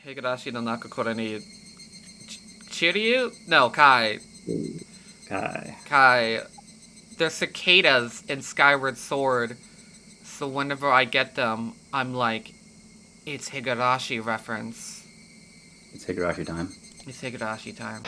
Higurashi no Nakakura ni Chiryu? No, Kai. Kai. There's cicadas in Skyward Sword. So whenever I get them, I'm like, it's Higurashi reference. It's Higurashi time. It's Higurashi time.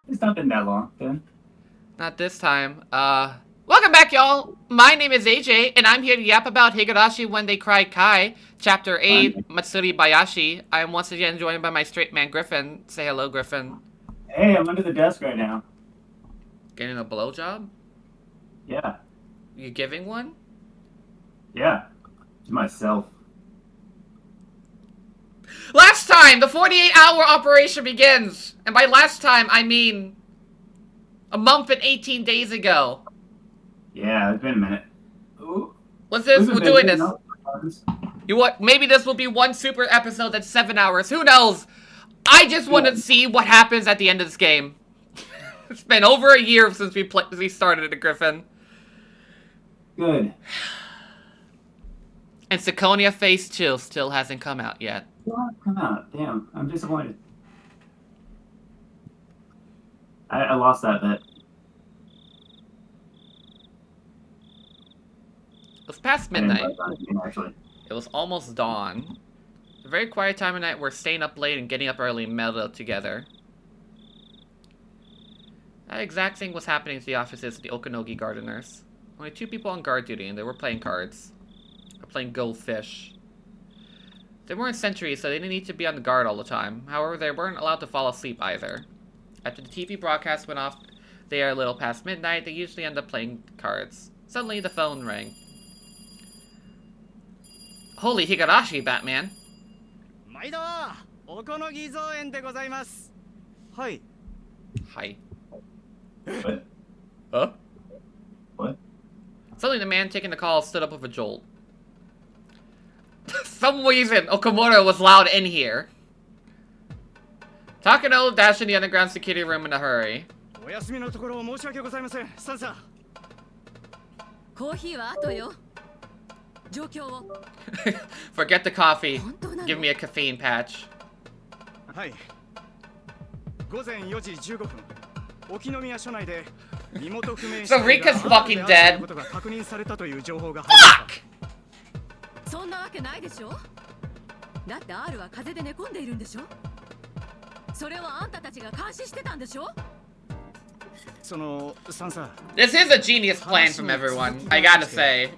It's not been that long, then. Not this time. Welcome back, y'all! My name is AJ, and I'm here to yap about Higurashi When They Cry Kai, Chapter 8, Matsuribayashi. I am once again joined by my straight man, Griffin. Say hello, Griffin. Hey, I'm under the desk right now. Getting a blowjob? Yeah. You giving one? Yeah. To myself. Last time, the 48-hour operation begins! And by last time, I mean a month and 18 days ago. Yeah, it's been a minute. Ooh. What's this? We're doing this. No. You what? Maybe this will be one super episode that's 7 hours. Who knows? I just want to see what happens at the end of this game. It's been over a year since we started it, Griffin. Good. And Seconia Phase 2 still hasn't come out yet. Come out. Damn, I'm disappointed. I lost that bet. It was past midnight. Actually. It was almost dawn. A very quiet time of night. We're staying up late and getting up early meta together. That exact thing was happening to the offices of the Okanogi Gardeners. Only 2 people on guard duty, and they were playing cards. Or playing goldfish. They weren't sentries, so they didn't need to be on the guard all the time. However, they weren't allowed to fall asleep either. After the TV broadcast went off, they are a little past midnight, they usually end up playing cards. Suddenly, the phone rang. Holy Higurashi, Batman. Maida! Okonogi Zoen de gozaimasu. Hi. Hi. What? Huh? What? Suddenly, the man taking the call stood up with a jolt. Some reason, Okamura was loud in here. Takano dashed in the underground security room in a hurry. Forget the coffee. Give me a caffeine patch. So Rika's fucking dead. Fuck! そんなわけないでしょだって R は風邪で寝込んでいるんでしょそれはあんたたちが監視してたんでしょそのサンサ This is a genius plan from everyone, I gotta say.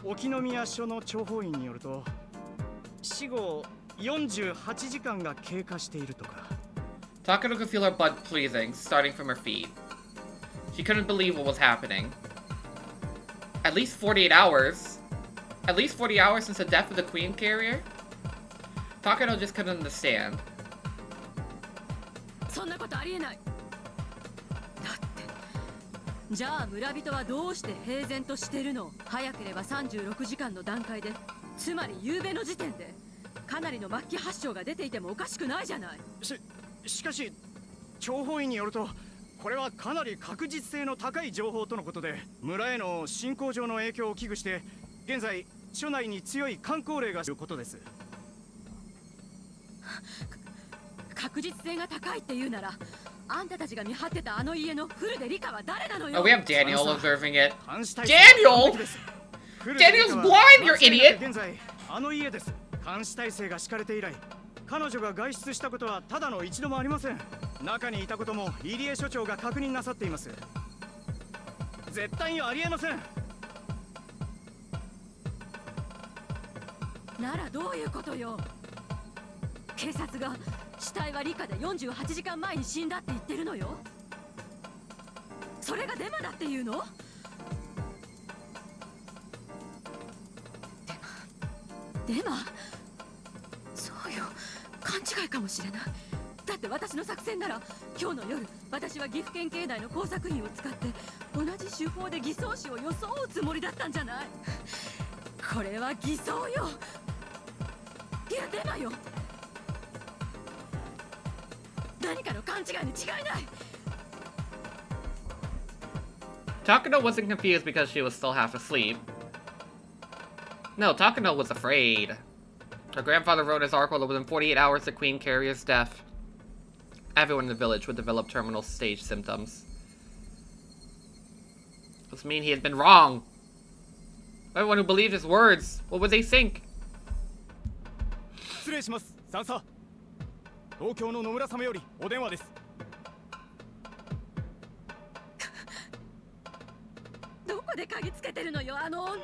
沖宮署の諜報員によると死後48時間が経過しているとか Takano could feel her blood freezing, starting from her feet. She couldn't believe what was happening. At least 48 hours. At least 40 hours since the death of the Queen Carrier? Takano just couldn't understand. そんなことありえないだってじゃあ村人はどうして平然としてるの早ければ36時間の段階でつまり夕べの時点でかなりの末期発症が出ていてもおかしくないじゃないしかし諜報員によるとこれはかなり確実性の高い情報とのことで村への進行上の影響を危惧して現在署内に強い観光令がすることです。確実性が高いって言うなら、あんたたちが見張ってたあの家のフルでリカは誰なのよ。Oh, we have Daniel observing it. Daniel! Daniel's blind, you idiot! 現在あの家です。監視体制が敷かれて以来、彼女が外出したことはただの一度もありません。中にいたことも入江署長が確認なさっています。絶対にありえません。ならどういうことよ警察が死体は理科で48時間前に死んだって言ってるのよそれがデマだっていうのデマそうよ勘違いかもしれないだって私の作戦なら今日の夜私は岐阜県警内の工作員を使って同じ手法で偽装士を装うつもりだったんじゃない。これは偽装よ。いやデマよ。何かの勘違いに違いない。 Takano wasn't confused because she was still half asleep. No, Takano was afraid. Her grandfather wrote his article that within 48 hours of Queen Carrier's death, everyone in the village would develop terminal stage symptoms. This mean he had been wrong. Everyone who believed his words, what would they think? 失礼します、サンサ。東京の野村様よりお電話です。どこで鍵つけてるのよ、あの女は。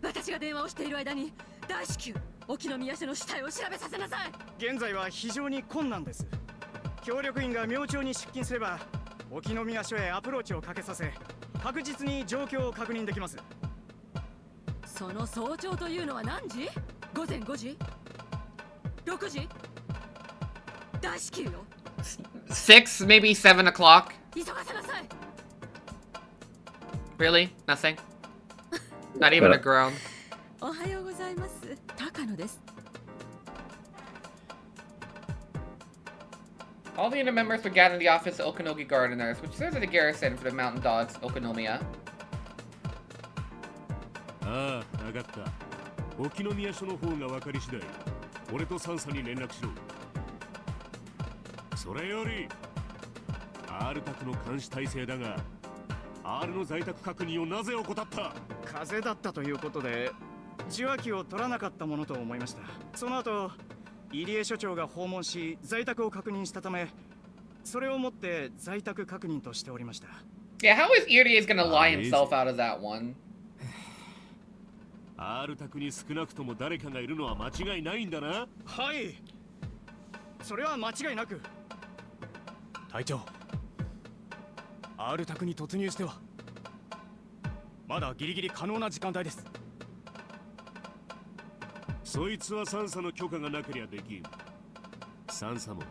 私が電話をしている間に大至急沖宮署の死体を調べさせなさい。現在は非常に困難です。協力員が明朝に出勤すれば沖宮署へアプローチをかけさせ、確実に状況を確認できます。その早朝というのは何時？午前5時？6時？大至急よ。6, maybe 7 o'clock. 急がせなさい。 Really? Nothing? Not even a groan. おはようございます。高野です。 All the unit members were gathered in the office of Okanogi Gardeners, which serves as a garrison for the mountain dogs, Okonomiya. ああ、わかった。沖宮署の方が分かり次第、俺とサンサに連絡しろ。それより、R 宅の監視体制だが、R の在宅確認をなぜ怠った？風邪だったということで、受話器を取らなかったものと思いました。その後、入江署長が訪問し、在宅を確認したため、それをもって在宅確認としておりました。Yeah, how is Irie gonna lie himself out of that one? R 宅に少なくとも誰かがいるのは間違いないんだな。はい。それは間違いなく。隊長、R 宅に突入してはまだギリギリ可能な時間帯です。そいつはサンサの許可がなけりゃできん。サンサも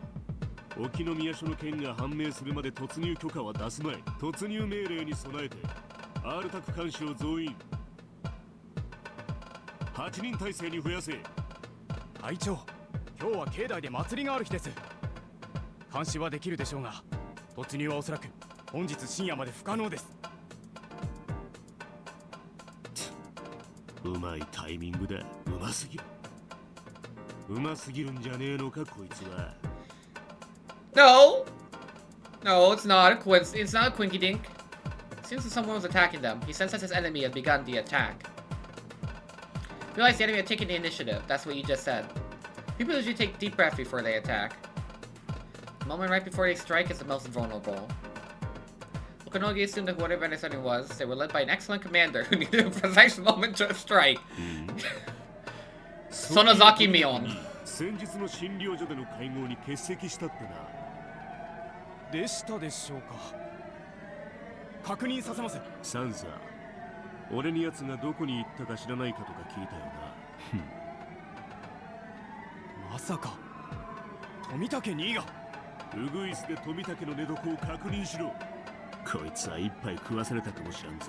沖宮署の件が判明するまで突入許可は出すまい。突入命令に備えて R 宅監視を増員、8人体制に増やせ。隊長、今日は境内で祭りがある日です。監視はできるでしょうが、突入はおそらく本日深夜まで不可能です。うまいタイミングだ。うますぎる。うますぎるんじゃねえのか、こいつは。No! No, it's not a coincidence. It's not a quinky dink. Since someone was attacking them, he sensed that his enemy had begun the attack. Realized the enemy had taken the initiative. That's what you just said. People usually take deep breath before they attack. The moment right before they strike is the most vulnerable. Okanogi assumed that whatever their setting was, they were led by an excellent commander who needed a precise moment to strike. Sonozaki Mion. 先日の診療所での会合に欠席したってな。でしたでしょうか。確認させます。サンサ、俺に奴がどこに行ったか知らないかとか聞いたよな。まさか富武兄が。ウグイスで富武の寝床を確認しろ。こいつは一杯食わされたかもしらんぞ。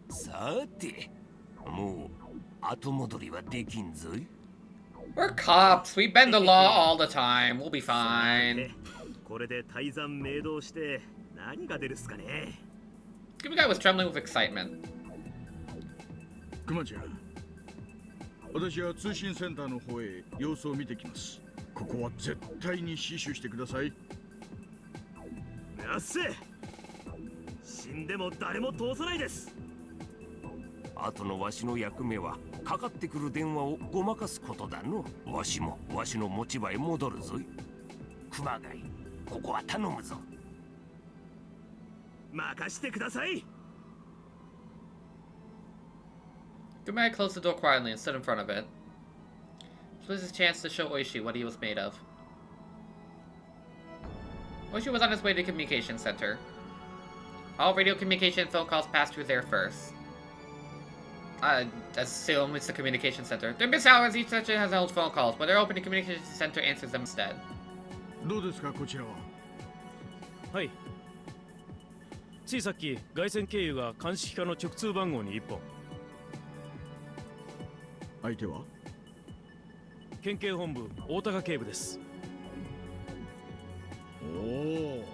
さて、もう後戻りはできんぞい。We're cops. We bend the law all the time. We'll be fine. これで大山明堂して何が出るっすかね。The guy was trembling with excitement. 熊ちゃん、私は通信センターの方へ様子を見てきます。ここは絶対に死守してください。やっせ、死んでも誰も通さないです。後のわしの役目はかかってくる電話をごまかすことだの。わしもわしの持ち場へ戻るぞい。熊谷、ここは頼むぞ。任してください。Gumai closed the door quietly and stood in front of it. This was his chance to show Oishi what he was made of. Oishi was on his way to the communication center. All radio communication and phone calls passed through there first. I assume it's the communication center. During business hours, each section has held phone calls, but they're open, the communication center answers them instead. どうですかこちらは。はい。ついさっき外線経由が鑑識課の直通番号に1本。相手は県警本部大高警部です。おお、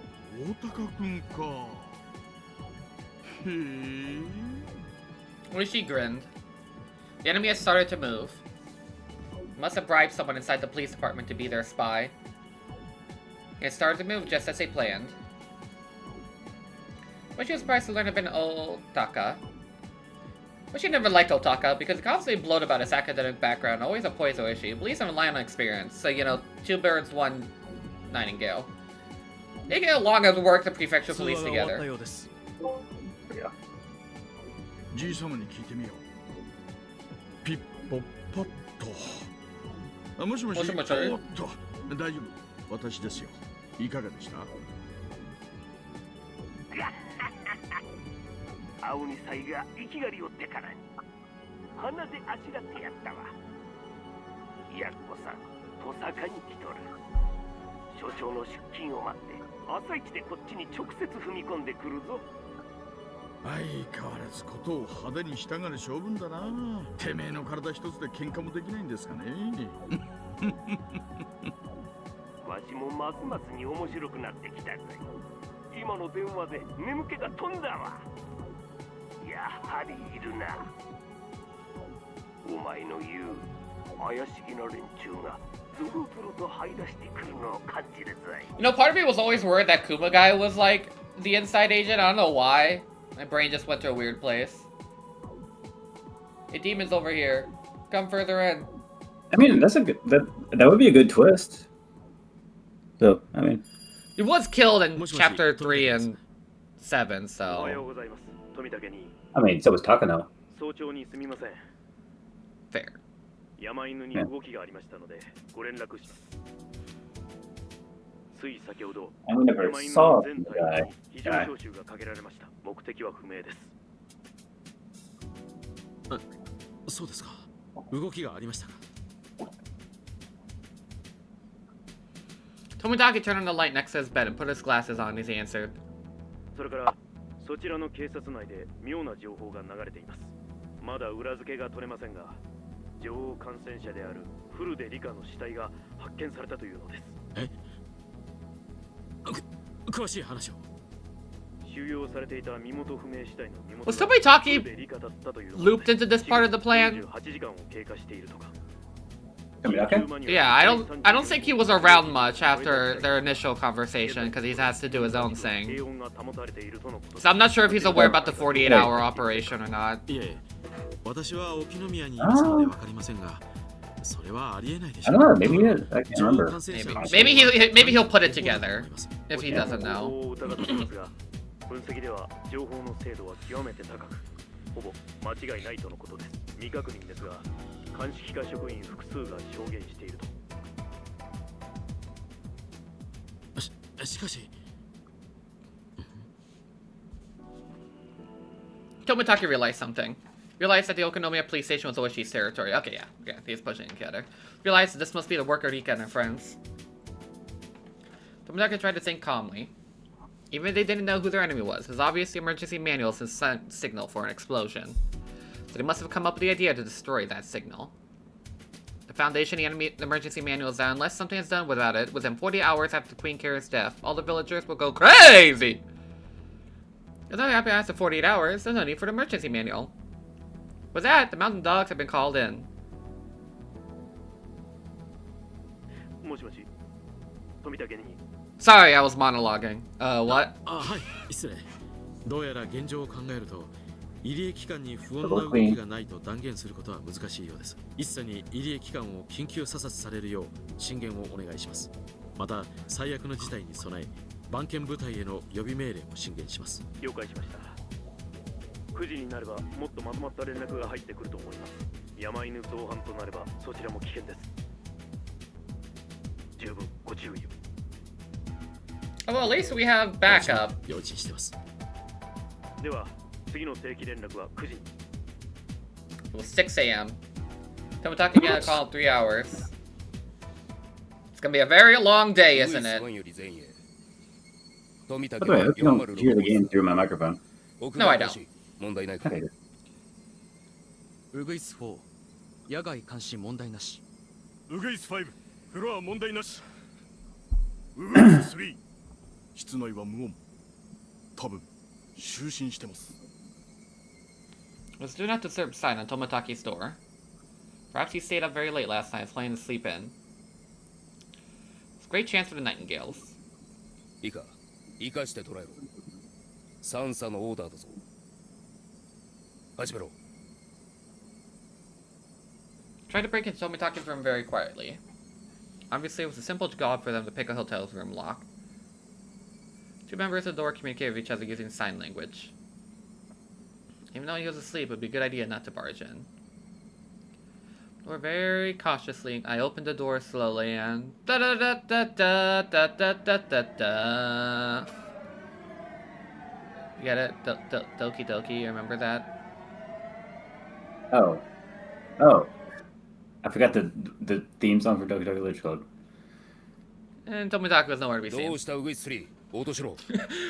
大高くんか。へえ。Rishi grinned. The enemy has started to move. Must have bribed someone inside the police department to be their spy. It started to move just as they planned. But she was surprised to learn of an Otaka. But she never liked Otaka because he constantly bloated about his academic background, always a poison issue. He believes in relying on experience, so you know, 2 birds, 1 nightingale. They get along and work the prefectural police together. じいさまに聞いてみよう。ピッポッパッと。あ、もしもし。もしもし。おっと、大丈夫。私ですよ。いかがでした？青にさいが生きがりおってからに鼻であしらってやったわ。やっこさん、トサカに来とる。所長の出勤を待って朝一でこっちに直接踏み込んでくるぞ。相変わらずことを派手にしたがる性分だな。てめえの体一つで喧嘩もできないんですかね。わしもますますに面白くなってきたぜ。今の電話で眠気が飛んだわ。やはりいるな。お前の言う怪しげな連中がゾロゾロと這い出してくるのを感じるぜ。You know, part of me was always worried that Kuma guy was like the inside agent. I don't know why. My brain just went to a weird place. Hey, demon's over here. Come further in. I mean, that's a good, that would be a good twist. So, I mean, He was killed in chapter 3 and 7, so. I mean, so was Takano. 早朝にすみません。 Fair. 山犬に動きがありましたのでご連絡します。つい先ほど I never saw the guy. 非常招集がかけられました。目的は不明です。そうですか。動きがありましたか。Tomitake turned on the light next to his bed and put his glasses on as he answered. それからそちらの警察内で妙な情報が流れています。まだ裏付けが取れませんが、女王感染者であるフルデリカの死体が発見されたというのです。え？詳しい話を。収容されていた身元不明死体の身元 Was Tomitake looped into this part of the plan? 48時間を経過しているとか。Yeah, I don't think he was around much after their initial conversation because he has to do his own thing. So I'm not sure if he's aware about the 48-hour operation or not. 私は沖宮にいますのでわかりませんが、それはありえないでしょう。 I don't know, maybe he is. I can't remember. Maybe he'll put it together if he doesn't know. 分析では情報の精度は極めて高く、ほぼ間違いないとのことです。未確認ですが、鑑識課職員複数が証言していると。しかし。Tomitake realized something. Realized that the Okonomiya police station was Oishi's territory. Okay, yeah, he's pushing it together. Realized that this must be the worker Rika and her friends. Tomitake tried to think calmly. Even if they didn't know who their enemy was, his obvious emergency manual is a signal for an explosion. So they must have come up with the idea to destroy that signal. The Foundation the emergency manual is that unless something is done without it, within 40 hours after Queen Kira's death, all the villagers will go crazy! If nothing happened after 48 hours, there's no need for the emergency manual. With that, the mountain dogs have been called in. もしもし、富武に。 Sorry, I was monologuing. What? はい、失礼。どうやら現状を考えると、入江機関に不穏な動きがないと断言することは難しいようです。一切に入江機関を緊急査察されるよう進言をお願いします。また、最悪の事態に備え、番犬部隊への予備命令も進言します。了解しました。9時になればもっとまとまった連絡が入ってくると思います。山犬造反となればそちらも危険です。十分ご注意を。 Well, at least we have backup. 用心してます。では次の定期連絡は9時に。was 6 a.m. Tomitake got a call in 3 hours. It's gonna be a very long day, isn't it? By the way, I hope you don't hear the game through my microphone. No, I don't. Okay. ウグイス4野外監視問題なし。ウグイス5フロア問題なし。ウグイス3室内は無音。多分就寝してます。 There's do not disturb sign on Tomitake's door. Perhaps he stayed up very late last night, planning to sleep in. It's a great chance for the Nightingales. いいか、生かして捉えろ。サンサのオーダーだぞ。始めろ。 Tried to break into Tomitake's room very quietly. Obviously, it was a simple job for them to pick a hotel's room lock. Two members of the door communicated with each other using sign language. Even though he was asleep, it would be a good idea not to barge in. Or very cautiously, I opened the door slowly and da da da da da da da da da da. You get it? Doki Doki, you remember that? Oh. I forgot the theme song for Doki Doki Literature Club. And Tomitake was nowhere to be ど seen. うしたウグイス3応答しろ。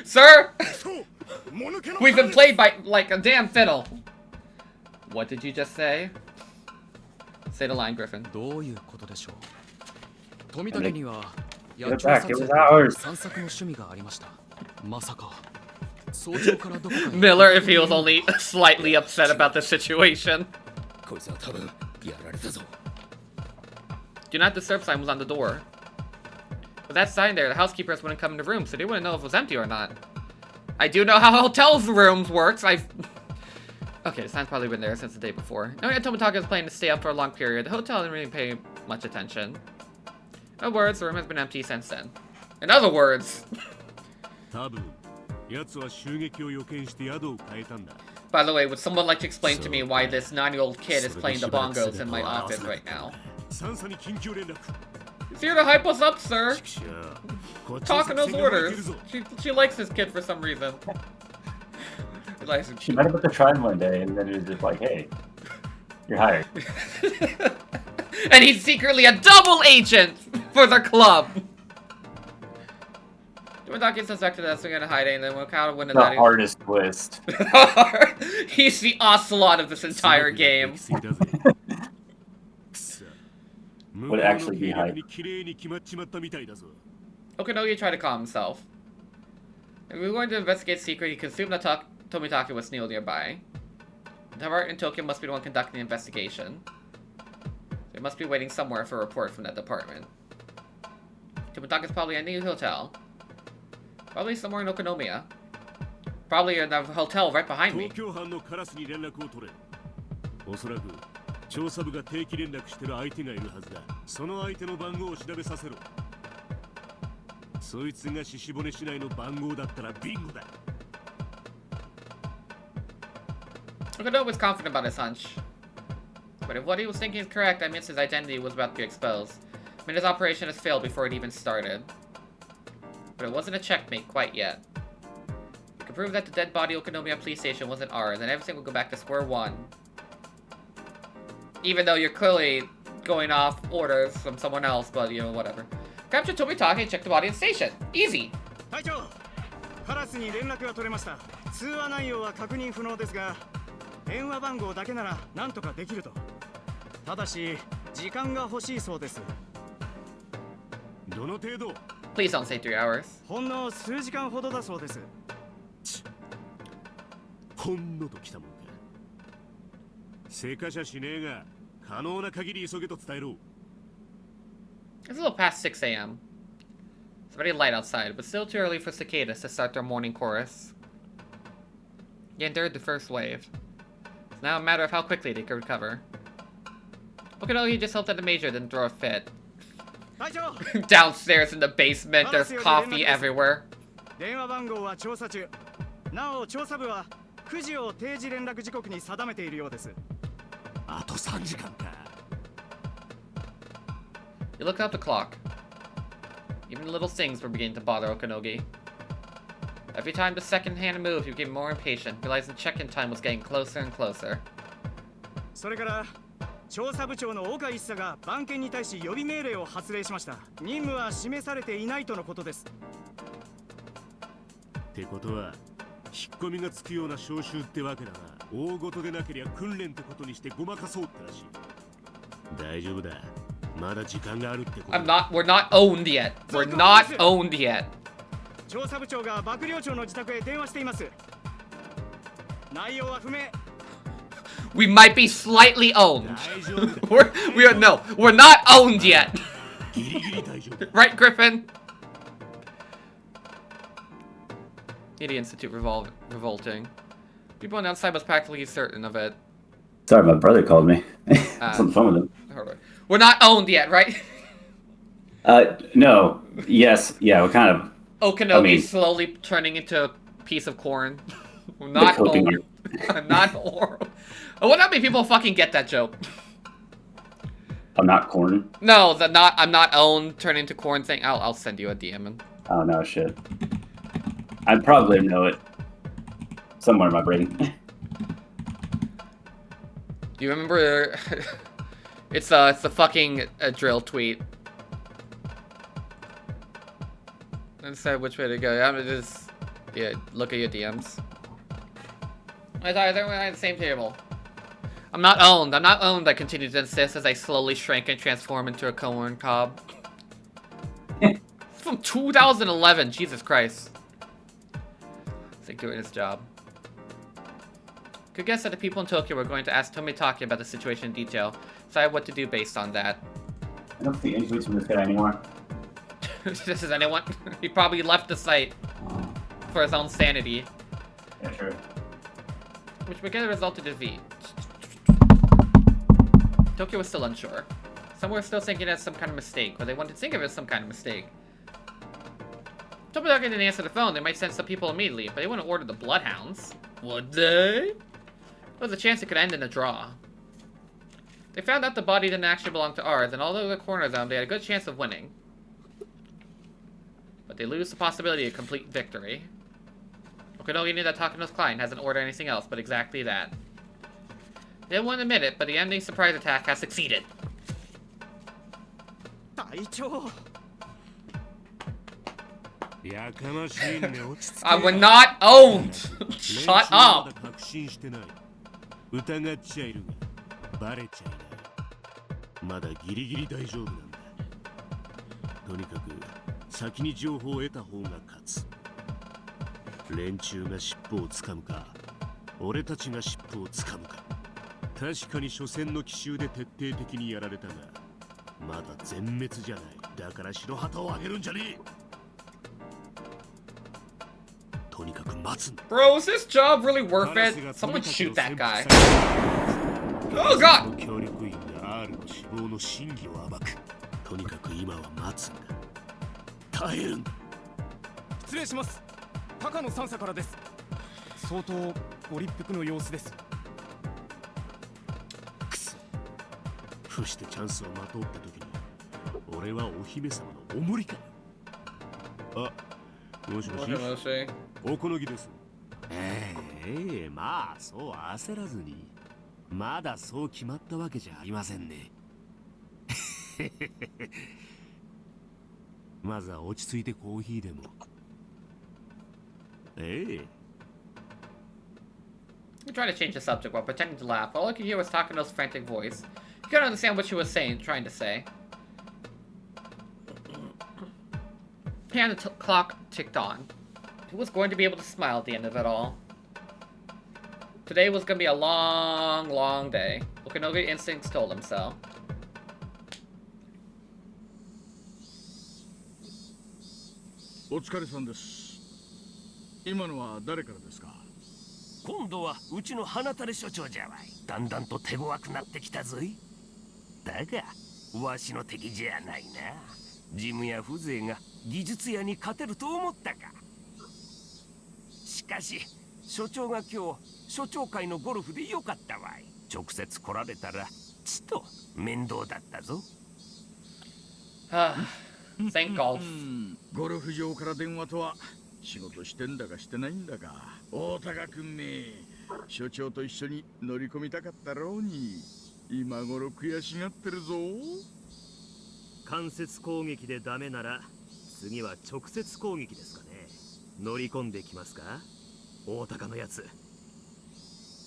Sir! そうもぬけの We've been played by like a damn fiddle. What did you just say? Say the line, Griffin. どういうことでしょう。富武には Get it back, it was ours. 散策の趣味がありました。まさか早朝からどこかに Miller, if he was only slightly upset about the situation. こいつは多分やられたぞ。 Do not disturb sign was on the door. With that sign there, the housekeepers wouldn't come in the room, so they wouldn't know if it was empty or not. I do know how hotels' rooms works. Okay, the sign's probably been there since the day before. No, yeah, Tomitake was planning to stay up for a long period. The hotel didn't really pay much attention. In other words, the room has been empty since then. In other words... 多分奴は襲撃を予見して宿を変えたんだ。 By the way, would someone like to explain to me why this 9-year-old kid is playing the bongos in my office right now? サンサに緊急連絡。 He's here to hype us up, sir. しゃこっちの Talking 作 those 戦が負ける orders. ぞ。 She likes this kid for some reason. She met him at the shrine one day, and then it was just like, hey, you're hired. And he's secretly a double agent for the club. Tomitake suspected us we're gonna hiding, and then we'll kind of win The that. hardest twist. He's the ocelot of this entire game. Would actually be hype. Okinogi tried to calm himself. If we were going to investigate secret, he could assume that Tomitake was still nearby. The Irie and Tokyo must be the one conducting the investigation. They must be waiting somewhere for a report from that department. Tomitake's probably at a new hotel. Probably somewhere in Okonomiya. Probably in the hotel right behind me. 東京班のカラスに連絡を取れ。おそらく調査部が定期連絡してる相手がいるはずだ。その相手の番号を調べさせろ。そいつが獅子骨市内の番号だったらビンゴだ。Okino was confident about his hunch. But if what he was thinking is correct, that means his identity was about to be exposed. I mean, his operation has failed before it even started. But it wasn't a checkmate quite yet. We could prove that the dead body Okonomiya police station wasn't ours, and everything would go back to square one. Even though you're clearly going off orders from someone else, but you know, whatever. Capture Tomitake and check the body at the station. Easy! 隊長、カラスに連絡が取れました。通話内容は確認不能ですが、電話番号だけなら何とかできると。ただし、時間が欲しいそうです。どの程度 Please don't say 3 hours. ほんの数時間ほどだそうです。ほんのときたもんか。せかしゃしねえが、可能な限り急げと伝えろ。 It's a little past 6 a.m. It's already light outside, but still too early for cicadas to start their morning chorus. They endured the first wave. It's now a matter of how quickly they could recover. Okinogi just hoped that the Major didn't throw a fit. Downstairs in the basement, there's coffee everywhere. 電話番号は調査中。なお調査部は9時を定時連絡時刻に定めているようです。あと3時間か。 You look up the clock. Even the little things were beginning to bother Okinogi. Every time the second hand moved, he became more impatient, realizing check-in time was getting closer and closer. それから調査部長の岡一佐が番犬に対し予備命令を発令しました。任務は示されていないとのことです。ってことは引っ込みがつくような招集ってわけだな。大事でなけりゃ訓練ってことにしてごまかそうってらしい。大丈夫だ、まだ時間があるってこと。We're not owned yet. We're not owned yet. 調査部長が幕僚長の自宅へ電話しています。内容は不明。We might be slightly owned. No, we're not owned yet. Right, Griffin? Irie Institute revolting. People on the outside was practically certain of it. Sorry, my brother called me. I was on the phone with him. We're not owned yet, right? No. Yes. Yeah, we're kind of... Okinogi slowly turning into a piece of corn. We're not owned. I'm not owned. I wonder how many people fucking get that joke. I'm not corn? No, I'm not owned, turn into corn thing. I'll send you a DM. And... Oh, no, shit. I probably know it. Somewhere in my brain. Do you remember? It's the fucking drill tweet. Let's decide which way to go. I'm just look at your DMs. I thought we're at the same table. I'm not owned. I'm not owned. I continue to insist as I slowly shrink and transform into a corn cob. From 2011. Jesus Christ. It's like doing his job. Good guess that the people in Tokyo were going to ask Tomitake about the situation in detail. Decide what to do based on that. I don't see any tweets from this guy anymore. This is anyone? He probably left the site for his own sanity. Yeah, sure. Which would get a result to defeat. Tokyo was still unsure. Some were still thinking it as some kind of mistake, or they wanted to think of it as some kind of mistake. Tomitake didn't answer the phone. They might send some people immediately, but they wouldn't order the bloodhounds. Would they? There was a chance it could end in a draw. They found out the body didn't actually belong to ours, and although the corner zone, they had a good chance of winning. But they lose the possibility of complete victory. Okinogi knew that Takano's client hasn't ordered anything else but exactly that. They didn't want to admit it, but the ending surprise attack has succeeded. We're not owned! Shut up! 疑っちゃいるがバレちゃいない。まだギリギリ大丈夫なんだ。とにかく先に情報を得た方が勝つ。連中が尻尾をつかむか、俺たちが尻尾をつかむか。確かに初戦の奇襲で徹底的にやられたが、まだ全滅じゃない。だから白旗を上げるんじゃねえ。とにかく待つんだ。 Bro, is this job really worth it? Someone shoot that guy. Oh god! 協力員が R の死亡の真偽を暴く。とにかく今は待つんだ。耐えるんだ。失礼します。高野三佐からです。相当ご立腹の様子です。くそ。伏してチャンスをまとった時に、俺はお姫様のおもりか。あ、もしもし。おこのぎです。まあそう焦らずに。まだそう決まったわけじゃありませんね。まずは落ち着いてコーヒーでも。He tried to change the subject while pretending to laugh. All I could hear was Takano's frantic voice. He couldn't understand what she was trying to say. And the clock ticked on. He was going to be able to smile at the end of it all. Today was going to be a long, long day. Okinogi instincts told him so. お疲れさんです。今のは誰からですか？今度はうちの花垂所長じゃわい。だんだんと手強くなってきたぞい。だがわしの敵じゃないな。事務や風情が技術屋に勝てると思ったか。しかし所長が今日所長会のゴルフでよかったわい。直接来られたらちと面倒だったぞ。Thank golf. ゴルフ場から電話とは仕事してんだかしてないんだか。大高君め、所長と一緒に乗り込みたかったろうに。今頃悔しがってるぞ。間接攻撃でダメなら次は直接攻撃ですかね。乗り込んできますか、大高のやつ。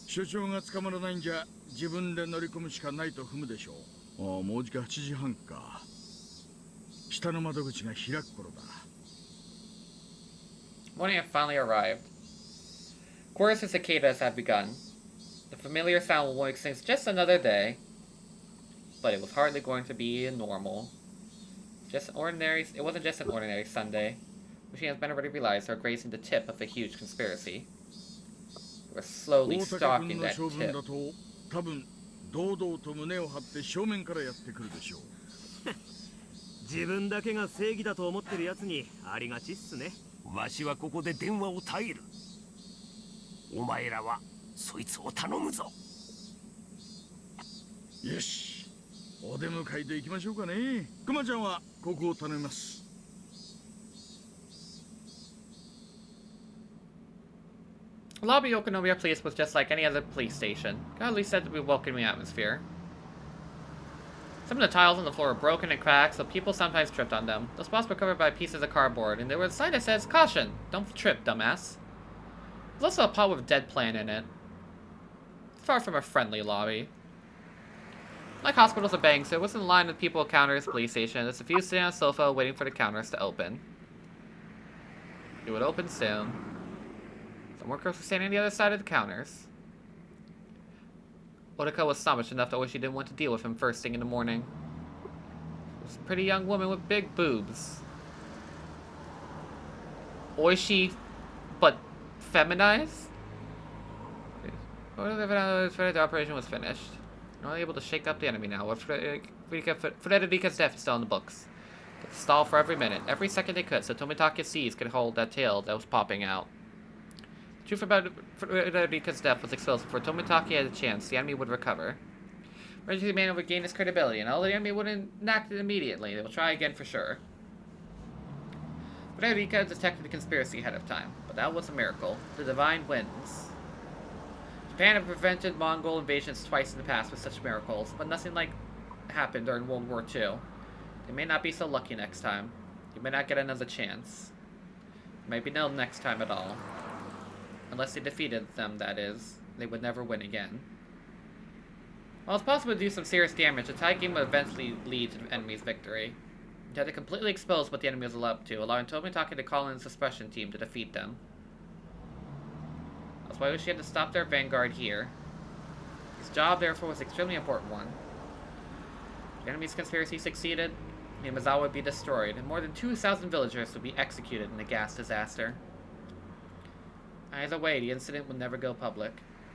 所長が捕まらないんじゃ自分で乗り込むしかないと踏むでしょう。もうじか8時半か。下の窓口が開く頃だ。Morning had finally arrived. Chorus of cicadas had begun. The familiar sound will wake things just another day, but it was hardly going to be normal. Just an ordinary. It wasn't just an ordinary Sunday. Machine has been already realized they were grazing the tip of a huge conspiracy. They were slowly stalking that tip. 多分堂々と胸を張って正面からやってくるでしょう。自分だけが正義だと思ってるやつにありがちっすね。わしはここで電話を耐える。お前らはそいつを頼むぞ。よし、お出迎えで行きましょうかね。クマちゃんはここを頼みます。Lobby Okonomiya Police was just like any other police station. At least said to be a welcoming atmosphere. Some of the tiles on the floor were broken and cracked, so people sometimes tripped on them. The spots were covered by pieces of cardboard, and there was a sign that says, "Caution! Don't trip, dumbass." There's also a pot with a dead plant in it. It's far from a friendly lobby. Like hospitals or banks, there wasn't a line of people at counters, police station. There's a few sitting on a sofa waiting for the counters to open. It would open soon. Some workers were standing on the other side of the counters. Odaka was snobbish enough to wish she didn't want to deal with him first thing in the morning. She was a pretty young woman with big boobs. Oishi, but feminized? The operation was finished. You're only able to shake up the enemy now. Frederica's death is still in the books. They stall for every minute, every second they could, so Tomitake's seas could hold that tail that was popping out. The truth about Frederica's death was exposed before Tomitake had a chance. The enemy would recover. Emergency man would gain his credibility, and although the enemy wouldn't enact it immediately, they will try again for sure. Frederica detected the conspiracy ahead of time, but that was a miracle. The divine wins. Japan had prevented Mongol invasions twice in the past with such miracles, but nothing like happened during World War II. They may not be so lucky next time. You may not get another chance. Maybe no next time at all. Unless they defeated them, that is. They would never win again. While it's possible to do some serious damage, the tie game would eventually lead to the enemy's victory. It had to completely expose what the enemy was up to, allowing Tomitake to call in a suppression team to defeat them. That's why she had to stop their vanguard here. His job, therefore, was an extremely important one. If the enemy's conspiracy succeeded, Miyazawa would be destroyed, and more than 2,000 villagers would be executed in a gas disaster. Either way, the incident would never go public.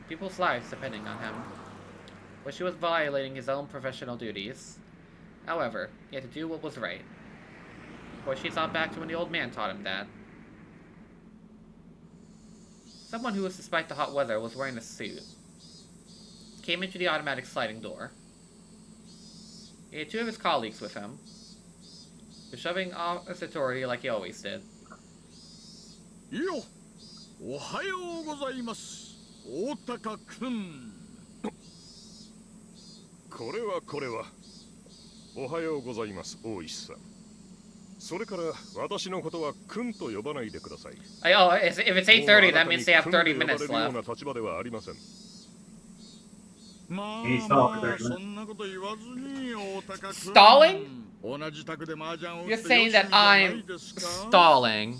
People's lives depending on him. But she was violating his own professional duties. However, he had to do what was right. Of course, she thought back to when the old man taught him that. Someone who, despite the hot weather, was wearing a suit came into the automatic sliding door. He had two of his colleagues with him. He was shoving off his authority like he always did. Yo! おはようございます、大高くん。これは。おはようございます、大石さん。それから私のことはくんと呼ばないでください。Oh, if it's 8:30, that means they have 30 minutes left. 立場ではありません。まあ、そんなこと言わずに、大高くん。Stalling? 同じ宅で麻雀を打って You're saying that よしじゃない I'm ですか? stalling.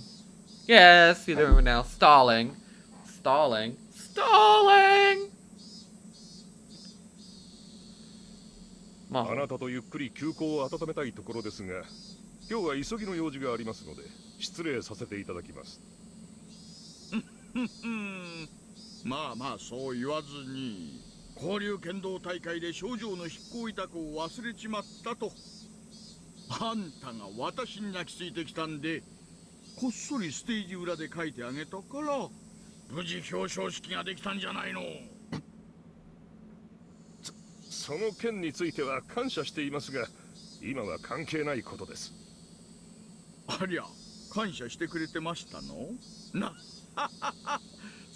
Yes, you remember now. Stalling. Stalling. Stalling! あなたとゆっくり休校を温めたいところですが、今日は急ぎの用事がありますので、失礼させていただきます。まあ、そう言わずに。交流剣道大会で少女の執行委託を忘れちまったと。あんたが私に泣きついてきたんで、こっそりステージ裏で書いてあげたから無事表彰式ができたんじゃないの。その件については感謝していますが、今は関係ないことです。ありゃ、感謝してくれてましたの？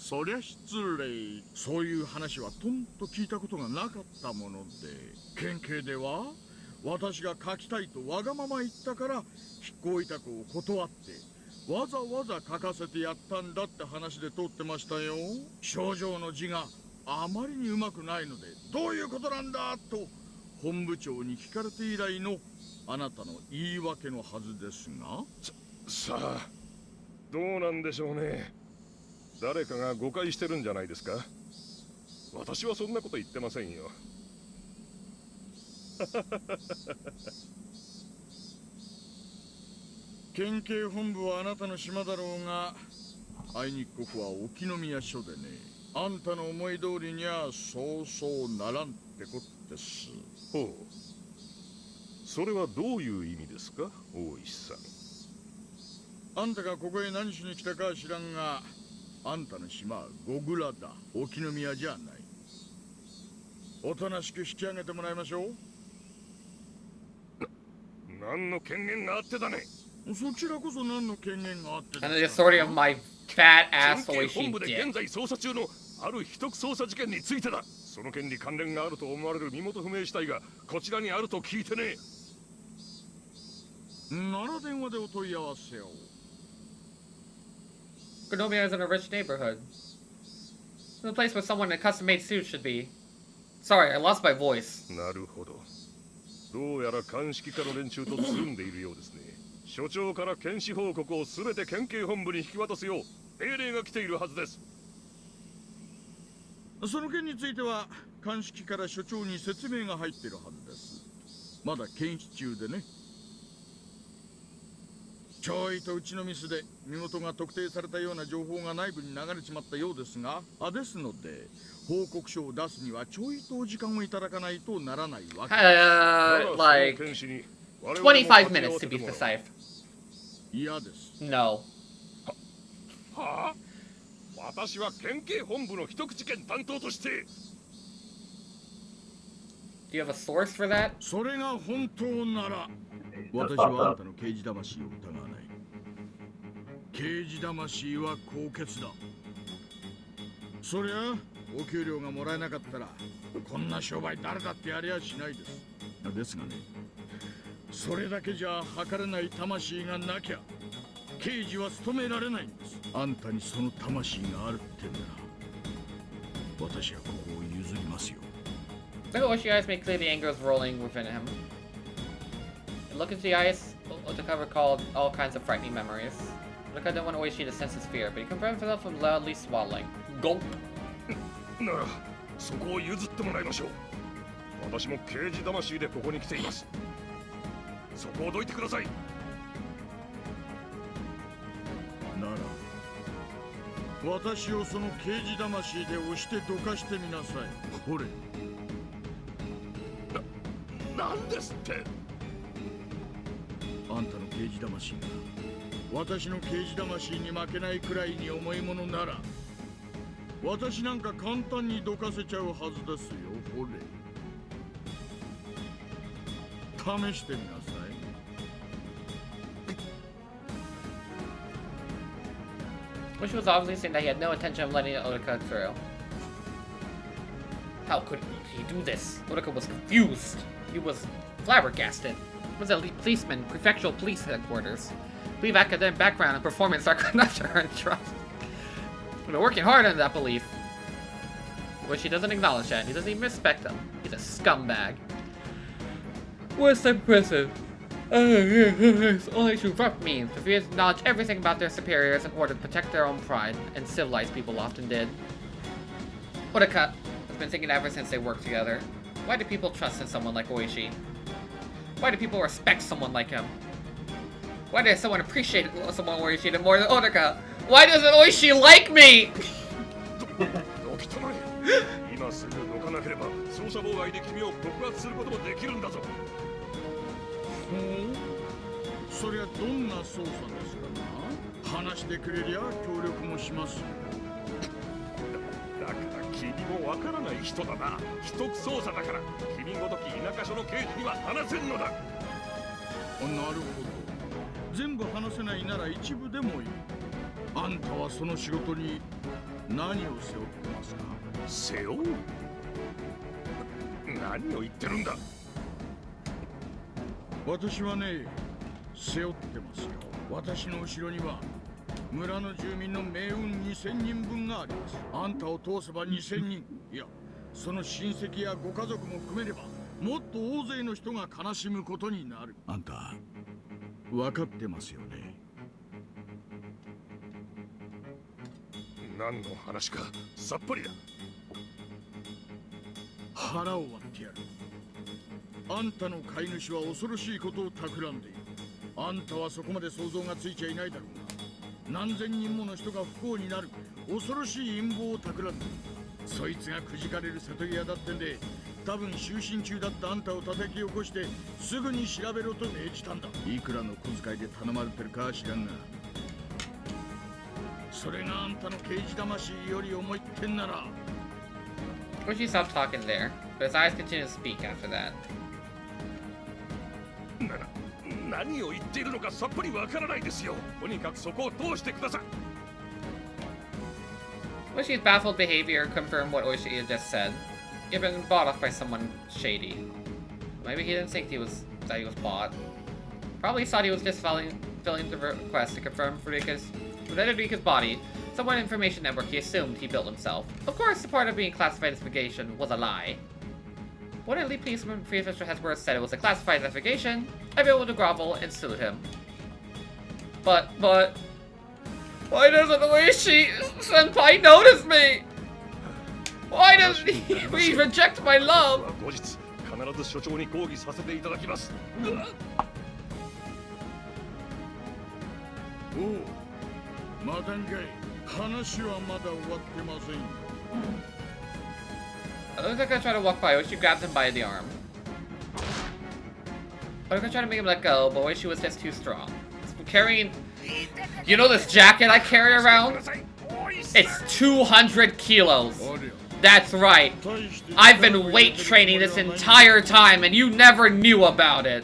そりゃ失礼。そういう話はとんと聞いたことがなかったもので、県警では私が書きたいとわがまま言ったから執行委託を断ってわざわざ書かせてやったんだって話で通ってましたよ。症状の字があまりにうまくないのでどういうことなんだと本部長に聞かれて以来のあなたの言い訳のはずですが。さあどうなんでしょうね。誰かが誤解してるんじゃないですか。私はそんなこと言ってませんよ。県警本部はあなたの島だろうが、あいにくここは沖宮署でね。あんたの思い通りにはそうそうならんってこってす。ほう。それはどういう意味ですか、大石さん。あんたがここへ何しに来たかは知らんが、あんたの島はゴグラだ。沖宮じゃない。おとなしく引き上げてもらいましょう。何の権限があってだね。そちらこそ何の権限があってだ。 And the authority of my fat ass 県警 Oishi 本部で dick. 現在捜査中のある秘匿捜査事件についてだ。その件に関連があると思われる身元不明死体がこちらにあると聞いてね。なら電話でお問い合わせを。Konomiya is in a rich neighborhood. It's the place where someone in a custom-made suit should be. Sorry, I lost my voice. なるほど。どうやら鑑識課の連中とつるんでいるようですね。所長から検視報告をすべて県警本部に引き渡すよう命令が来ているはずです。その件については鑑識から所長に説明が入っているはずです。まだ検視中でね。ちょいとうちのミスで身元が特定されたような情報が内部に流れちまったようですが、ですので報告書を出すにはちょいと時間をいただかないとならないわけ。Like 25 minutes to be precise. 嫌です。No. はあ？私は県警本部の秘匿事件担当として。Do you have a source for that? それが本当なら私はあんたの刑事魂を疑わない。刑事魂は高潔だ。そりゃお給料がもらえなかったらこんな商売誰だってやりゃしないです。ですがね、それだけじゃ測れない魂がなきゃ刑事は務められないんです。あんたにその魂があるってんなら私はここを譲りますよ。 Look at Oishi eyes make clear the anger is rolling within him. And look into the eyes, Otakawa recalled all kinds of frightening memories. Otakawa didn't want Oishi to sense his fear, but he confronted himself from loudly swallowing. Gulp! ならそこを譲ってもらいましょう。私も刑事魂でここに来ています。そこをどいてください。なら私をその刑事魂で押してどかしてみなさい。ほれ。なんですって。あんたの刑事魂が私の刑事魂に負けないくらいに重いものなら私なんか簡単にどかせちゃうはずですよ。ほれ試してみなさい。Oishi was obviously saying that he had no intention of letting Otaka through. How could he do this? Otaka was confused. He was flabbergasted. He was a policeman, prefectural police headquarters. I believe academic background and performance are enough to earn trust. We've been working hard on that belief. Which he doesn't acknowledge that. He doesn't even respect them. He's a scumbag. Worst type of person. It's only true rough means. If we acknowledge everything about their superiors in order to protect their own pride, and civilized people often did. Otaka has been thinking ever since they worked together. Why do people trust in someone like Oishi? Why do people respect someone like him? Why does someone appreciate someone Oishi more than Otaka? Why doesn't Oishi like me? 今すぐどかなければ捜査妨害で君を告発することもできるんだぞ。そりゃどんな捜査ですかな。話してくれりゃ協力もしますよ。だから君もわからない人だな。秘匿捜査だから君ごとき田舎署の刑事には話せんのだ。なるほど。全部話せないなら一部でもいい。あんたはその仕事に何を背負ってますか？背負う？何を言ってるんだ。私はね、背負ってますよ。私の後ろには村の住民の命運2000人分があります。あんたを通せば2000人、いやその親戚やご家族も含めればもっと大勢の人が悲しむことになる。あんた分かってますよね。何の話かさっぱりだ。腹を割ってやる。あんたの飼い主は恐ろしいことを企んでいる。あんたはそこまで想像がついちゃいないだろうが、何千人もの人が不幸になる恐ろしい陰謀を企んでいる。そいつがくじかれる瀬戸際だってんで、多分就寝中だったあんたを叩き起こしてすぐに調べろと命じたんだ。いくらの小遣いで頼まれてるかは知らんが、それがあんたの刑事魂より重いってんなら。Oishi stopped talking there, but his eyes continued to speak after that. 何を言っているのかさっぱりわからないですよ。とにかくそこを通してください。Oishi's baffled behavior confirmed what Oishi had just said. He had been bought off by someone shady. Maybe he didn't think that he was bought. Probably thought he was just filling the request to confirm Frederica's body. Somewhat information network he assumed he built himself. Of course, the part of being classified as investigation was a lie. When a lead policeman prefecture headquarters said it was a classified investigation, everyone would grovel and salute him. But why doesn't Oishi Senpai notice me? Why doesn't he reject my love? 後日必ず所長に抗議させていただきます。おう、またんかい。話はまだ終わってません。Otaka tried to walk by, Oishi grabbed him by the arm. Otaka tried to make him let go, but Oishi was just too strong. I'm carrying... You know this jacket I carry around? It's 200 kilos. That's right. I've been weight training this entire time and you never knew about it.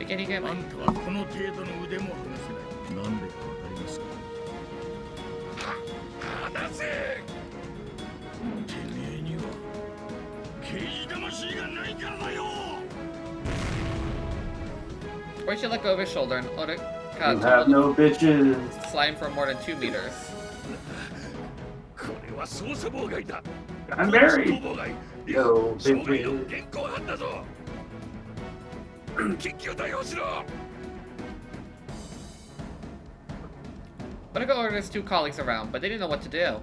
Can you get my... 離せ。てめえには刑事魂がないからだよ。 Oishi let go of his shoulder and Otaka You have no bitches. sliding for more than 2 meters. これは捜査妨害だ。 I'm married. 妨害。 No 傷害の bitches. 現行犯だぞ。緊急対応しろ。 Otaka ordered his 2 colleagues around, but they didn't know what to do.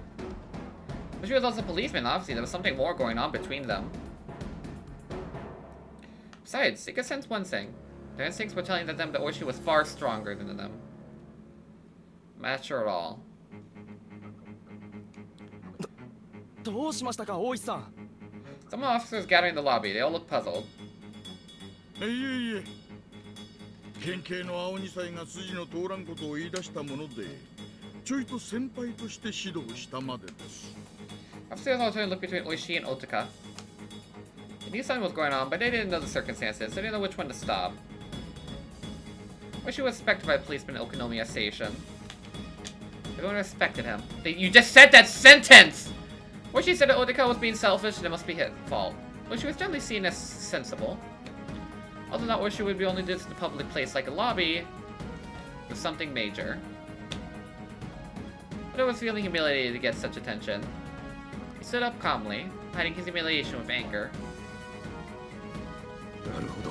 Oishi was also a policeman, obviously there was something more going on between them. Besides, they could sense one thing. Their instincts were telling them that Oishi was far stronger than them. I'm not sure at all. どうしましたか、大石さん。 Some officers gathering in the lobby, they all look puzzled. いえいえ、県警の青二歳が筋の通らんことを言い出したもので、ちょいと先輩として指導したまでです。 Officers all turned to look between Oishi and Otaka. They knew something was going on, but they didn't know the circumstances, so they didn't know which one to stop. Oishi was respected by the policemen in Okonomiya Station. Everyone respected him. You just said that sentence! Oishi said that Otaka was being selfish and it must be his fault. Oishi was generally seen as sensible. Although not Oishi would be only this in a public place like a lobby, was something major. But I was feeling humiliated to get such attention. He stood up calmly, hiding his humiliation with anger. なるほど。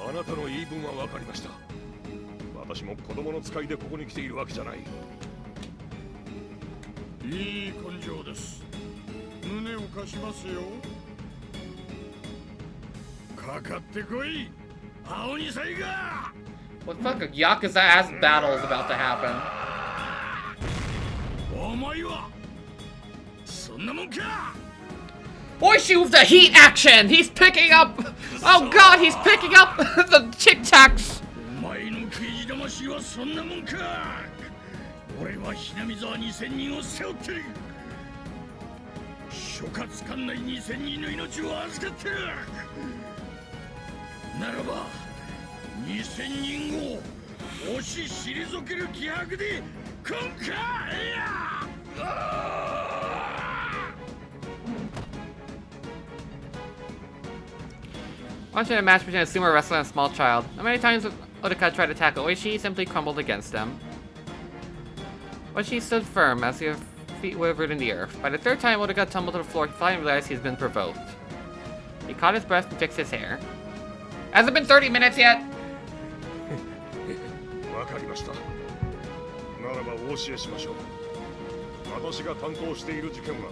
あなたの言い分は分かりました。私も子供の使いでここに来ているわけじゃない。いい根性です。胸を貸しますよ。かかってこい、青二歳が。 What the fuck? A Yakuza-ass battle is about to happen. お前はそんなもんか。 Oishi with the heat action! He's picking up... Oh god, he's picking up the Tic Tacs! お前の刑事魂はそんなもんか。俺はひなみ沢2000人を背負ってる。諸葛艦内2000人の命を預かってる。ならば2000人を押し退ける気迫で今回Watching a match between a sumo wrestler and a small child. How many times Otaka tried to tackle Oishi, simply crumbled against him. Oishi stood firm as her feet wavered in the earth. By the third time Otaka tumbled to the floor, he finally realized he's been provoked. He caught his breath and fixed his hair. Hasn't been 30 minutes yet! わかりました。ならばお教えしましょう。私が担当している事件は、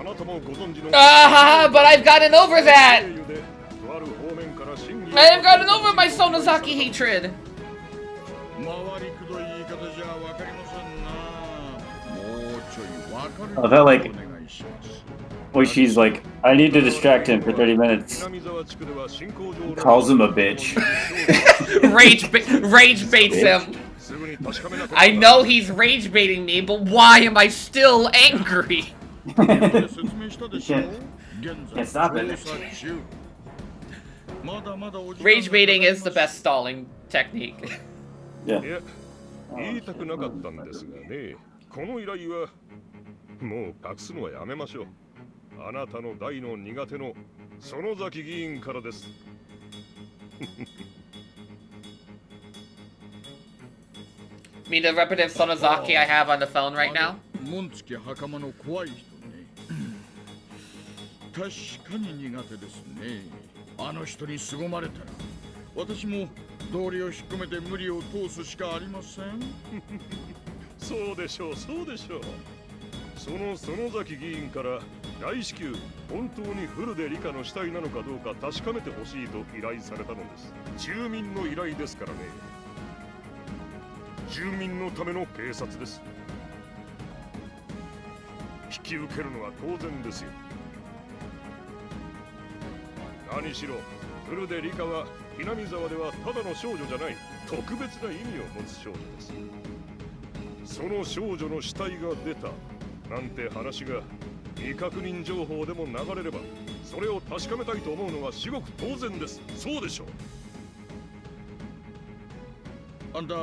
あなたもご存知の。Ah, but I've gotten over that! I've gotten over my Sonozaki hatred! I felt like Oishi's like, I need to distract him for 30 minutes. Calls him a bitch. Rage baits him. I know he's rage baiting me, but why am I still angry? Can't stop it. Rage baiting is the best stalling technique. Yeah. 言いたくなかったんですがね。この依頼はもう隠すのはやめましょう。あなたの大の苦手の園崎議員からです。Me the repetitive Sonozaki I have on the phone right now? 紋付き袴の怖い人ね。確かに苦手ですね。あの人に凄まれたら私も道理を引っ込めて無理を通すしかありません。そうでしょう、そうでしょう。その園崎議員から大至急本当にフルで理科の死体なのかどうか確かめてほしいと依頼されたのです。住民の依頼ですからね。住民のための警察です。引き受けるのは当然ですよ。何しろフルで理科は南沢ではただの少女じゃない特別な意味を持つ少女です。その少女の死体が出たなんて話が未確認情報でも流れればそれを確かめたいと思うのは至極当然です。そうでしょう。あんた、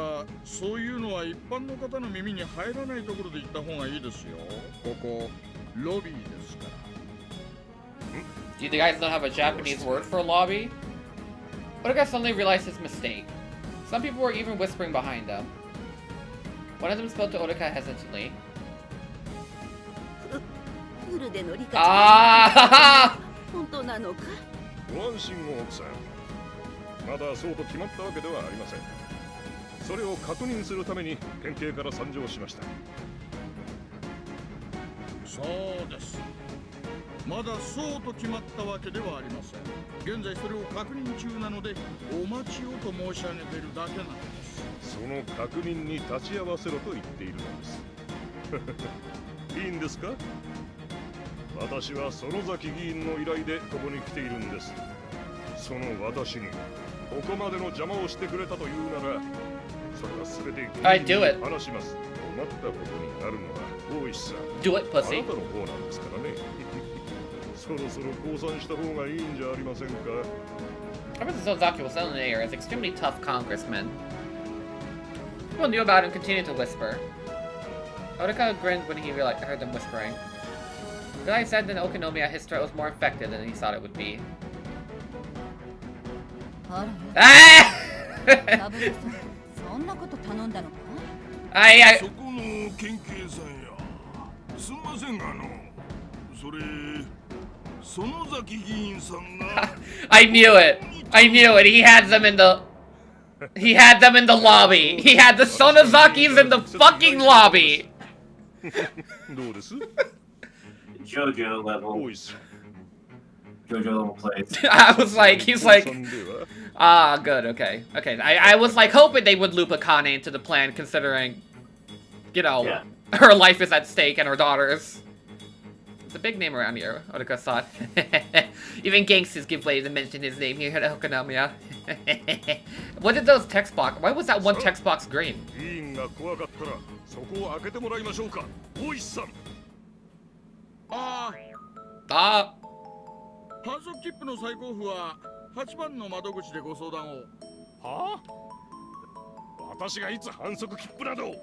そういうのは一般の方の耳に入らないところで言った方がいいですよ。ここロビーですから。Do you guys not have a Japanese word for lobby? Otaka suddenly realized his mistake. Some people were even whispering behind them. One of them spoke to Otaka hesitantly. Ah! ご安心を奥さん。まだそうと決まったわけではありません。それを確認するために県警から参上しました。そうです。まだそうと決まったわけではありません。現在それを確認中なのでお待ちをと申し上げているだけなんです。その確認に立ち会わせろと言っているのです。いいんですか？私は園崎議員の依頼でここに来ているんです。その私にここまでの邪魔をしてくれたというなら、それは全て議員に話します。困ったことになるのは大石さん。Do it, pussy. あなたの方なんですからね。そろそろ降参した方がいいんじゃありませんか。Robert Sozaki was known in the air as an extremely tough congressman. People knew about him and continued to whisper. Otaka grinned when he heard them whispering. The guy said that Okonomiya, his throat was more infected than he thought it would be. Ah! I knew it. I knew it. He had them in the lobby. He had the Sonozakis in the fucking lobby. JoJo level. JoJo level plays. I was like, he's like, ah, good, okay. Okay, I was like hoping they would loop Akane into the plan considering, you know, her life is at stake and her daughter's. It's a big name around here, Otaka thought. Even gangsters give way to mention his name here at Okonomiya. What did those text box? Why was that one text box green? Ah! 反則切符の再交付は8番の窓口でご相談を。はあ、私がいつ反則切符など。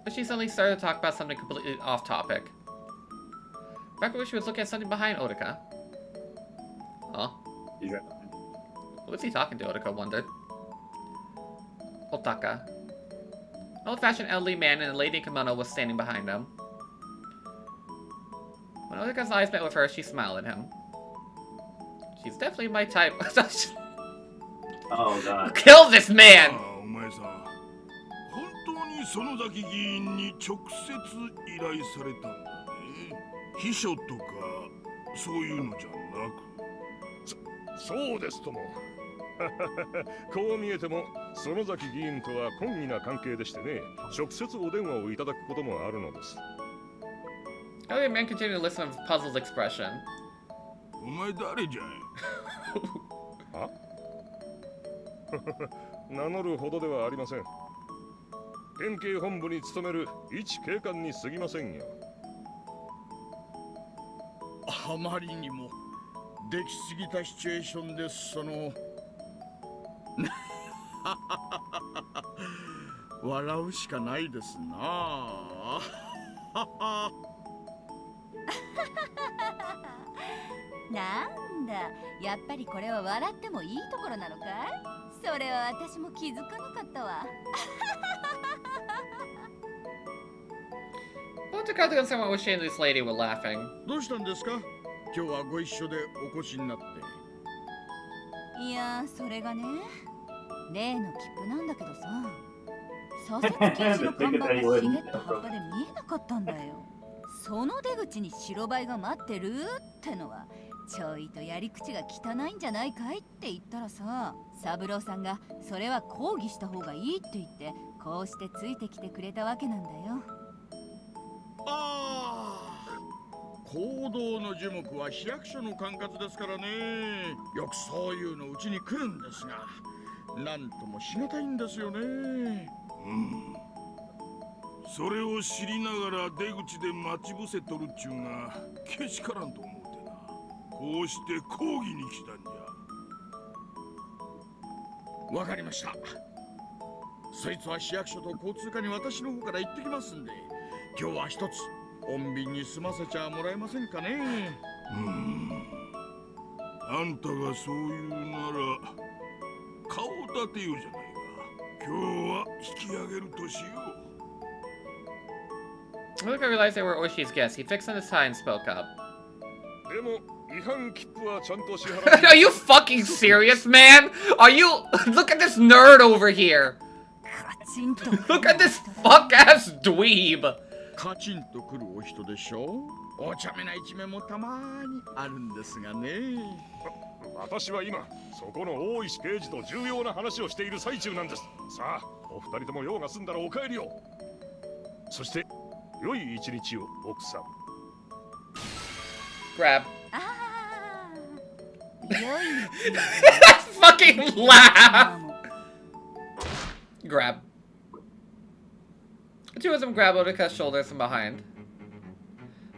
But she suddenly started to talk about something completely off topic. Back when she was looking at something behind Otaka. Huh? Who was he talking to? Otaka wondered. Otaka. An old-fashioned elderly man in a lady kimono was standing behind him. When Otaka's eyes met with hers, she smiled at him. She's definitely my type. Oh god. Kill this man! お前さん、本当に園崎議員に直接依頼されたんだね。秘書とかそういうのじゃなく。そうですとも。こう見えても園崎議員とは懇義な関係でしてね、直接お電話をいただくこともあるのです。The other man continued to listen with puzzled expression. お前誰じゃい？は？名乗るほどではありません。県警本部に勤める一警官に過ぎませんよ。あまりにもできすぎたシチュエーションです。笑うしかないですな。なんだ、やっぱりこれは笑ってもいいところなのかい？それは私も気づかなかったわ。Otaka and someone was she and this lady were laughing. どうしたんですか？今日はご一緒でお越しになって。いや、それがね、例の切符なんだけどさ、左折禁止の看板が茂った葉っぱで見えなかったんだよ。その出口に白バイが待ってるってのはちょいとやり口が汚いんじゃないかいって言ったらさ、三郎さんがそれは抗議した方がいいって言ってこうしてついてきてくれたわけなんだよ。ああ、行動の樹木は市役所の管轄ですからね。よくそういうのうちに来るんですが、なんともしがたいんですよね。それを知りながら出口で待ち伏せとるっちゅうがけしからんと思うてな。こうして抗議に来たんじゃ。わかりました。そいつは市役所と交通課に私の方から行ってきますんで、今日は一つ穏便に済ませちゃもらえませんかね。あんたがそう言うなら顔を立てようじゃないか。今日は引き上げるとしよう。Otaka realized they were Oshi's guests. He fixed on his tie and spoke up. でも違反切符はちゃんと支払う。Are you fucking serious, man? Are you? Look at this nerd over here. Look at this fuck-ass dweeb. カチンとくるお人でしょう。お茶目な一面もたまにあるんですがね。私は今そこの大石刑事と重要な話をしている最中なんです。さあ、お二人とも用が済んだらお帰りを。そして良い一日を、奥さん。Grab. ああ、良い。Fucking laugh. Grab. The two of them grabbed Otaka's shoulders from behind.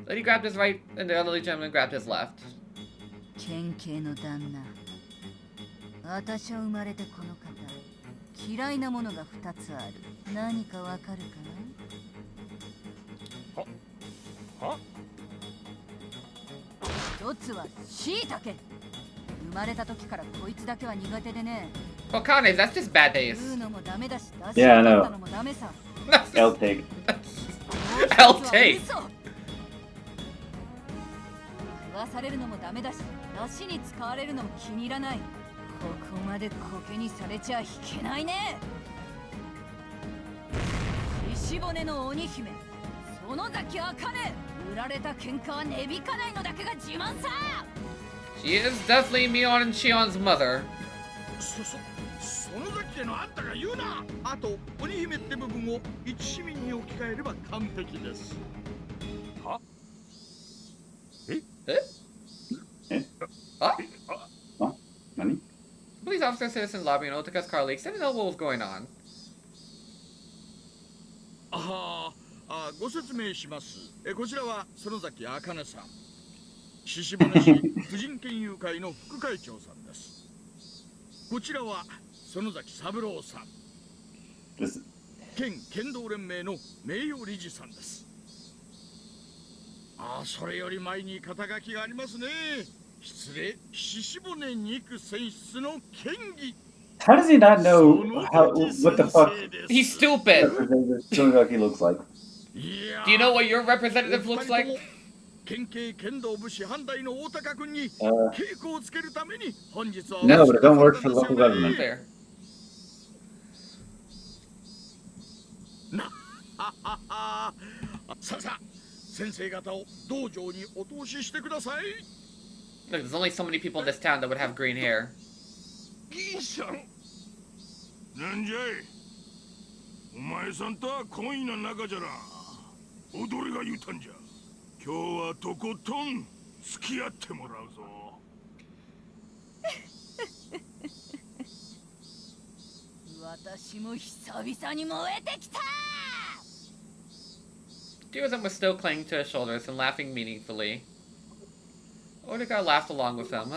Then he grabbed his right, and the elderly gentleman grabbed his left. 県警の旦那、私は生まれてこの方、嫌いなものが2つある。何かわかるかい？は？一つは椎茸。生まれた時からこいつだけは苦手でね。Well, Kane, that's just bad taste. Yeah, I know. L take. L take. 食わされるのもダメだし、出汁に使われるのも気に入らない。ここまでコケにされちゃいけないね。石骨の鬼姫、園崎茜。売られた喧嘩は値引かないのだけが自慢さ。She is definitely Mion and Shion's mother. 園崎家のあんたが言うな。あと鬼姫って部分を一市民に置き換えれば完璧です。は？何？ Police officer citizen lobby in Otaka's car leaks. Didn't know what was going on. ご説明します。こちらは園崎茜さん。獅子骨市婦人研究会の副会長さんです。こちらは園崎三郎さん。県剣道連盟の名誉理事さんです。ああ、それより前に肩書きがありますね。失礼、獅子骨肉選出の県議。How does he not know what the fuck He's stupid. Sonogaki looks like? Do you know what your representative looks like? 県警剣道部師範代の大高君に稽古をつけるために本日は No, but it don't work for local government. Fair. さあさあ、先生方を道場にお通ししてください。 Look, there's only so many people in this town that would have green hair. 銀さん、なんじゃい。お前さんとは懇意な仲じゃな。踊りが言うたんじゃ。今日はとことん付き合ってもらうぞ。私も久々に燃えてきた。 Two of them were still clinging to his shoulders and laughing meaningfully. Odeka laughed along with them.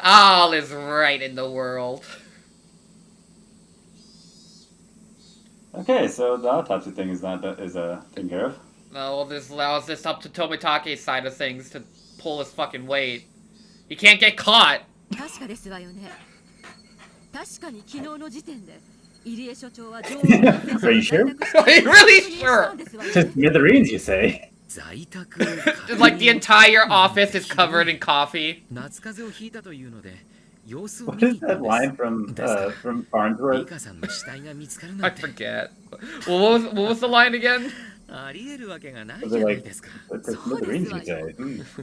All is right in the world. Okay, so the autopsy thing is taken care of. No, well, this allows this up to Tomitake's side of things to pull his fucking weight. He can't get caught. 確かですわよね。確かに昨日の時点で入江所長は上 Are you sure? Are you really sure? Smithereens, you say? Like the entire office is covered in coffee. What is that line from Farnsworth? I forget. Well, what was the line again? Was it like, what the smithereens, you say?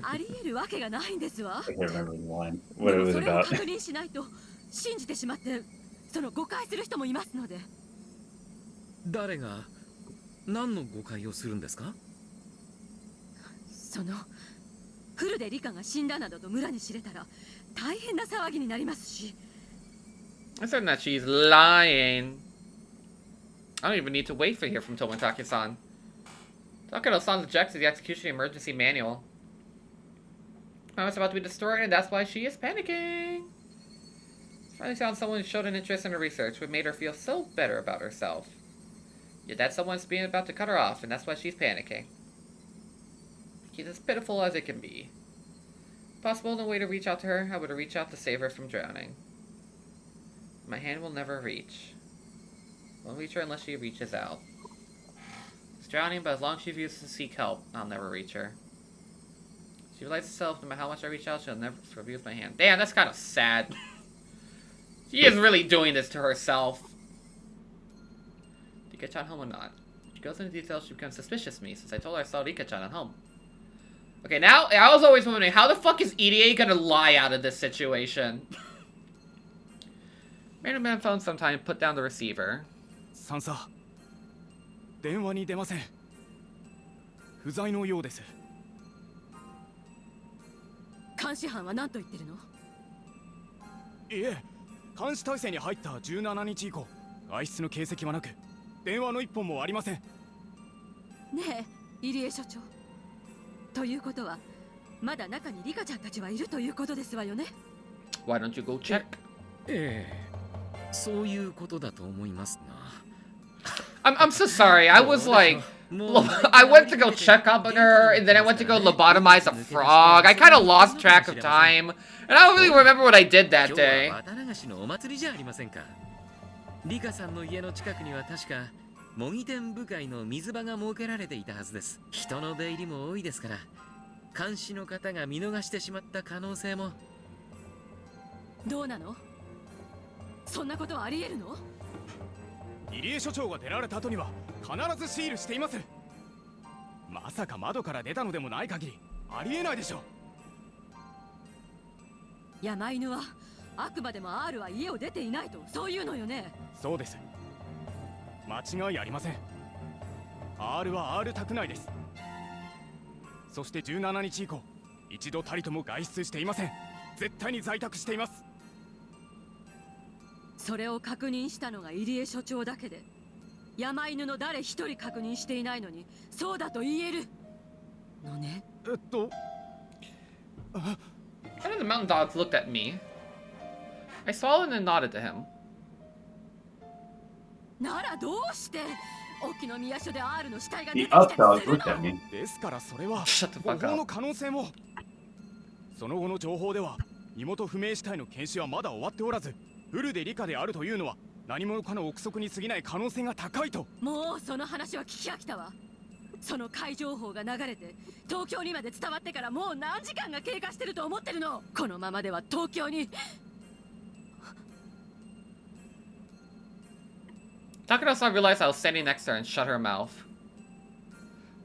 ありえるわけがないんですわ。 I can't remember the line. What it was それを about. 確認しないと信じてしまってその誤解する人もいますので。誰が何の誤解をするんですか？そのフルでリカが死んだなどと村に知れたら大変な騒ぎになりますし。I said that she's lying. I don't even need to wait for hear from Tomitake-san. Takano-san rejected the execution emergency manual. I was about to be destroyed, and that's why she is panicking. Finally found someone who showed an interest in her research, what made her feel so better about herself. Yet that someone's being about to cut her off, and that's why she's panicking. She's as pitiful as it can be. Possible no way to reach out to her, I would reach out to save her from drowning. My hand will never reach. Won't reach her unless she reaches out. She's drowning, but as long as she refuses to seek help, I'll never reach her. She relies herself, no matter how much I reach out, she'll never refuse my hand. Damn, that's kind of sad. She is really doing this to herself. Rika-chan home or not? She goes into detail, she becomes suspicious of me since I told her I saw Rika-chan at home. Okay, now, I was always wondering, how the fuck is Irie gonna lie out of this situation? Random man phone sometime, put down the receiver. サンサ、電話に出ません。不在のようです。監視班は何と言ってるの？いえ、監視体制に入った17日以降、外出の形跡はなく、電話の一本もありません。ねえ、入江所長。ということは、まだ中にリカちゃんたちはいるということですわよね。Why don't you go check? ええ、そういうことだと思いますな。I'm so sorry. I was like, I went to go check up on her, and then I went to go lobotomize a frog. I kind of lost track of time, and I don't really remember what I did that day. リカさんの家の近くには確か模擬店部会の水場が設けられていたはずです。人の出入りも多いですから、監視の方が見逃してしまった可能性も。どうなの？そんなことはあり得るの？入江所長が出られた後には必ずシールしています。まさか窓から出たのでもない限りありえないでしょう。山犬はあくまでも R は家を出ていないと、そういうのよね。そうです。間違いありません。R は R 宅内です。そして17日以降、一度たりとも外出していません。絶対に在宅しています。それを確認したのが入江所長だけで、山犬の誰一人確認していないのにそうだと言えるのね。One of the mountain dogs looked at me. I swallowed and nodded to him. ならどうして沖宮署で R の死体が The 出てきた up り dog する looked at の？ me. ですからそれは Shut the 誤 fuck 報の up. 可能性も。その後の情報では身元不明死体の検視はまだ終わっておらず、フルで理科であるというのは何者かの憶測に過ぎない可能性が高いと。もうその話は聞き飽きたわ。その怪情報が流れて東京にまで伝わってからもう何時間が経過してると思ってるの。このままでは東京に。Takano-san realized I was standing next to her and shut her mouth.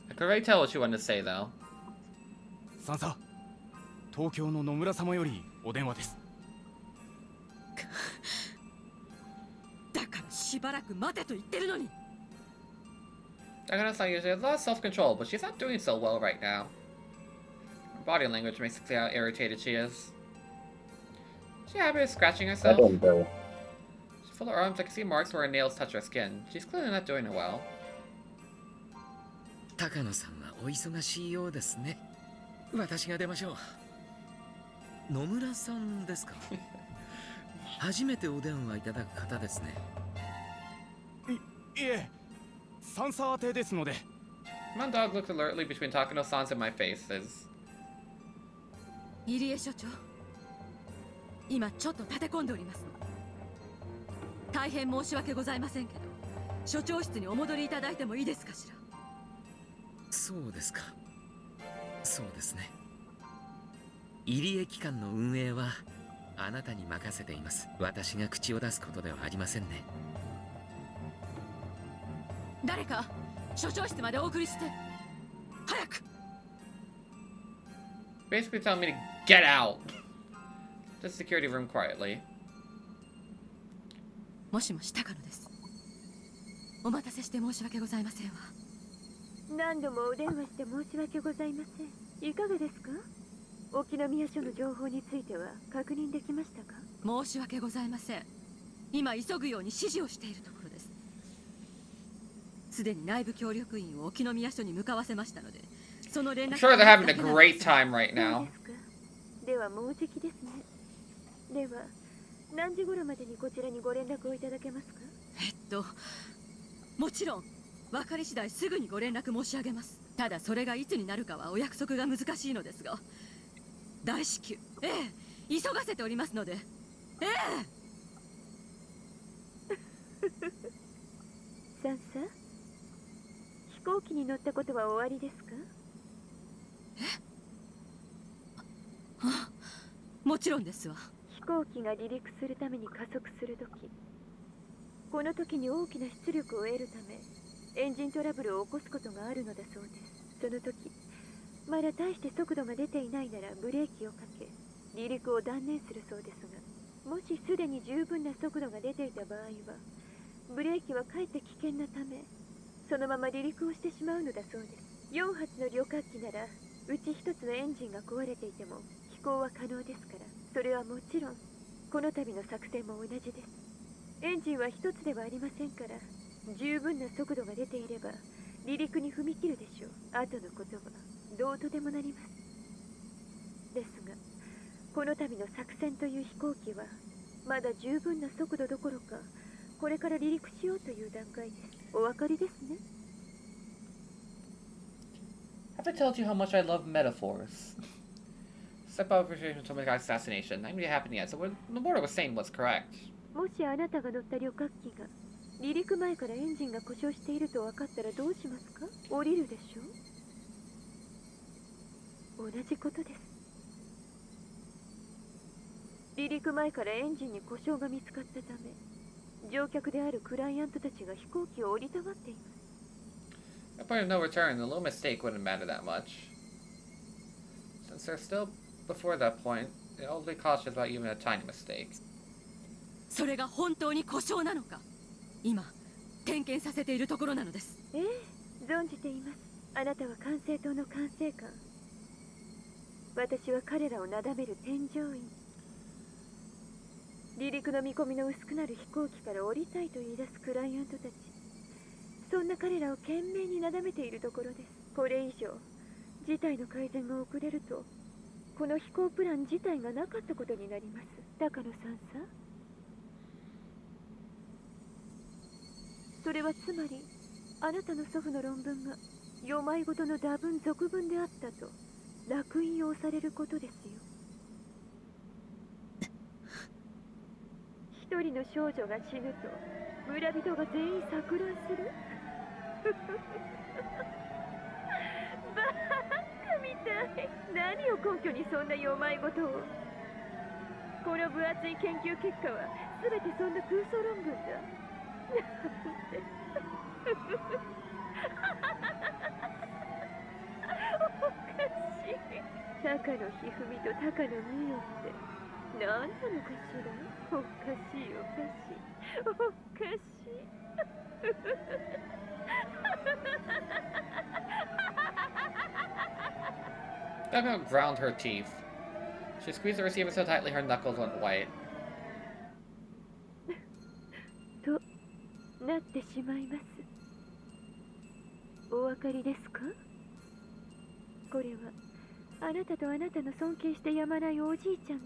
I could already tell what she wanted to say, though. さんさ、東京の野村様よりお電話です。だからしばらく待てと言ってるのに。Takano-san usually has a lot of self-control, but she's not doing so well right now. Her body language makes it clear how irritated she is. She happy with scratching I herself. don't know. She full her arms, I can see marks where her nails touch her skin. She's clearly not doing it well. 高野さんはお忙しいようですね。私が出ましょう。野村さんですか？初めてお電話いただく方ですね。いえ、サンサー邸ですので。My dog looked alertly between Takano-san's and my faces. 入江所長、今ちょっと立て込んでおります。大変申し訳ございませんけど、所長室にお戻りいただいてもいいですかしら。そうですか。そうですね。入江機関の運営はあなたに任せています。私が口を出すことではありませんね。誰か所長室までお送りして。早く。Basically telling me to get out. To the security room quietly. もしもし高野です。お待たせして申し訳ございませんわ。何度もお電話して申し訳ございません。いかがですか？沖宮署の情報については確認できましたか？申し訳ございません。今急ぐように指示をしているところです。すでに内部協力員を沖宮署に向かわせましたので、その連絡。I'm sure they're having a great time right now. ではもうじきですね。では何時頃までにこちらにご連絡をいただけますか？もちろん分かり次第すぐにご連絡申し上げます。ただそれがいつになるかはお約束が難しいのですが、大至急、急がせておりますので。サンサ、飛行機に乗ったことは終わりですか？もちろんですわ。飛行機が離陸するために加速するとき、この時に大きな出力を得るためエンジントラブルを起こすことがあるのだそうです。その時まだ大して速度が出ていないならブレーキをかけ離陸を断念するそうですが、もしすでに十分な速度が出ていた場合はブレーキはかえって危険なためそのまま離陸をしてしまうのだそうです。4発の旅客機ならうち1つのエンジンが壊れていても飛行は可能ですから、それはもちろんこの度の作戦も同じです。エンジンは1つではありませんから、十分な速度が出ていれば離陸に踏み切るでしょう。後のことはどうとでもなります。ですがこの度の作戦という飛行機はまだ十分な速度どころかこれから離陸しようという段階です。お分かりですね。 Have I told you how much I love metaphors? Step out of frustration to Tomika's assassination. Not really happened yet, so what the border was saying was correct. もしあなたが乗った旅客機が離陸前からエンジンが故障していると分かったらどうしますか？降りるでしょう？同じことです。離陸前からエンジンに故障が見つかったため乗客であるクライアントたちが飛行機を降りたがっています。 At point of no return, the little mistake wouldn't matter that much. Since they're still before that point, they're overly cautious about even a tiny mistake. それが本当に故障なのか、今点検させているところなのです。存じています。あなたは管制塔の管制官。私は彼らをなだめる添乗員。離陸の見込みの薄くなる飛行機から降りたいと言い出すクライアントたち、そんな彼らを懸命になだめているところです。これ以上事態の改善が遅れると、この飛行プラン自体がなかったことになります。高野さんさ、それはつまりあなたの祖父の論文が世まいごとの打分俗文であったと烙印を押されることですよ。一人の少女が死ぬと村人が全員錯乱するバカみたい。何を根拠にそんな世まいごとを。この分厚い研究結果は全てそんな空想論文だなんておかしい。高野ひふみと高野美代って何なのかしら。おかしいおかしいおかしいTakano ground her teeth. She squeezed the receiver so tightly her knuckles went white. となってしまいます。お分かりですか。これはあなたとあなたの尊敬してやまないおじいちゃんの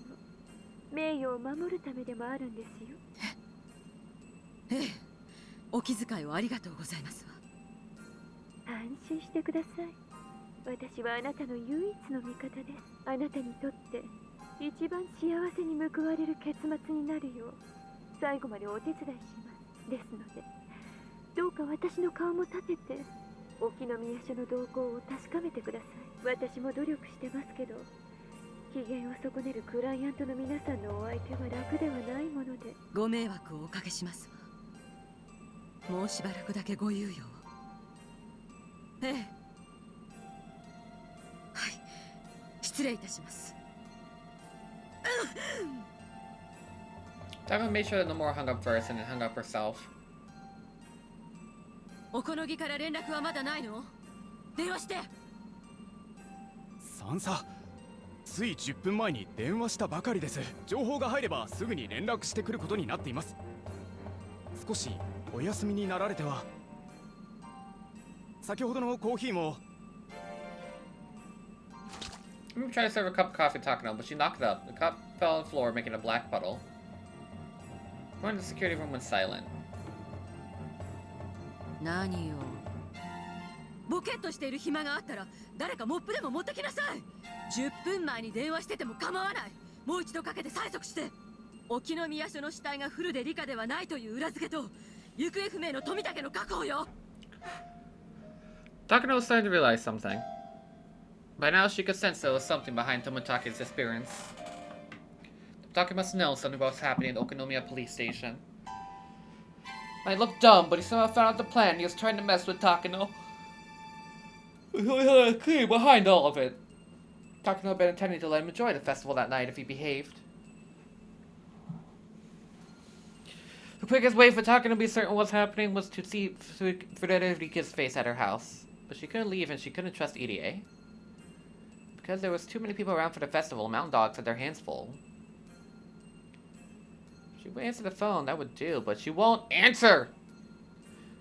名誉を守るためでもあるんですよ。ええ、お気遣いをありがとうございますわ。安心してください。私はあなたの唯一の味方です。あなたにとって一番幸せに報われる結末になるよう最後までお手伝いします。ですのでどうか私の顔も立てて沖宮署の動向を確かめてください。私も努力してますけど、機嫌を損ねるクライアントの皆さんのお相手は楽ではないもので。ご迷惑をおかけしますわ。もうしばらくだけご猶予を。ええ、はい、失礼いたします。Takano made sure that Nomura hung up first and then hung up herself. おこのぎから連絡はまだないの？電話して。三佐、つい10分前に電話したばかりです。情報が入ればすぐに連絡してくることになっています。少しお休みになられては。先ほどのコーヒーも。I'm trying to serve a cup of coffee to Takano, but she knocked it up. The cup fell on the floor, making a black puddle. Going to the security room went silent. 何よ。ボケっとしている暇があったら誰かモップでも持ってきなさい。10分前に電話してても構わない。もう一度かけて催促して。沖宮署の死体がフルで理科ではないという裏付けと行方不明の富武の確保よ。Takano was starting to realize something. By now she could sense there was something behind Tomitake's disappearance. Tomitake must know something about what's happening at the Okinomiya police station. Might look dumb, but he somehow found out the plan and he was trying to mess with Takano. He had a clue behind all of it. Takano had been intending to let him enjoy the festival that night if he behaved. The quickest way for Takano to be certain what's happening was to see Frederica's face at her house. But she couldn't leave and she couldn't trust Irie. Because there was too many people around for the festival, mountain dogs had their hands full. She would answer the phone, that would do, but she won't answer!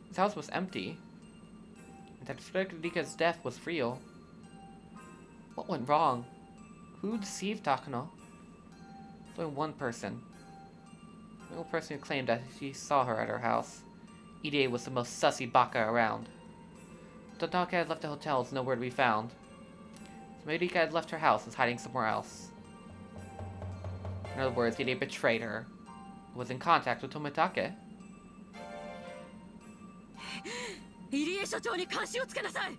His house was empty. And that Frederica's death was real. What went wrong? Who deceived Takano? There's only one person. The only person who claimed that she saw her at her house. Irie was the most sussy baka around. Tomitake had left the hotel is nowhere to be found. So maybe Rika had left her house and was hiding somewhere else. In other words, Irie betrayed her. Was in contact with Tomitake. 入江所長に監視をつけなさい。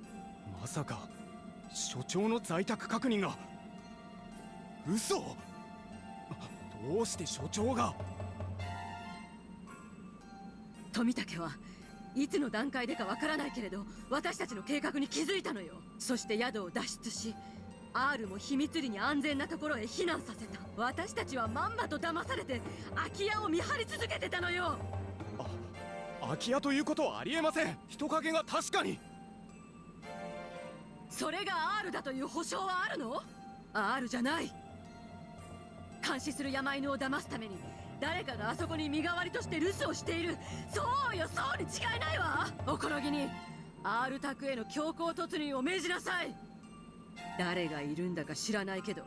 まさか所長の在宅確認が嘘。どうして所長が。富武はいつの段階でかわからないけれど私たちの計画に気づいたのよ。そして宿を脱出し R も秘密裏に安全なところへ避難させた。私たちはまんまと騙されて空き家を見張り続けてたのよ。空き家ということはありえません。人影が確かに。それが R だという保証はあるの？ R じゃない。監視する山犬を騙すために誰かがあそこに身代わりとして留守をしている。そうよ、そうに違いないわ。おころぎに R 宅への強行突入を命じなさい。誰がいるんだか知らないけど、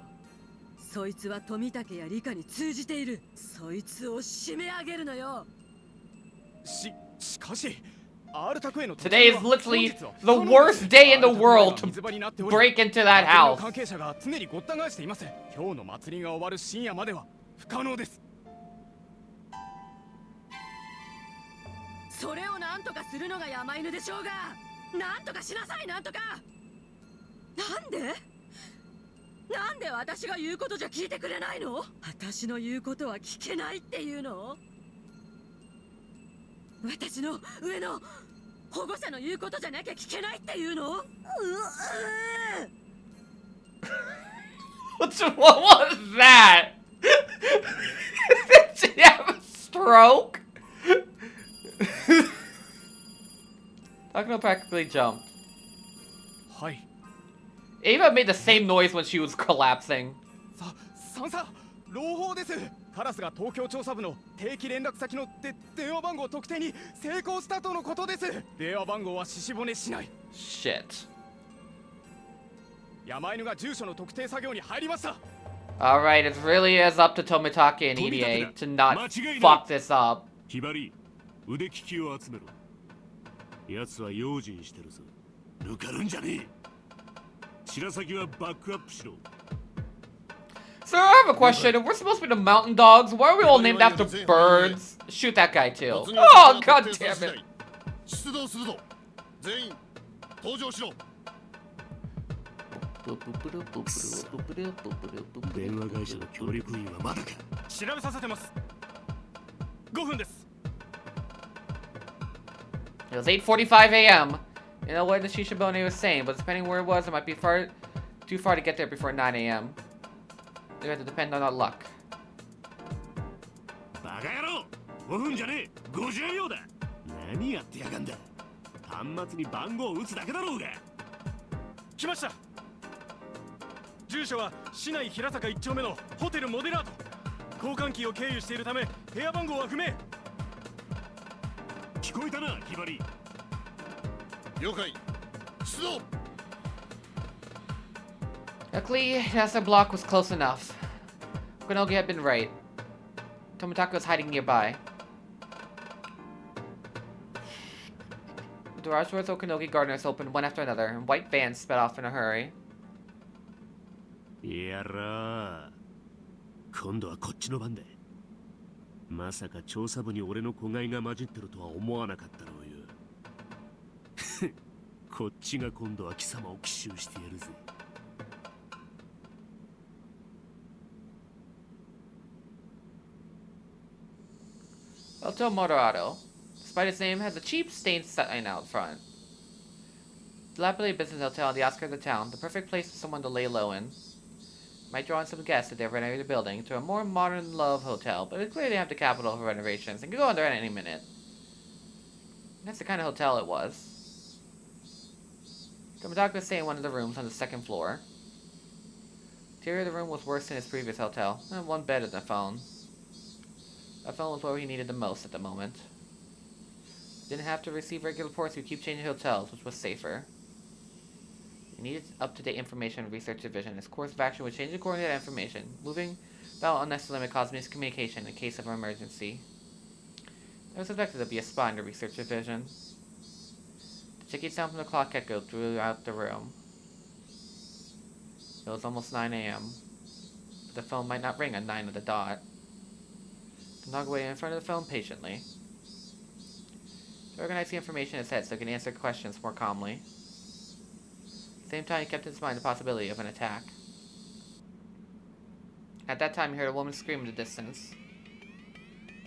そいつは富武や理科に通じている。そいつを締め上げるのよ。しかし R 宅への Today is literally the worst day in the world to break into that house. 関係者が常にごった返しています。今日の祭りが終わる深夜までは不可能です。それをなんとかするのが山犬でしょうが、なんとかしなさい。なんとか。なんで私が言うことじゃ聞いてくれないの？私の言うことは聞けないっていうの？私の上の保護者の言うことじゃなきゃ聞けないっていうの？What was that? Did she have a stroke? Takano practically jumped. Hi. Ava made the same noise when she was collapsing. 朗報です。カラスが東京調査部の定期連絡先の電話番号特定に成功したとのことです。電話番号は獅子骨しない。Shit. 山犬が住所の特定作業に入りました。Alright, it really is up to Tomitake and Irie to not fuck this up. ひばり、腕利きを集めろ。奴は用心してるぞ。抜かるんじゃねえ。白崎はバックアップしろ。Sir, I have a question. If we're supposed to be the mountain dogs, why are we all named after birds? Shoot that guy too. Oh, god damn it. 出動するぞ。全員登場しろ。電話会社の協力員はまだか。調べさせてます。5分です。It was 8:45 a.m. You know what the Shishabone was saying, but depending where it was, it might be too far to get there before 9 a.m. They have to depend on our luck. バカ野郎！5分じゃねえ！50秒だ！何やってやがんだ！端末に番号を打つだけだろうが！来ました。住所は市内平坂1丁目のホテルモデラート。交換機を経由しているため部屋番号は不明。聞こえたな、ひばり。了解。出動。Luckily, the block was close enough. Konogi had been right. Tomitake was hiding nearby. The doors worth Okanogi gardeners opened one after another, and white vans sped off in a hurry. やらー。今度はこっちの番だ。まさか調査部に俺の子飼いが混じってるとは思わなかったろうよ。こっちが今度は貴様を奇襲してやるぜ。Hotel Moderato. Despite its name, has a cheap stained sign out front. Dilapidated business hotel on the outskirts of the town, the perfect place for someone to lay low in. Might draw in some guests if they renovate the building to a more modern love hotel, but it's clear they have the capital for renovations and could go under at any minute. That's the kind of hotel it was. Tomitake was staying in one of the rooms on the second floor. The interior of the room was worse than his previous hotel, and one bed and a phone. That phone was where he needed the most at the moment. Didn't have to receive regular reports, he would keep changing hotels, which was safer. He needed up-to-date information and research division. His course of action would change according to that information. Moving about unnecessarily may cause miscommunication in case of an emergency. There was suspected to be a spy in the research division. The ticking sound from the clock echoed throughout the room. It was almost 9 a.m. But the phone might not ring at 9 of the dot. The dog waited in front of the phone patiently. He organized the information in his head so he could answer questions more calmly. At the same time, he kept in his mind the possibility of an attack. At that time, he heard a woman scream in the distance.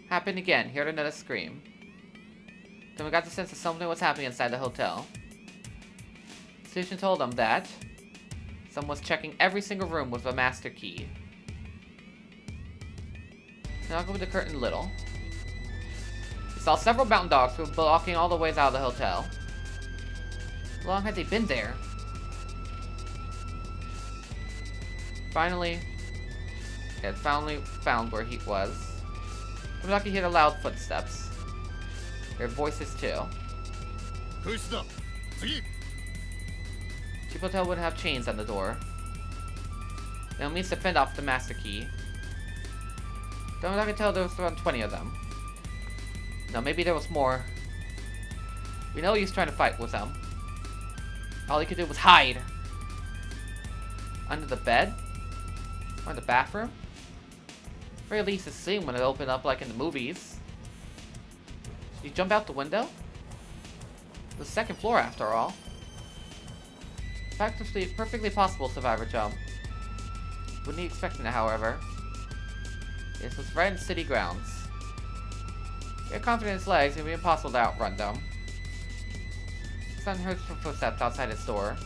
Happened again. He heard another scream. Then we got the sense that something was happening inside the hotel. The station told him that someone was checking every single room with a master key. He knocked over the curtain a little. He saw several mountain dogs who were blocking all the ways out of the hotel. How long had they been there? Finally, he had finally found where he was. Tomitake heard loud footsteps. Heard voices too. People tell wouldn't have chains on the door. Now it means to fend off the master key. Tomitake tell there was around 20 of them. No, maybe there was more. We know he was trying to fight with them. All he could do was hide. Under the bed? Or in the bathroom? Or at least assume when it opened up like in the movies. Did he jump out the window? The second floor after all. Practically perfectly possible survivor jump. Wouldn't he expecting it, however? This was right in city grounds. He had confidence in his legs, it would be impossible to outrun them. Son heard some footsteps outside his door.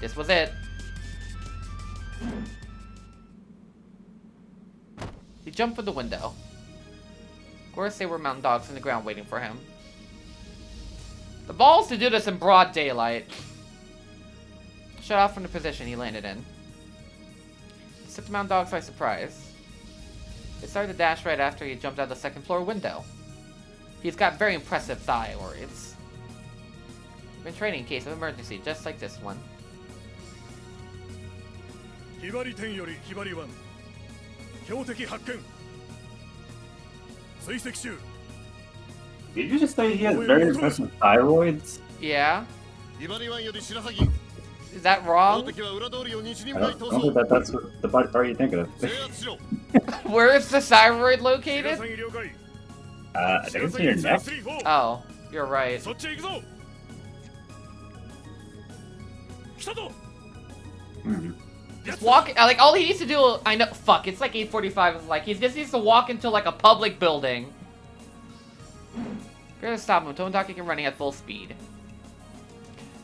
This was it. He jumped for the window. Of course, there were mountain dogs on the ground waiting for him. The balls to do this in broad daylight. Shut off from the position he landed in. He took the mountain dogs by surprise. They started to dash right after he jumped out the second floor window. He's got very impressive thyroids. Been training in case of emergency, just like this one. Hibari 10より Hibari 1標的発見追跡中 Did you just say he has very impressive thyroids? Yeah. Is that wrong? I don't think that's what the part you're thinking of. Where is the thyroid located? I think it's in your neck. Oh, you're right. Just walk, like, all he needs to do, I know, fuck, it's like 8:45, like, he just needs to walk into, like, a public building. We're gonna stop him. Tomitake came running at full speed.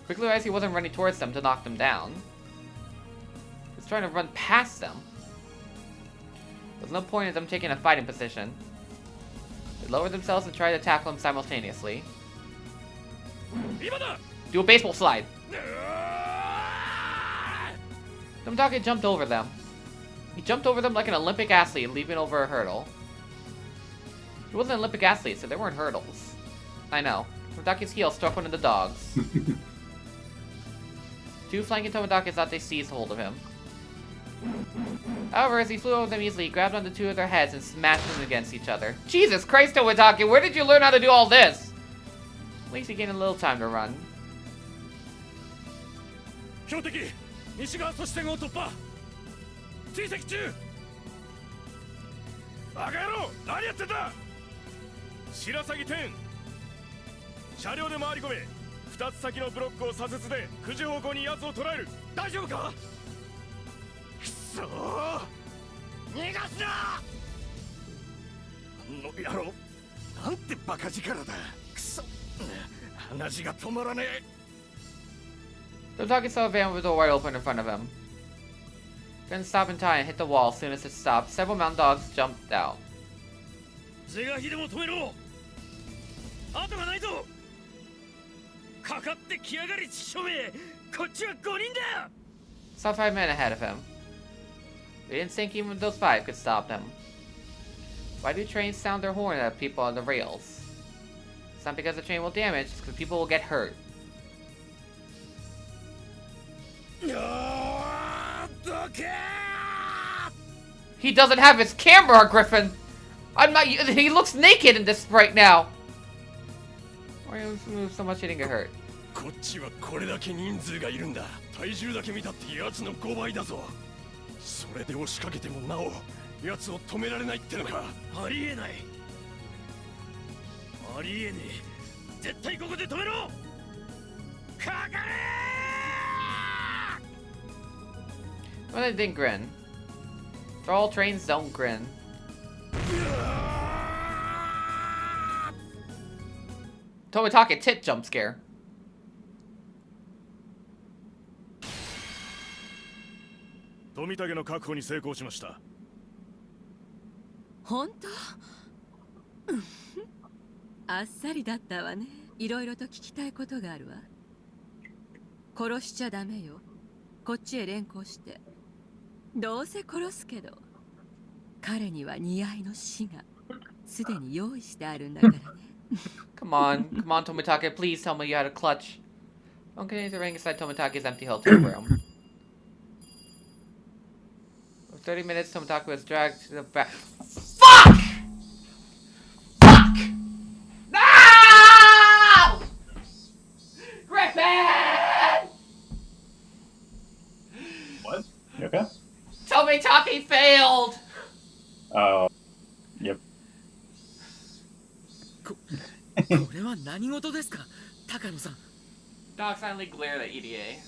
Quickly realized he wasn't running towards them to knock them down. He was trying to run past them. There's no point in them taking a fighting position. They lowered themselves and tried to tackle him simultaneously. Do a baseball slide. Tomitake jumped over them. He jumped over them like an Olympic athlete, leaping over a hurdle. He wasn't an Olympic athlete, so there weren't hurdles. I know. Tomitake's heel struck one of the dogs. Two flanking Tomitakes thought they seized hold of him. However, as he flew over them easily, he grabbed onto two of their heads and smashed them against each other. Jesus Christ, Tomitake, where did you learn how to do all this? At least he gained a little time to run. 標的西側阻止線を突破追跡中バカ野郎何やってんだ白鷺10車両で回り込め2つ先のブロックを左折で9時方向に奴を捉える大丈夫かくそー逃がすなあの野郎なんてバカ力だくそ話が止まらねえ Tomitake saw a van with the door wide open in front of him. Couldn't stop in time and hit the wall as soon as it stopped. Several mountain dogs jumped out. Saw 5 men ahead of him. They didn't think even those 5 could stop them. Why do trains sound their horn at people on the rails? It's not because the train will damage, it's because people will get hurt. He doesn't have his camera, Griffin! I'm not. He looks naked in this right now! Why do you move so much he didn't get hurt? こっちはこれだけ人数がいるんだ体重だけ見たって奴の5倍だぞそれで押しかけてもなお奴を止められないってのかありえないありえねえ絶対ここで止めろかかれ Well, they didn't grin. For all trains don't grin. Tomitake tit jump scare. Tomitake の確保に成功しました。本当？あっさりだったわね。いろいろと聞きたいことがあるわ。殺しちゃダメよ。こっちへ連行して。どうせ殺すけど、彼には似合いの死が。すでに用意してあるんだからね。Come on, Tomitake, please tell me you had a clutch. Don't continue to ring inside Tomitake's empty hotel room. For 30 minutes, Tomitake was dragged to the back. Fuck! Fuck! No! Griffin! What? You okay? Tomitake failed! Oh. Yep. これは何事ですか、高野さん。Dog silently glared at EDA.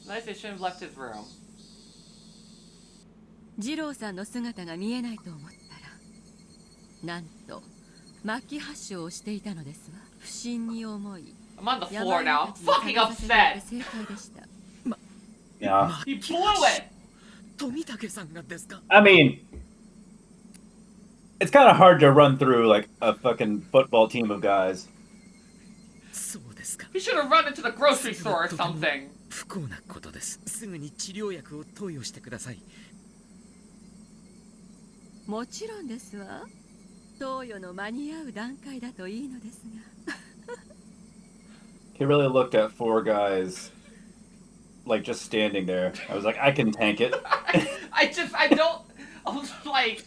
Nice, they shouldn't have left his room. 二郎さんの姿が見えないと思ったら、なんと末期発症をしていたのですわ。不審に思い。I'm on the floor now. I'm fucking upset. 正解でした。Yeah. He blew it. 富武さんがですか。 I mean, it's kind of hard to run through like a fucking football team of guys. そうですか。 He should have run into the grocery store or something. 不幸なことです。すぐに治療薬を投与してください。もちろんですわ。投与の間に合う段階だといいのですが。He really looked at four guys, like just standing there. I was like, I can tank it. I don't. I was like,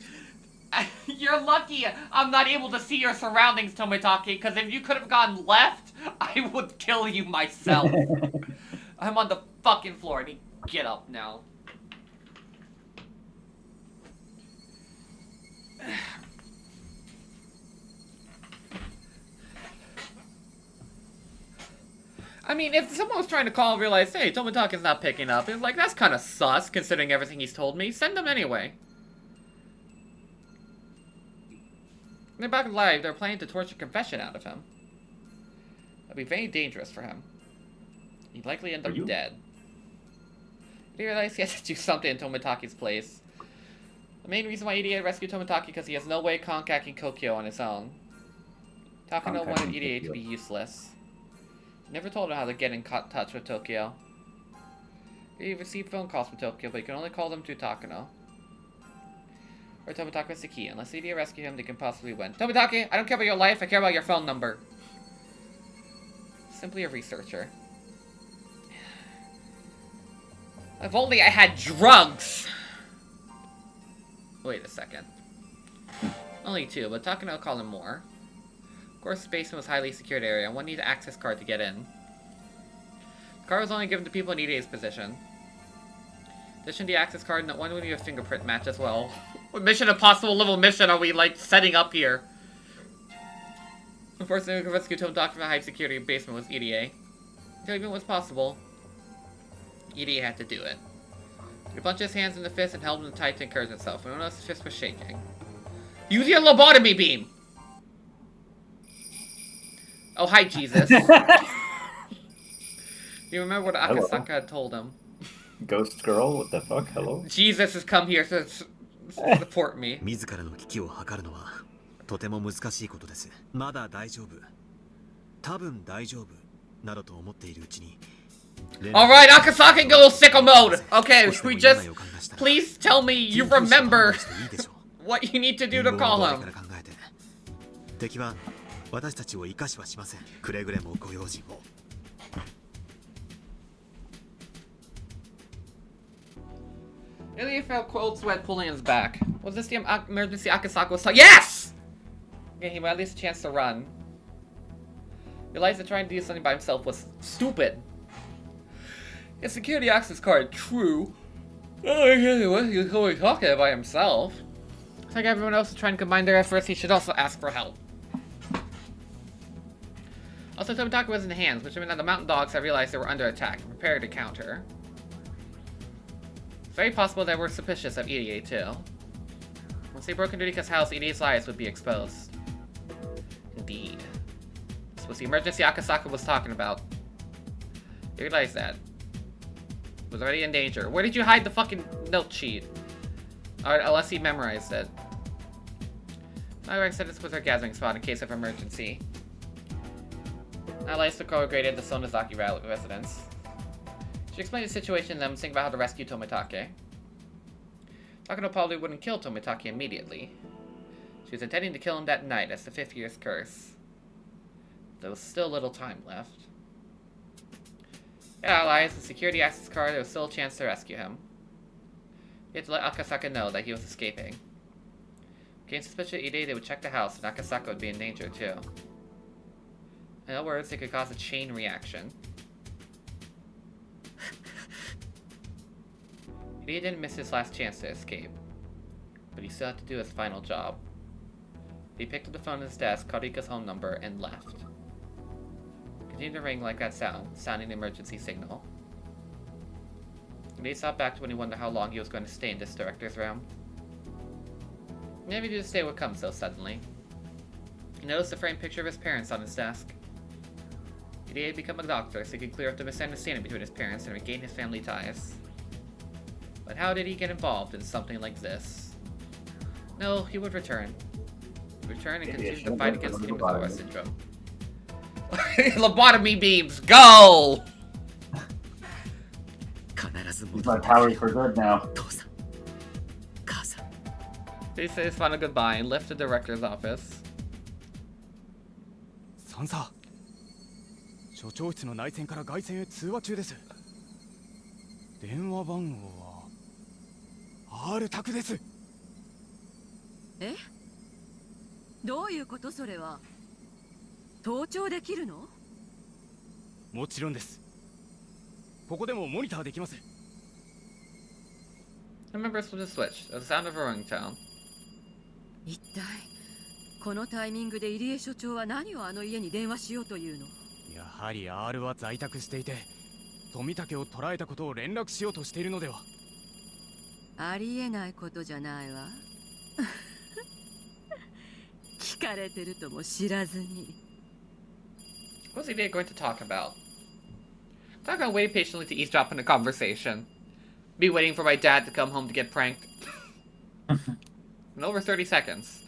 you're lucky I'm not able to see your surroundings, Tomitake, because if you could have gone left, I would kill you myself. I'm on the fucking floor. I need to get up now. I mean, if someone was trying to call and realize, hey, Tomitake's not picking up, it's like, that's kind of sus, considering everything he's told me. Send him anyway. They're back alive. They're planning to torture confession out of him. That'd be very dangerous for him. He'd likely end up dead. He realized he has to do something in Tomitake's place. The main reason why EDA rescued Tomitake because he has no way contacting Kokyo on his own. Takano wanted EDA to be useless. He never told him how to get in touch with Tokyo. He received phone calls from Tokyo, but he could only call them through Takano. Or Tomitake was the key. Unless EDA rescue him, they can possibly win. Tomitake, I don't care about your life, I care about your phone number. Simply a researcher. If only I had drugs! Wait a second. Only two, but Takano called him more. Of course, the basement was a highly secured area, and one needed an access card to get in. The card was only given to people in EDA's position. In addition to the access card, one would need a fingerprint match as well. What Mission Impossible level mission are we, like, setting up here? The first thing who could rescue Tomitake from the high security basement was EDA. Until even it was possible, EDA had to do it. He punched his hands in the fist and held them tight to encourage himself. When his fist was shaking. Use your lobotomy beam! Oh, hi, Jesus. Do you remember what Akasaka had told him? Ghost girl? What the fuck? Hello? Jesus has come here to support me. 自らの危機を図るのはとても難しいことです。まだ大丈夫。多分大丈夫。などと思っているうちに。Alright, Akasaka go sicko mode! Okay, we just... Please tell me you remember what you need to do to call him. 敵は私たちを生かしはしません。くれぐれもご用心を。Ilya felt cold sweat pulling his back. Was this the emergency Akasaka was talking? Yes! Okay, he might at least a chance to run. Realized that trying to do something by himself was stupid. His security access card, true. Oh, he's only talking by himself. It's like everyone else is trying to combine their efforts, he should also ask for help. Also, Tomitake was in the hands, which meant that the mountain dogs had realized they were under attack and prepared to counter. It's very possible they were suspicious of EDA too. Once they broke into Rika's house, EDA's lies would be exposed. Indeed. This was the emergency Akasaka was talking about. He realized that. Was already in danger. Where did you hide the fucking note sheet? Alright, unless he memorized it. Alright, said this was her gathering spot in case of emergency. Allies co-graded the Sonozaki residence. She explained the situation to them and think about how to rescue Tomitake. Takano probably wouldn't kill Tomitake immediately. She She was intending to kill him that night as the 5th year's curse. There was still little time left. Allies, the security access car, there was still a chance to rescue him. He had to let Akasaka know that he was escaping. Gained suspicion of Irie, they would check the house, and Akasaka would be in danger too. In other words, it could cause a chain reaction. Irie didn't miss his last chance to escape, but he still had to do his final job. He picked up the phone on his desk, called Rika's home number, and left. Continued to ring like that sound, sounding the emergency signal. And he thought back to when he wondered how long he was going to stay in this director's room. He never knew this day would come so suddenly. He noticed a framed picture of his parents on his desk. He had become a doctor so he could clear up the misunderstanding between his parents and regain his family ties. But how did he get involved in something like this? No, he would return. He would return and continue to fight against Himazora syndrome. Lobotomy beams, go! He's my power for good now. He said his final goodbye and left the director's office. 三佐、所長室の内線から外線へ通話中です。電話番号は R 宅です。え？どういうことそれは？盗聴できるの？もちろんです。ここでもモニターできます。I remember from the switch. The sound of a ringtone. 一体このタイミングで入江所長は何をあの家に電話しようというの？やはり R は在宅していて、富武を捕らえたことを連絡しようとしているのでは。ありえないことじゃないわ。聞かれてるとも知らずに。What was Irie going to talk about? I'm not gonna wait patiently to eavesdrop in a conversation. Be waiting for my dad to come home to get pranked. In over 30 seconds.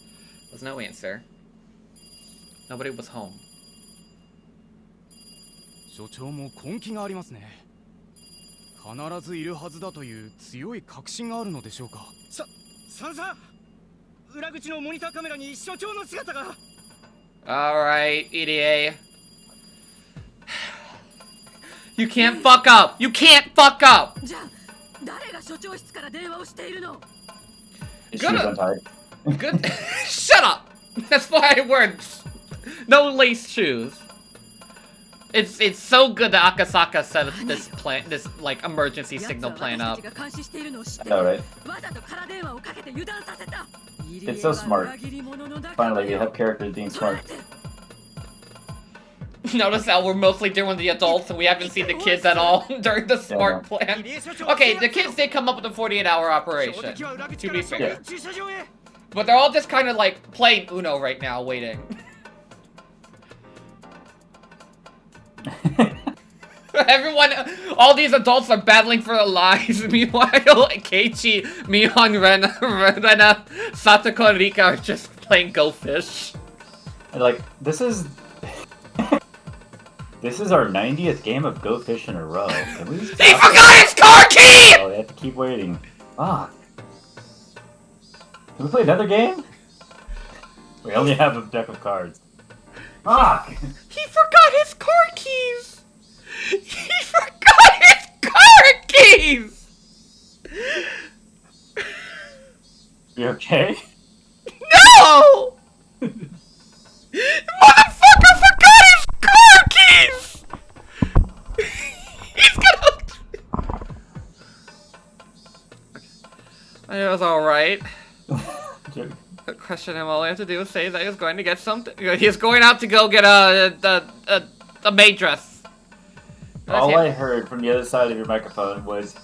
Was no answer. Nobody was home. 所長も根気がありますね。必ずいるはずだという強い確信があるのでしょうか。三佐、裏口のモニターカメラに所長の姿が。Alright, Irie. You can't fuck up! You can't fuck up! じゃあ誰が所長室から電話をしているの？ Good. Shut up! That's 5 words. No lace shoes. It's so good that Akasaka set this plan, this like emergency signal plan up. Alright. It's so smart. Finally, you have characters being smart. Notice how we're mostly doing the adults and we haven't seen the kids at all during the smart plan. Okay, the kids did come up with a 48-hour operation, to be fair. Yeah. But they're all just kind of like playing Uno right now, waiting. Everyone, all these adults are battling for their lives. Meanwhile, Keiichi, Mion, Rena, Satoko, and Rika are just playing Go Fish. And like, this is our 90th game of Go Fish in a row. Can we He forgot his car key! Oh, we have to keep waiting. Fuck. Can we play another game? We only have a deck of cards. Fuck! He forgot his car keys! He forgot his car keys! You okay? No! Motherfucker forgot his car keys! He's gonna... It was alright. Question him, all I have to do is say that he's going to get something. He's going out to go get a maid dress. All I heard from the other side of your microphone was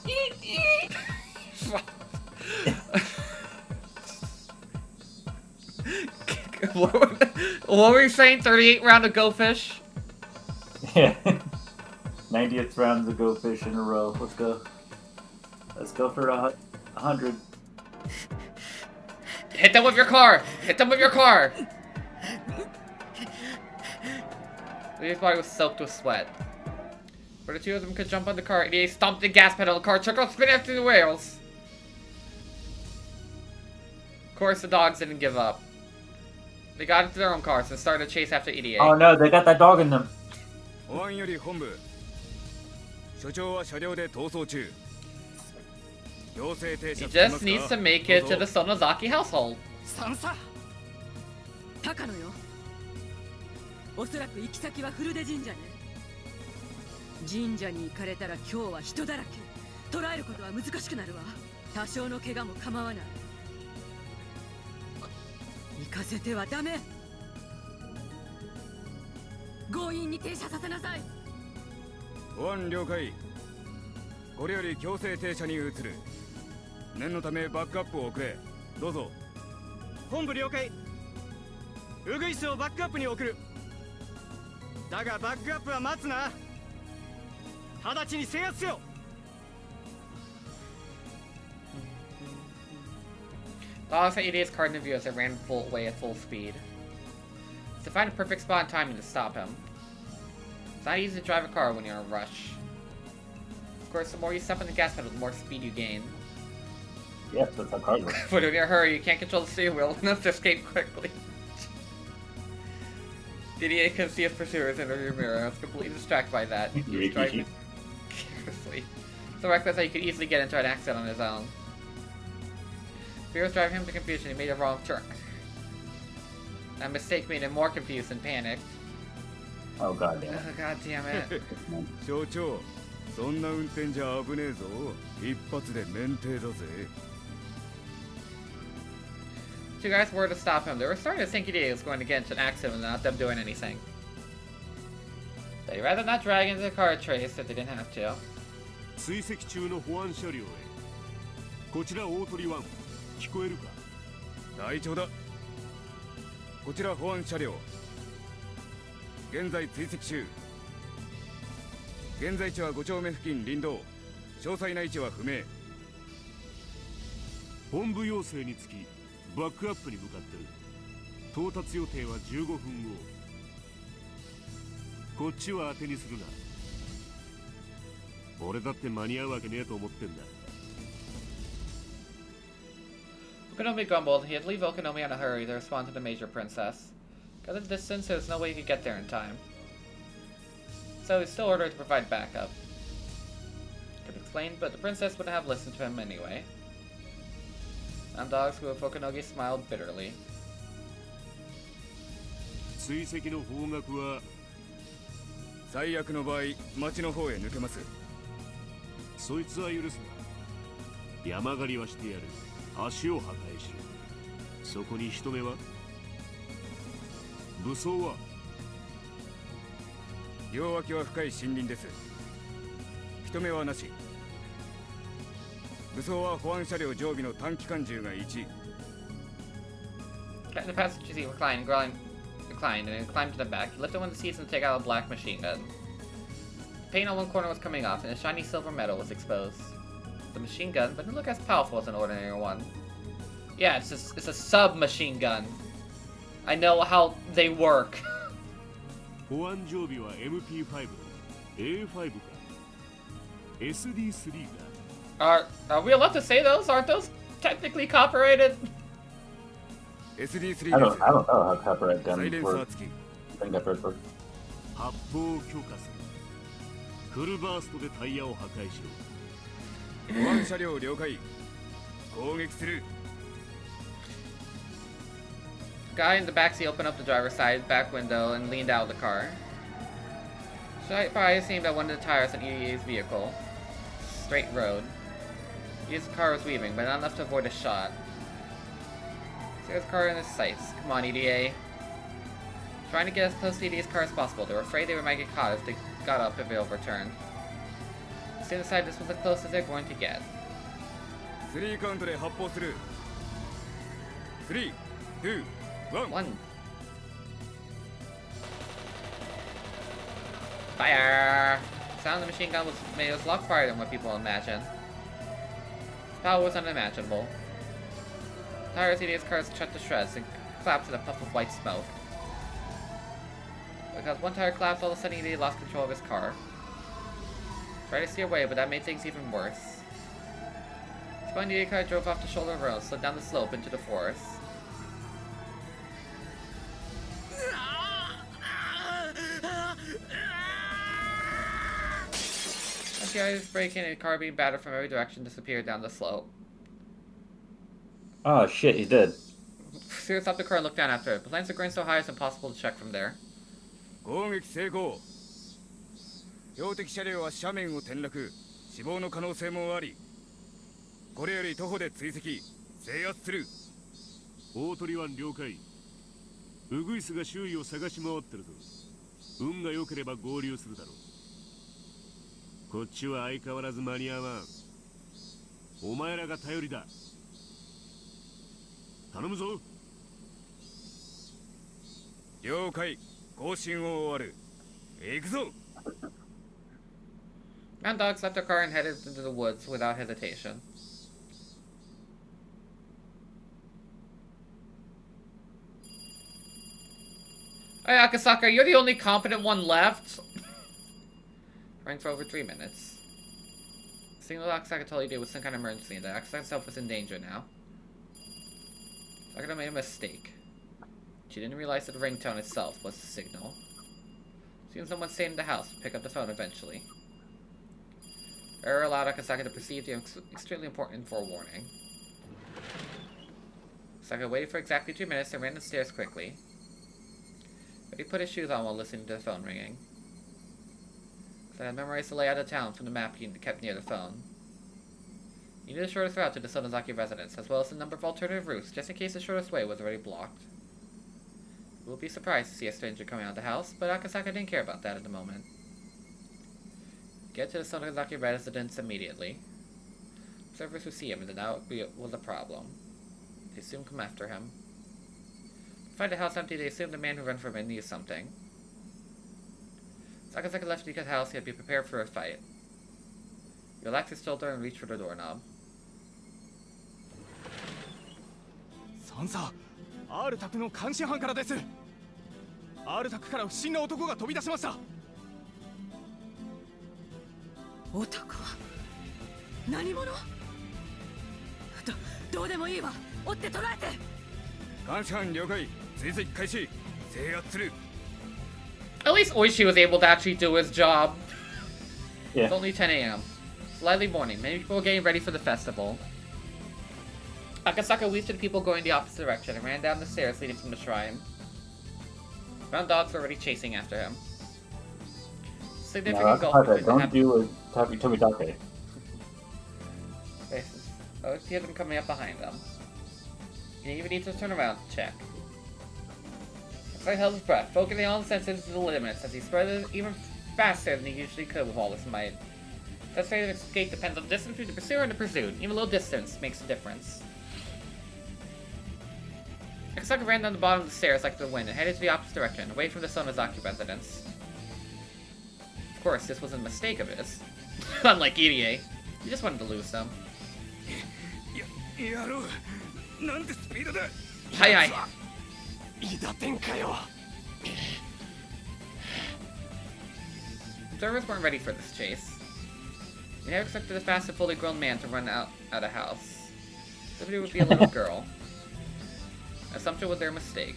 what were you saying? 38 round of Go Fish? Yeah. 90th round of Go Fish in a row. Let's go. Let's go for 100. Hit them with your car! Hit them with your car! His body was soaked with sweat. But the two of them could jump on the car. He stomped the gas pedal. The car took off spinning after the wheels. Of course, the dogs didn't give up. They got into their own cars and started a chase after EDA. Oh no, they got that dog in them. 保安より本部。所長は車両で逃走中。強制停 He 車 just needs to make it to the Sonozaki household. 三叉高野よ。おそらく行き先は古出神社ね。神社に行かれたら今日は人だらけ。捉えることは難しくなるわ。多少の怪我も構わない。行かせてはダメ。強引に停車させなさい。保安了解。これより強制停車に移る。念のためバックアップを送れ。どうぞ。本部了解。ウグイスをバックアップに送る。だがバックアップは待つな。直ちに制圧せよ。Dogs at EDA's car in view as it ran away at full speed. To find a perfect spot and timing to stop him. It's not easy to drive a car when you're in a rush. Of course, the more you step on the gas pedal, the more speed you gain. Yes, that's how cars work. But when you're in a hurry, you can't control the steering wheel enough to escape quickly. EDA can see his pursuers in the rear mirror and was completely distracted by that. He was driving carelessly. So reckless that he could easily get into an accident on his own. Fear was driving him to confusion. He made a wrong turn. That mistake made him more confused and panicked. Oh god damn it. Oh god damn it. 所長、そんな運転じゃ危ねえぞ。一発で免停だぜ。Two guys were to stop him. They were starting to think EDA was going to get into an accident and not them doing anything. They'd rather not drag into the car trace if they didn't have to. 追跡中の保安車両へ。こちら大鳥湾。聞こえるか？隊長だ。こちら保安車両。現在追跡中。現在地は5丁目付近林道。詳細な位置は不明。本部要請につきバックアップに向かってる。到達予定は15分後。こっちは当てにするな。俺だって間に合うわけねえと思ってんだ。Okinomi grumbled. He had to leave Okinomi in a hurry to respond to the Major Princess. Because of the distance, there was no way he could get there in time. So he still ordered to provide backup. Could explain, but the princess wouldn't have listened to him anyway. Non-dogs who of Okinogi smiled bitterly. 追跡の方角は最悪の場合、町の方へ抜けます。そいつは許すな。山狩りはしてやる。足を破壊しろ。そこに人目は？武装は？両脇は深い森林です。人目はなし。武装は保安車両常備の短期間銃が1。The passenger seat reclined and then climbed to the back. He lifted one of the seats and took out a black machine gun. The paint on one corner was coming off, and a shiny silver metal was exposed. The machine gun, but didn't look as powerful as an ordinary one. Yeah, it's a submachine gun. I know how they work. 保安常備は MP5 だ。A5 か。SD3 か。Are we allowed to say those? Aren't those technically copyrighted? SD3 I don't know how copyright guns サイレンサ work. ー付き。 I think I've heard for. 発砲を許可する。フルバーストでタイヤを破壊しろ。保安車両了解。攻撃する。Guy in the backseat opened up the driver's side back window and leaned out of the car. Sharp eyes aimed at one of the tires on EDA's vehicle. Straight road. EDA's car was weaving, but not enough to avoid a shot. See his car in his sights. Come on, EDA. Trying to get as close to EDA's car as possible. They were afraid they might get caught if they got up if it overturned. They decided this was the closest they're going to get. 3カウントで発砲する。3、2、1. Fire! The sound of the machine gun was made a lot quieter than what people imagined. Its power was unimaginable. Tires of EDA's cars shut to shreds and collapsed in a puff of white smoke. Because one tire collapsed, all of a sudden EDA lost control of his car. Tried to steer away, but that made things even worse. The spun EDA car drove off the shoulder road, slid down the slope into the forest. Shiai's breaking and a car being battered from every direction disappeared down the slope. Oh shit, he did. Sear stopped the car and looked down after it. The plants are growing so high it's impossible to check from there. 攻撃成功。標的車両は斜面を転落、死亡の可能性もあり、これより徒歩で追跡、制圧する。大鳥湾了解。ウグイスが周囲を探し回ってるぞ。運が良ければ合流するだろう。こっちは相変わらず間に合わん。お前らが頼りだ。頼むぞ。了解。更新を終わる。行くぞ。Mountain dogs left their car and headed into the woods without hesitation. Hey, Akasaka, you're the only competent one left. Running for over 3 minutes. The signal Akasaka told you there was some kind of emergency, and that Akasaka herself was in danger now. Sakura made a mistake. She didn't realize that the ringtone itself was the signal. Soon someone stayed in the house would pick up the phone eventually. Error allowed Akasaka to perceive the extremely important forewarning. Akasaka waited for exactly 2 minutes and ran upstairs quickly. But he put his shoes on while listening to the phone ringing. Because I had memorized the layout of town from the map he kept near the phone. He knew the shortest route to the Sonozaki residence, as well as the number of alternative routes, just in case the shortest way was already blocked. You will be surprised to see a stranger coming out of the house, but Akasaka didn't care about that at the moment. Get to the Sonozaki residence immediately. Observers would see him, and then that was a problem. They soon come after him. To find the house empty, they assumed the man who ran from it knew something. As Akasaka left Nika's house, he had to be prepared for a fight. He relaxed his shoulder and reached for the doorknob. Sansa, アール宅の監視班からです。アール宅から不審な男が飛び出しました。男は何者？どうでもいいわ。追って捕らえて。監視班了解。追跡開始。制圧する。At least Oishi was able to actually do his job. Yeah. It's only 10 a.m. Slightly morning. Many people were getting ready for the festival. Akasaka weaved to the people going the opposite direction and ran down the stairs leading from the shrine. Brown dogs were already chasing after him. Significant gulf between don't do with Tomitake. Oh, he had them coming up behind them. He didn't even need to turn around to check. Akasaka held his breath, focusing all his senses to the limits as he spread even faster than he usually could with all his might. That rate of escape depends on the distance between the pursuer and the pursued. Even a little distance makes a difference. Akasaka ran down the bottom of the stairs like the wind and headed to the opposite direction, away from the Sonozaki residence. Of course, this wasn't a mistake of his. Unlike Irie, he just wanted to lose them. Hi, hi. Observers weren't ready for this chase. They never expected a fast and fully grown man to run out of house. Somebody would be a little girl. Assumption was their mistake.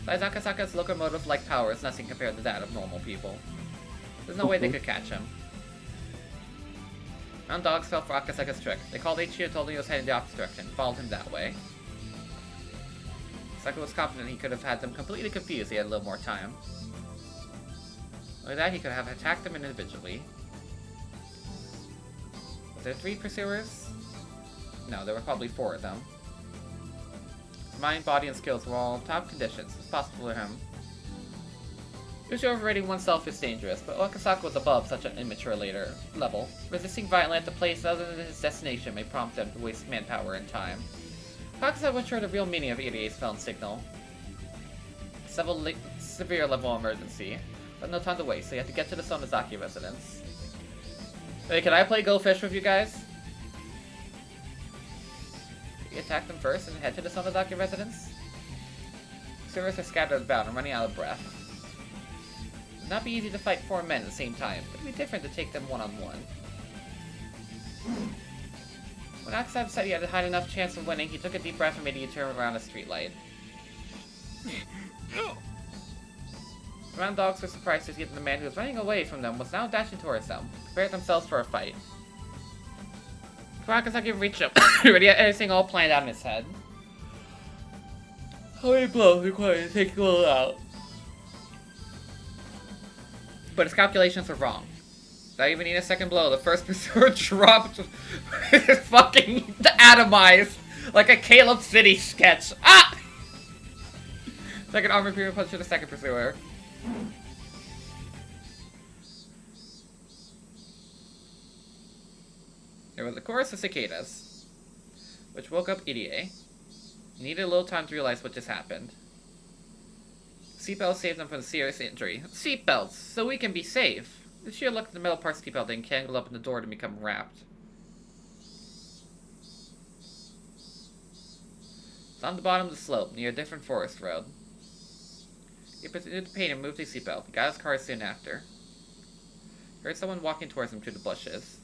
Besides, Akasaka's locomotive-like power is nothing compared to that of normal people. There's no way they could catch him. Mountain dogs fell for Akasaka's trick. They called Ichi and told him he was heading the opposite direction, followed him that way. Akasaka was confident he could have had them completely confused if he had a little more time. With that, he could have attacked them individually. Was there 3 pursuers? No, there were probably 4 of them. His mind, body, and skills were all top conditions. It's possible for him. Usually overrating oneself is dangerous, but Akasaka was above such an immature level. Resisting violently at the place other than his destination may prompt him to waste manpower and time. Akasaka was sure the real meaning of Irie's phone signal. Severe level emergency, but no time to waste, so you have to get to the Sonozaki residence. Hey, can I play Go Fish with you guys? We attack them first and head to the Sonozaki residence. Pursuers are scattered about and running out of breath. It would not be easy to fight 4 men at the same time, but it would be different to take them one-on-one. When Akasaka said he had a high enough chance of winning, he took a deep breath and made a U-turn around a streetlight. The round dogs were surprised to see that the man who was running away from them was now dashing towards them, preparing themselves for a fight. Kurosaki reached up, already had everything all planned out in his head. How many blows required to take Will out? But his calculations were wrong. Not even need a second blow, the first pursuer dropped fucking atomized like a Caleb City sketch. Ah! Second armor period punch to the second pursuer. There was a chorus of cicadas, which woke up Irie. He needed a little time to realize what just happened. Seatbelts saved them from a serious injury. Seatbelts, so we can be safe. The sheer look at the metal part seatbelt then tangled up in the door to become wrapped. It's on the bottom of the slope, near a different forest road. He pursued the pain and removed his seatbelt. He got his car soon after. He heard someone walking towards him through the bushes.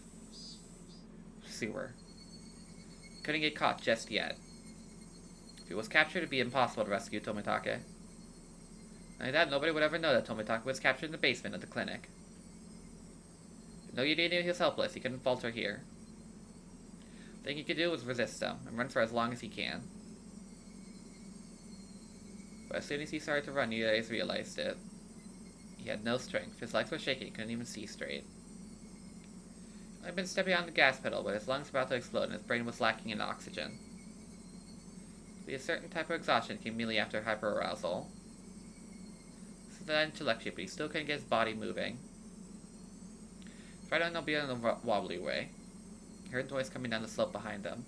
Sewer. Couldn't get caught just yet. If he was captured, it'd be impossible to rescue Tomitake. Like that, nobody would ever know that Tomitake was captured in the basement of the clinic. Though you knew he was helpless, he couldn't falter here. The thing he could do was resist them, and run for as long as he can. But as soon as he started to run, he realized it. He had no strength, his legs were shaking, he couldn't even see straight. He had been stepping on the gas pedal, but his lungs were about to explode and his brain was lacking in oxygen. A certain type of exhaustion came immediately after hyperarousal. This is not intellectual, but he still couldn't get his body moving. He tried to be in a wobbly way. He heard noise coming down the slope behind him.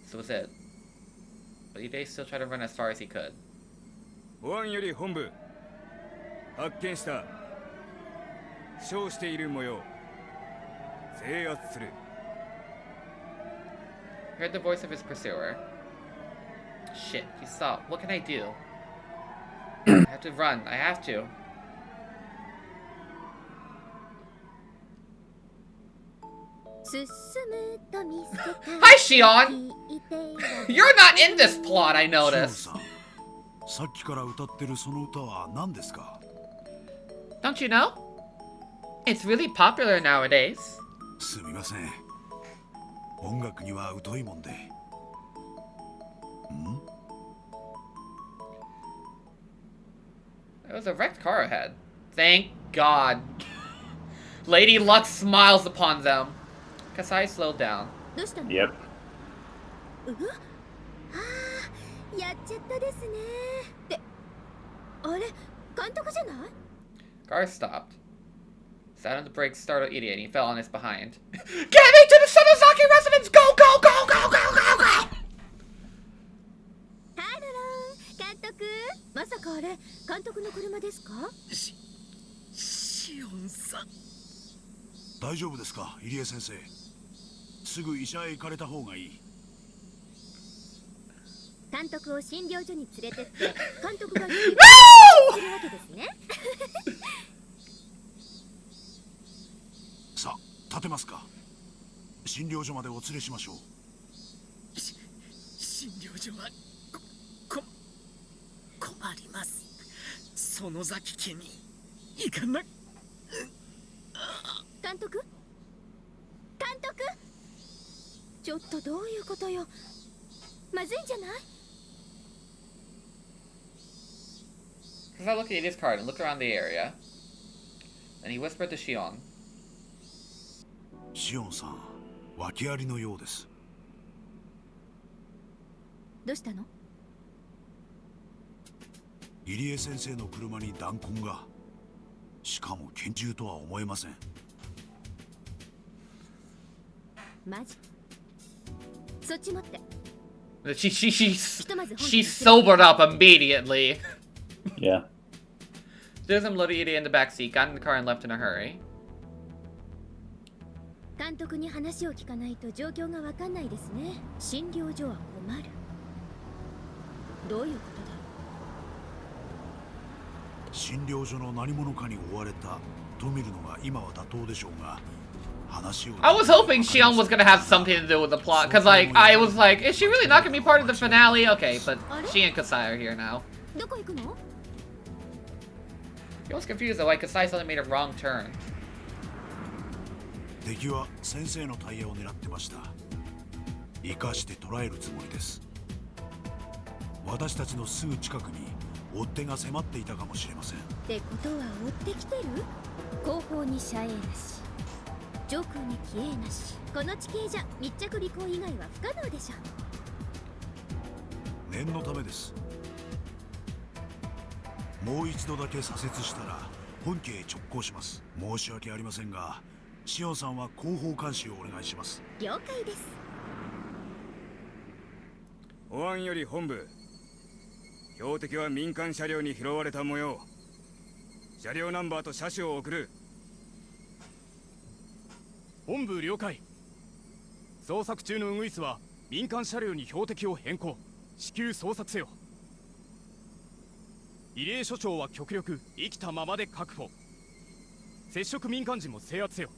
This was it. But Irie still tried to run as far as he could. One Yuri Honbu. 発見した。負傷している模様。制圧する。 He heard the voice of his pursuer. Shit, he stopped. What can I do? I have to run. I have to. Hi, Shion! You're not in this plot, I noticed. Don't you know? It's really popular nowadays. There was a wrecked car ahead. Thank God. Lady Luck smiles upon them. Kasai slowed down. Yep. Car stopped. Sound of the brakes startled Irie and he fell on his behind. Get me to the Sonozaki residence! Go, go, go, go, go, go, go! Shion-san. 大丈夫ですか、入江先生。すぐ医者へ行かれた方がいい。監督を診療所に連れてって、監督がするわけですね。さあ、立てますか。診療所までお連れしましょう。診療所は困ります。園崎家に行かな。監督？監督？ちょっとどういうことよ。まずいんじゃない？ Kasai looked at his card and looked around the area. Then he whispered to Shion. シオンさん、訳ありのようです。どうしたの？入江先生の車に弾痕が。しかも拳銃とは思えません。マジ？そっち持って。She sobered up immediately. Yeah. Susan loaded Irie in the backseat, got in the car, and left in a hurry. 監督に話を聞かないと状況がわかんないですね。診療所は困る。どういうことだ？診療所の何者かに追われたと見るのが今は妥当でしょうが。I was hoping Shion was gonna have something to do with the plot, cause like I was like, is she really not gonna be part of the finale? Okay, but she and Kasai are here now. He was confused though, like Kasai suddenly made a wrong turn. 敵は先生のタイヤを狙ってました。生かして捕らえるつもりです。私たちのすぐ近くに追っ手が迫っていたかもしれません。ってことは追ってきてる？後方に遮影なし、上空に機影なし。この地形じゃ密着尾行以外は不可能でしょ。念のためです。もう一度だけ左折したら本家へ直行します。申し訳ありませんが、シオンさんは後方監視をお願いします。了解です。保安より本部、標的は民間車両に拾われた模様。車両ナンバーと車種を送る。本部了解。捜索中のウグイスは民間車両に標的を変更。至急捜索せよ。異例所長は極力生きたままで確保。接触民間人も制圧せよ。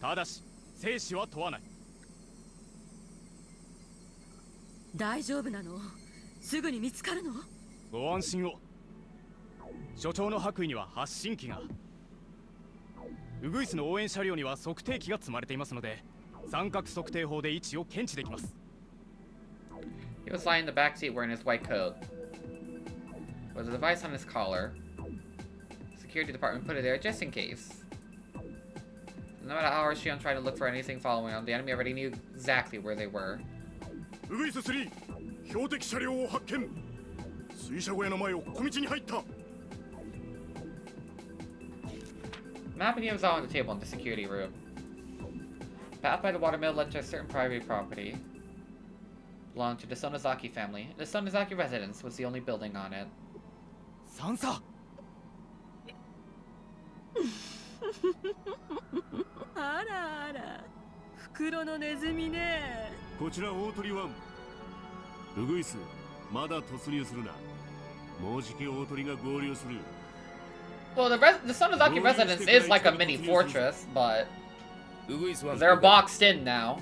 ただし生死は問わない。大丈夫なの？すぐに見つかるの？ご安心を。所長の白衣には発信機が、ウグイスの応援車両には測定器が積まれていますので、三角測定法で位置を検知できます。He was lying in the back seat wearing his white coat. There was a device on his collar. Security department put it there just in case. No matter how hard Shion tried to look for anything following him, the enemy already knew exactly where they were. ウグイス3、標的車両を発見。水車小屋の前を小道に入った。Map and was all on the table in the security room. Path by the watermill led to a certain private property. Belonged to the Sonozaki family. The Sonozaki residence was the only building on it. サンサあらあら、袋のネズミね。こちら大鳥1。ウグイス、まだ突入するな。もうじき大鳥が合流する。Well, the Sonozaki residence is like a mini fortress, but they're boxed in now.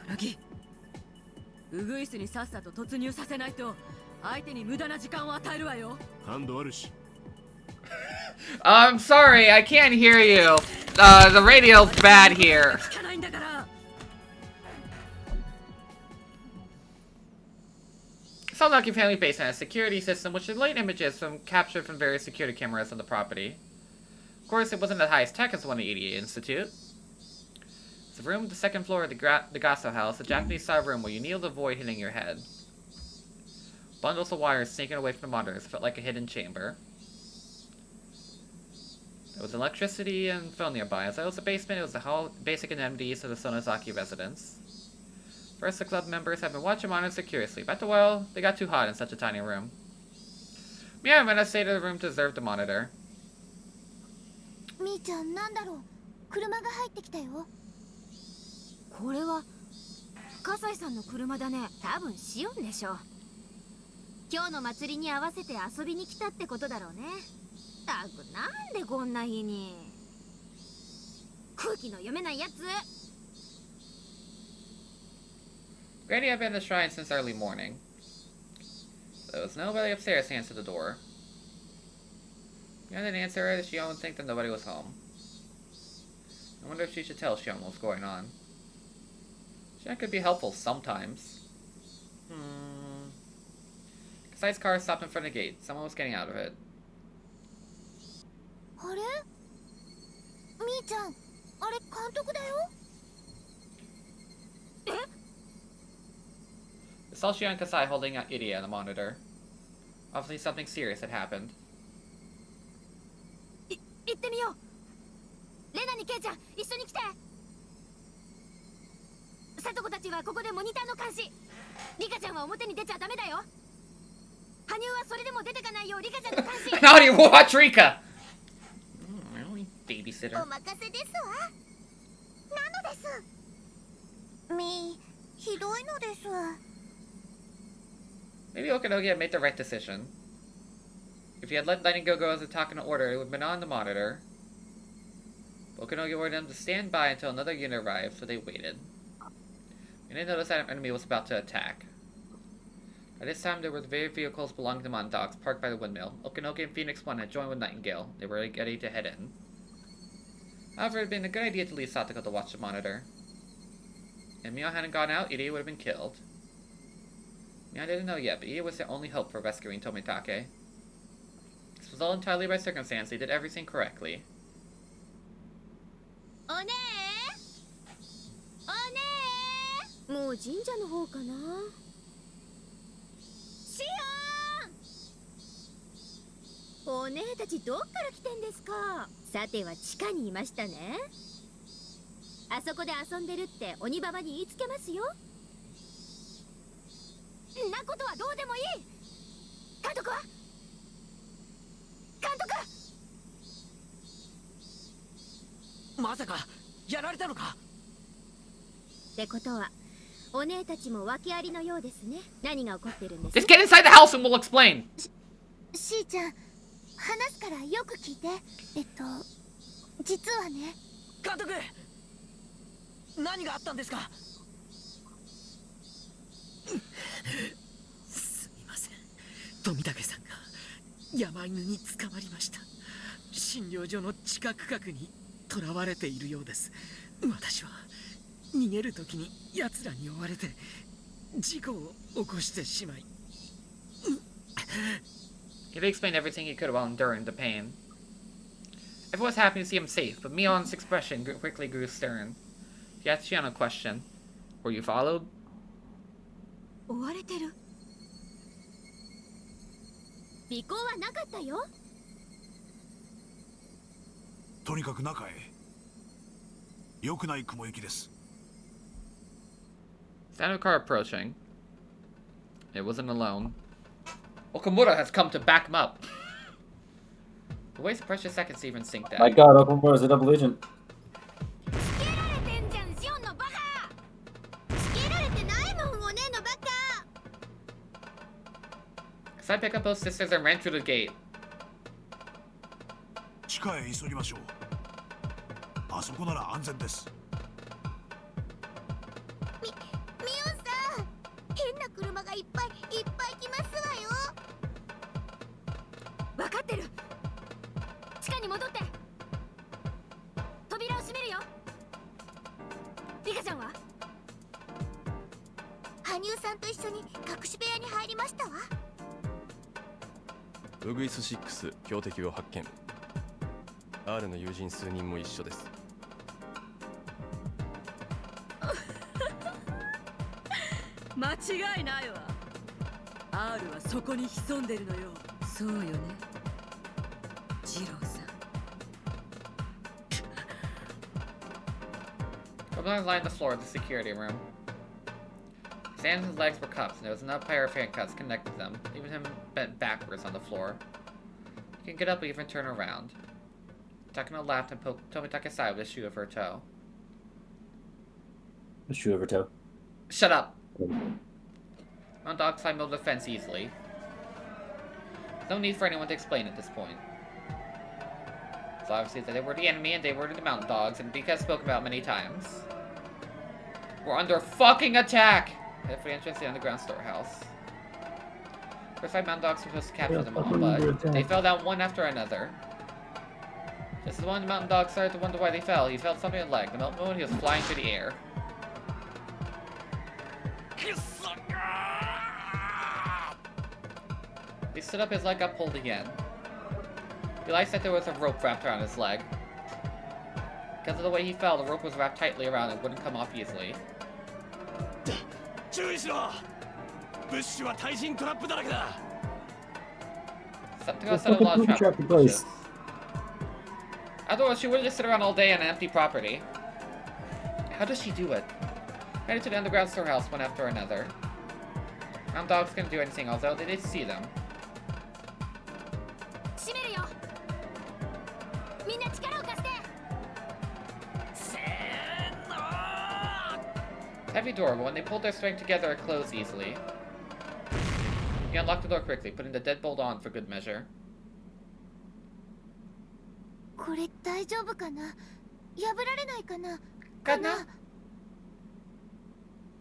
小柳、ウグイスにさっさと突入させないと相手に無駄な時間を与えるわよ。感度あるし。I'm sorry, I can't hear you. The radio's bad here. Sonozaki family base has a security system which delayed images captured from various security cameras on the property. Of course, it wasn't the highest tech as the one at Irie Institute. It's a room on the second floor of the Gasso house, a Japanese-style room where you kneel to avoid hitting your head. Bundles of wires snaking away from the monitors felt like a hidden chamber. There was electricity and phone nearby. As it was the basement, it was the basic amenities of the Sonozaki residence. First, the club members have been watching monitors curiously, but after a while, they got too hot in such a tiny room. Mia and Rena stayed in the room to observe the monitor. みーちゃん、なんだろう。車が入ってきたよ。これは笠井さんの車だね。多分シオンでしょ。今日の祭りに合わせて遊びに来たってことだろうね。たくなんでこんな日に。空気の読めないやつ。Granny had been in the shrine since early morning. There was nobody upstairs to answer the door. Mia didn't answer her as Shion would think that nobody was home. I wonder if she should tell Shion what was going on. Shion could be helpful sometimes. Kasai's car stopped in front of the gate. Someone was getting out of it. あれ？みーちゃん、あれ監督だよ。えThey saw Shion and Kasai holding out Irie on the monitor. Obviously something serious had happened. 行ってみよう。レナにケイちゃん、一緒に来て。サトコたちはここでモニターの監視。リカちゃんは表に出ちゃダメだよ。羽生はそれでも出てかないようリカちゃんの監視。How do you watch Rika? Babysitter. お任せですわ。なのです。みー、ひどいのですわ。Maybe Okanogi had made the right decision. If he had let Lightning Go as a talking order, it would have been on the monitor. Okanogi ordered them to stand by until another unit arrived, so they waited. They didn't notice that an enemy was about to attack. At this time, there were very vehicles belonging to Mountain Dogs parked by the windmill. Okanoki and Phoenix 1 had joined with Nightingale. They were ready to head in. However, it had been a good idea to leave Satoko to watch the monitor. If Mio hadn't gone out, Irie would have been killed. Mio didn't know yet, but Irie was their only hope for rescuing Tomitake. This was all entirely by circumstance. They did everything correctly. おねえもう神社の方かな。シオンお姉たちどっから来てんですか。さては地下にいましたね。あそこで遊んでるって鬼ババに言いつけますよ。んなことはどうでもいい。監督は監督まさかやられたのか。ってことはお姉たちも訳ありのようですね。何が起こってるんです Just get inside the house and we'll explain! しーちゃん、話すからよく聞いて。実はね。監督何があったんですか。すみません。富武さんが山犬に捕まりました。診療所の地下区画に囚われているようです。私は逃げる時に奴らに追われて事故を起こしてしまい。He explained everything he could while enduring the pain. Everyone was happy to see him safe, but Mion's expression quickly grew stern. He asked Shion a question. Were you followed? 追われてる。尾行はなかったよ。とにかく中へ。良くない雲行きです。Sound of a car approaching. It wasn't alone. Okamura has come to back him up. It wastes precious seconds to even sink that. My god, Okamura is a double agent. So I picked up both sisters and ran through the gate. 地下へ急ぎましょう。あそこなら安全です。ミオさん、変な車がいっぱい来ますわよ。分かってる。地下に戻って。扉を閉めるよ。リカちゃんは？羽生さんと一緒に隠し部屋に入りましたわ。ウグイス6標的を発見。R の友人数人も一緒です。間違いないわ。R はそこに潜んでるのよ。そうよね、ジローさん。Okamura lined the floor of the security room. His hands and legs were cuffs, and there was enough pair of handcuffs connected them, leaving him bent backwards on the floor. He can get up or even turn around. Takano laughed and poked Tomitake's side with a shoe of her toe. A shoe of her toe. Shut up! Mountain Dog climbed over the fence easily. There's no need for anyone to explain at this point. It's obviously that they were the enemy and they were the Mountain Dogs, and Bika spoke about many times. We're under fucking attack! Head for the entrance to the underground storehouse. First 5 Mountain Dogs were supposed to capture them all, but they fell down one after another. Just as one of the Mountain Dogs started to wonder why they fell, he felt something in the leg. The moment he was flying through the air. He stood up, his leg got pulled again. He realized that there was a rope wrapped around his leg. Because of the way he fell, the rope was wrapped tightly around and wouldn't come off easily. 注意しろ。ブッシュは対人トラップだらけだ。Something else set a lot of traps in bushes. Otherwise, she would just sit around all day on an empty property. How does she do it? Headed to the underground storehouse one after another. Mountain Dogs couldn't do anything, although they did see them. 閉めるよ。みんな力を貸して。せーの。 Heavy door, but when they pulled their strength together, it closed easily. He unlocked the door quickly, putting the deadbolt on for good measure. これ大丈夫かな。破られないかな。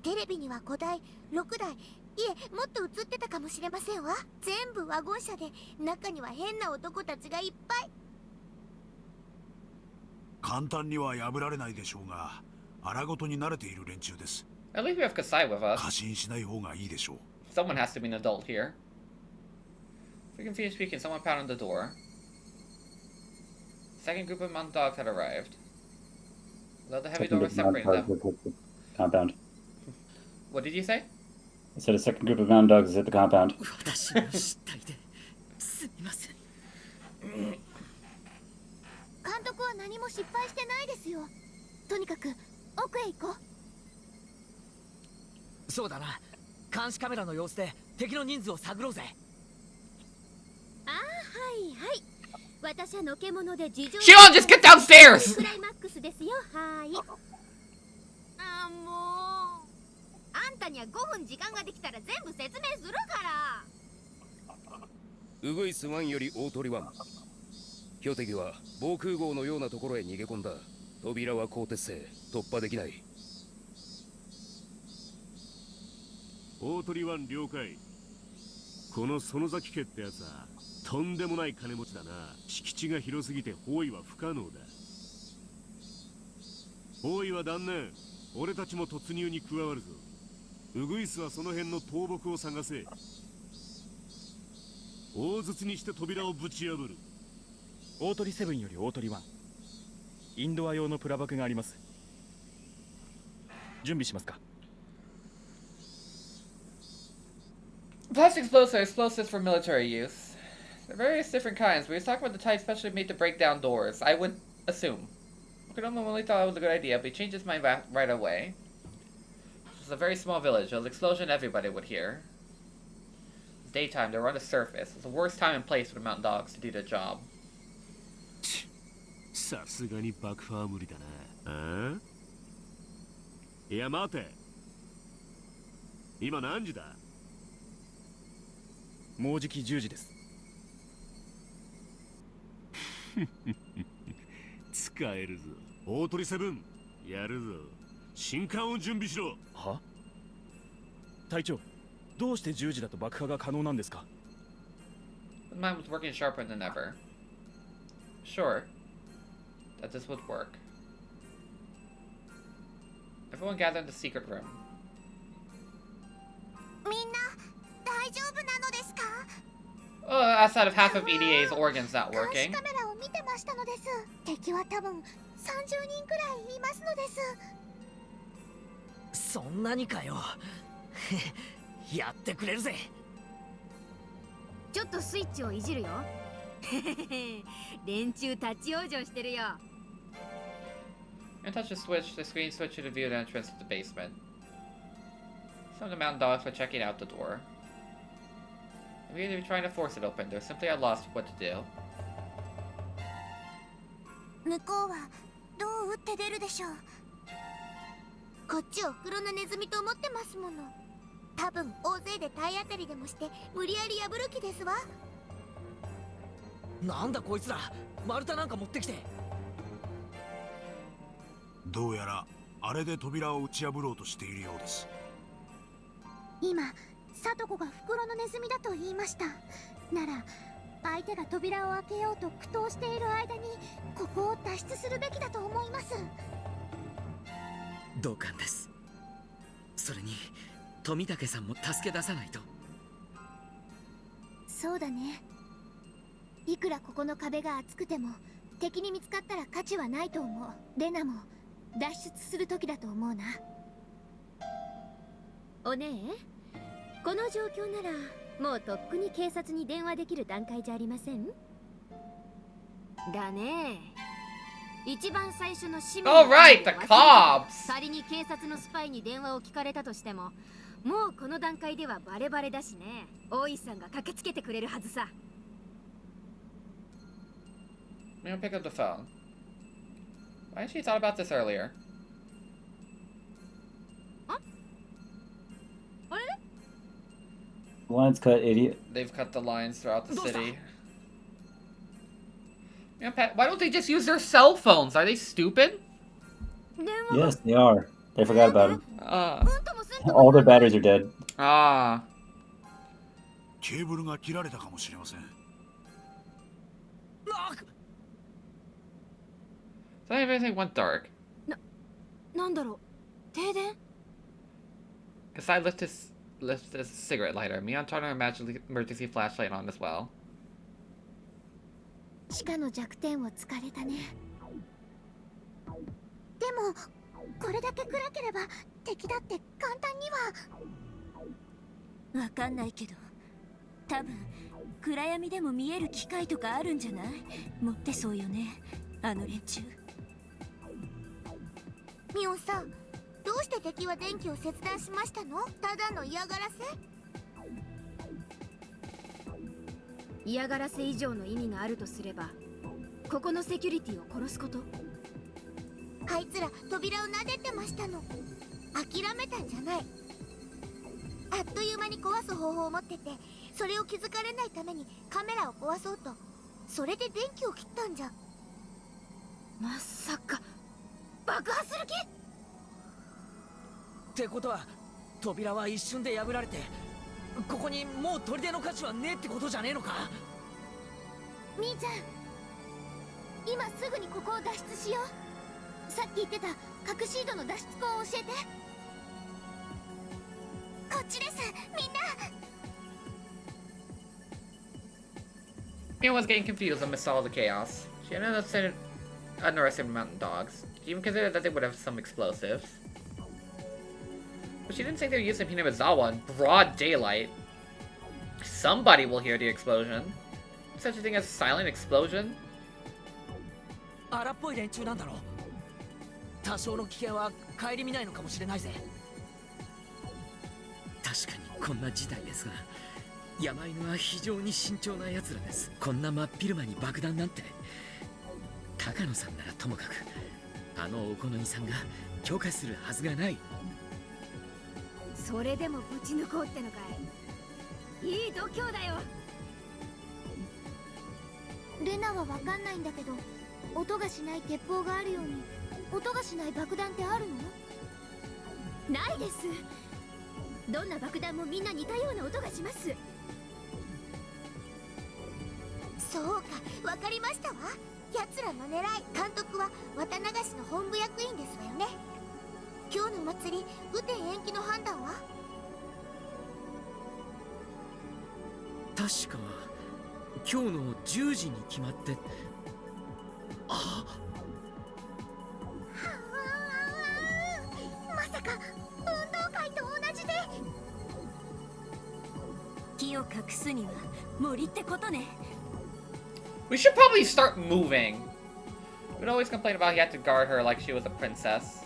テレビには5台、6台、いえ、もっと映ってたかもしれませんわ。全部ワゴン車で、中には変な男たちがいっぱい。簡単には破られないでしょうが、荒ごとに慣れている連中です。At least we have Kasai with us. 過信しない方がいいでしょう。Someone has to be an adult here. If we can finish speaking, someone pounded on the door. Second group of mountain dogs had arrived. Although the heavy door was separating them. Compound. What did you say? I said a second group of mountain dogs is at the compound. 私の失態ですみません。監督は何も失敗してないですよ。とにかく奥へ行こう。そうだな。監視カメラの様子で敵の人数を探ろうぜ。ああ、はいはい。私はのけ者で事情。Shion, just get downstairs! クライマックスですよ。はい。あ、もう。あんたには5分時間ができたら全部説明するから。ウグイス1より大鳥1。標的は防空壕のようなところへ逃げ込んだ。扉は鋼鉄製、突破できない。大鳥1了解。この園崎家ってやつはとんでもない金持ちだな。敷地が広すぎて包囲は不可能だ。包囲は断念。俺たちも突入に加わるぞ。ウグイスはその辺の倒木を探せ。大筒にして扉をぶち破る。大鳥7より大鳥1。インドア用のプラバクがあります。準備しますか。Plastic explosives are explosives for military use. There are various different kinds, but he's talking about the type specially made to break down doors. I would assume. Okudama only thought it was a good idea, but he changed his mind right away. This was a very small village. There was an explosion everybody would hear. It's daytime, they were on the surface. It's the worst time and place for the mountain dogs to do their job. さすがに爆破は無理だな。ああ？いや待て。今何時だ？もうじき10時です。使えるぞ。大鳥7、やるぞ。新刊を準備しろ。は？隊長、どうして10時だと爆破が可能なんですか？ The mind was working sharper than ever. Sure, that this would work. Everyone gathered in the secret room. みんな大丈夫なのですか？ Outside of half of EDA's organs not 監視 working. カメラを見てましたのです。敵は多分30人くらいいますのです。そんなにかよ。やってくれるぜ。ちょっとスイッチをいじるよ。連中立ち往生してるよ。And touch the switch, the screen switched to the view of the entrance to the basement. Some of the mountain dogs were checking out the door. Immediately trying to force it open, they were simply at loss what to do. 向こうはどう打って出るでしょう。こっちを袋のネズミと思ってますもの。多分大勢で体当たりでもして無理やり破る気ですわ。なんだこいつら、丸太なんか持ってきて。どうやらあれで扉を打ち破ろうとしているようです。今サトコが袋のネズミだと言いました。なら相手が扉を開けようと苦闘している間にここを脱出するべきだと思います。同感です。それに富武さんも助け出さないと。そうだね。いくらここの壁が厚くても敵に見つかったら価値はないと思う。レナも脱出する時だと思うな。おねえ、この状況ならもうとっくに警察に電話できる段階じゃありません？だね。一番最初の市民の Alright, the cops! 仮に警察のスパイに電話を聞かれたとしても、もうこの段階ではバレバレだしね。大石さんが駆けつけてくれるはずさ。I'm gonna pick up the phone. Why hadn't she thought about this earlier? Lines cut, idiot. They've cut the lines throughout the city. Yeah, Pat, why don't they just use their cell phones? Are they stupid? Yes, they are. They forgot about them. All their batteries are dead. Ah. ケーブルが切られたかもしれません。So everything went dark. なんだろう、停電？ Kasai lifts his cigarette lighter. Mion turned her emergency flashlight on as well. 地下の弱点を突かれたね。でもこれだけ暗ければ敵だって簡単には。わかんないけど、多分暗闇でも見える機械とかあるんじゃない？持ってそうよね、あの連中。ミオンさん、どうして敵は電気を切断しましたの？ただの嫌がらせ？嫌がらせ以上の意味があるとすれば、ここのセキュリティを殺すこと。あいつら扉を撫でてましたの。諦めたんじゃない。あっという間に壊す方法を持ってて、それを気づかれないためにカメラを壊そうと、それで電気を切ったんじゃ。まさか爆破する気？ってことは扉は一瞬で破られて、ここにもう砦の価値はねえってことじゃねえのか？みーちゃん、今すぐにここを脱出しよう。さっき言ってた核シードの脱出口を教えて。こっちです、みんな。Mion was getting confused amidst all the chaos. She underestimated mountain dogs. She even considered that they would have some explosives. But she didn't think they were using Hinamizawa in broad daylight. Somebody will hear the explosion. Such a thing as a silent explosion? 荒っぽい連中なんだろう。多少の危険は顧みないのかもしれないぜ。確かにこんな事態ですが、山犬は非常に慎重な奴らです。こんな真っ昼間に爆弾なんて。高野さんならともかく、あのお好みさんが許可するはずがない。それでもぶち抜こうってのかい。いい度胸だよ。レナはわかんないんだけど、音がしない鉄砲があるように、音がしない爆弾ってあるの？ないです。どんな爆弾もみんな似たような音がします。そうか、わかりましたわ。奴らの狙い、監督は綿流しの本部役員ですわよね。今日の祭り、雨天延期の判断は？確か今日の10時に決まって。あ、まさか運動会と同じで。木を隠すには森ってことね。We should probably start moving. We'd always complain about he had to guard her like she was a princess.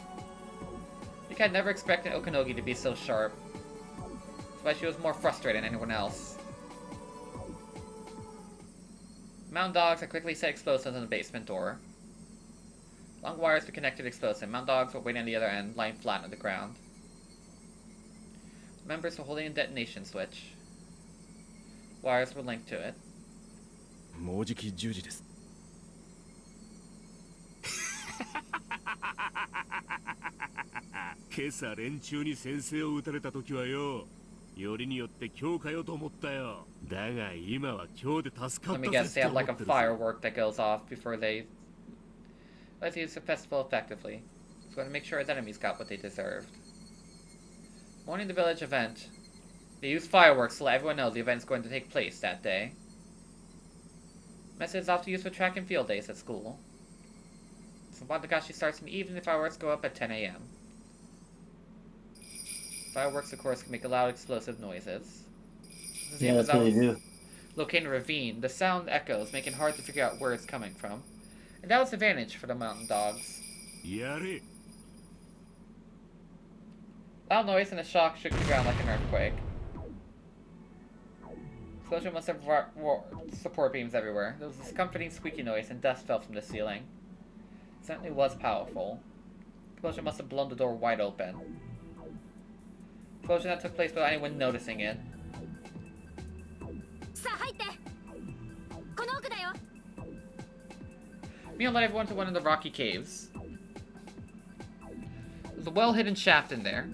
You had never expected Okanogi to be so sharp. That's why she was more frustrated than anyone else. Mountain dogs had quickly set explosives on the basement door. Long wires were connected to explosive. Mountain dogs were waiting on the other end, lying flat on the ground. Members were holding a detonation switch. Wires were linked to it. もうじき10時です。今朝連中に先生を撃たれた時はよ、よりによって今日かよと思ったよ。だが今は今日で助かった Let me guess, they have like a firework that goes off before they... Let's use the festival effectively. It's going to make sure his enemies got what they deserved. Morning the village event. They use fireworks to let everyone know the event is going to take place that day. Method is often used for track and field days at school. So Wadagashi starts in the evening, the fireworks go up at 10 a.m. Fireworks, of course, can make loud explosive noises. Yeah, that's what they do. Locating a ravine, the sound echoes, making it hard to figure out where it's coming from. And that was the advantage for the mountain dogs. Loud noise and a shock shook the ground like an earthquake. Explosion must have support beams everywhere. There was this comforting squeaky noise and dust fell from the ceiling. It certainly was powerful. Explosion must have blown the door wide open. Explosion that took place without anyone noticing it. Mio led everyone to one of the rocky caves. There's a well-hidden shaft in there.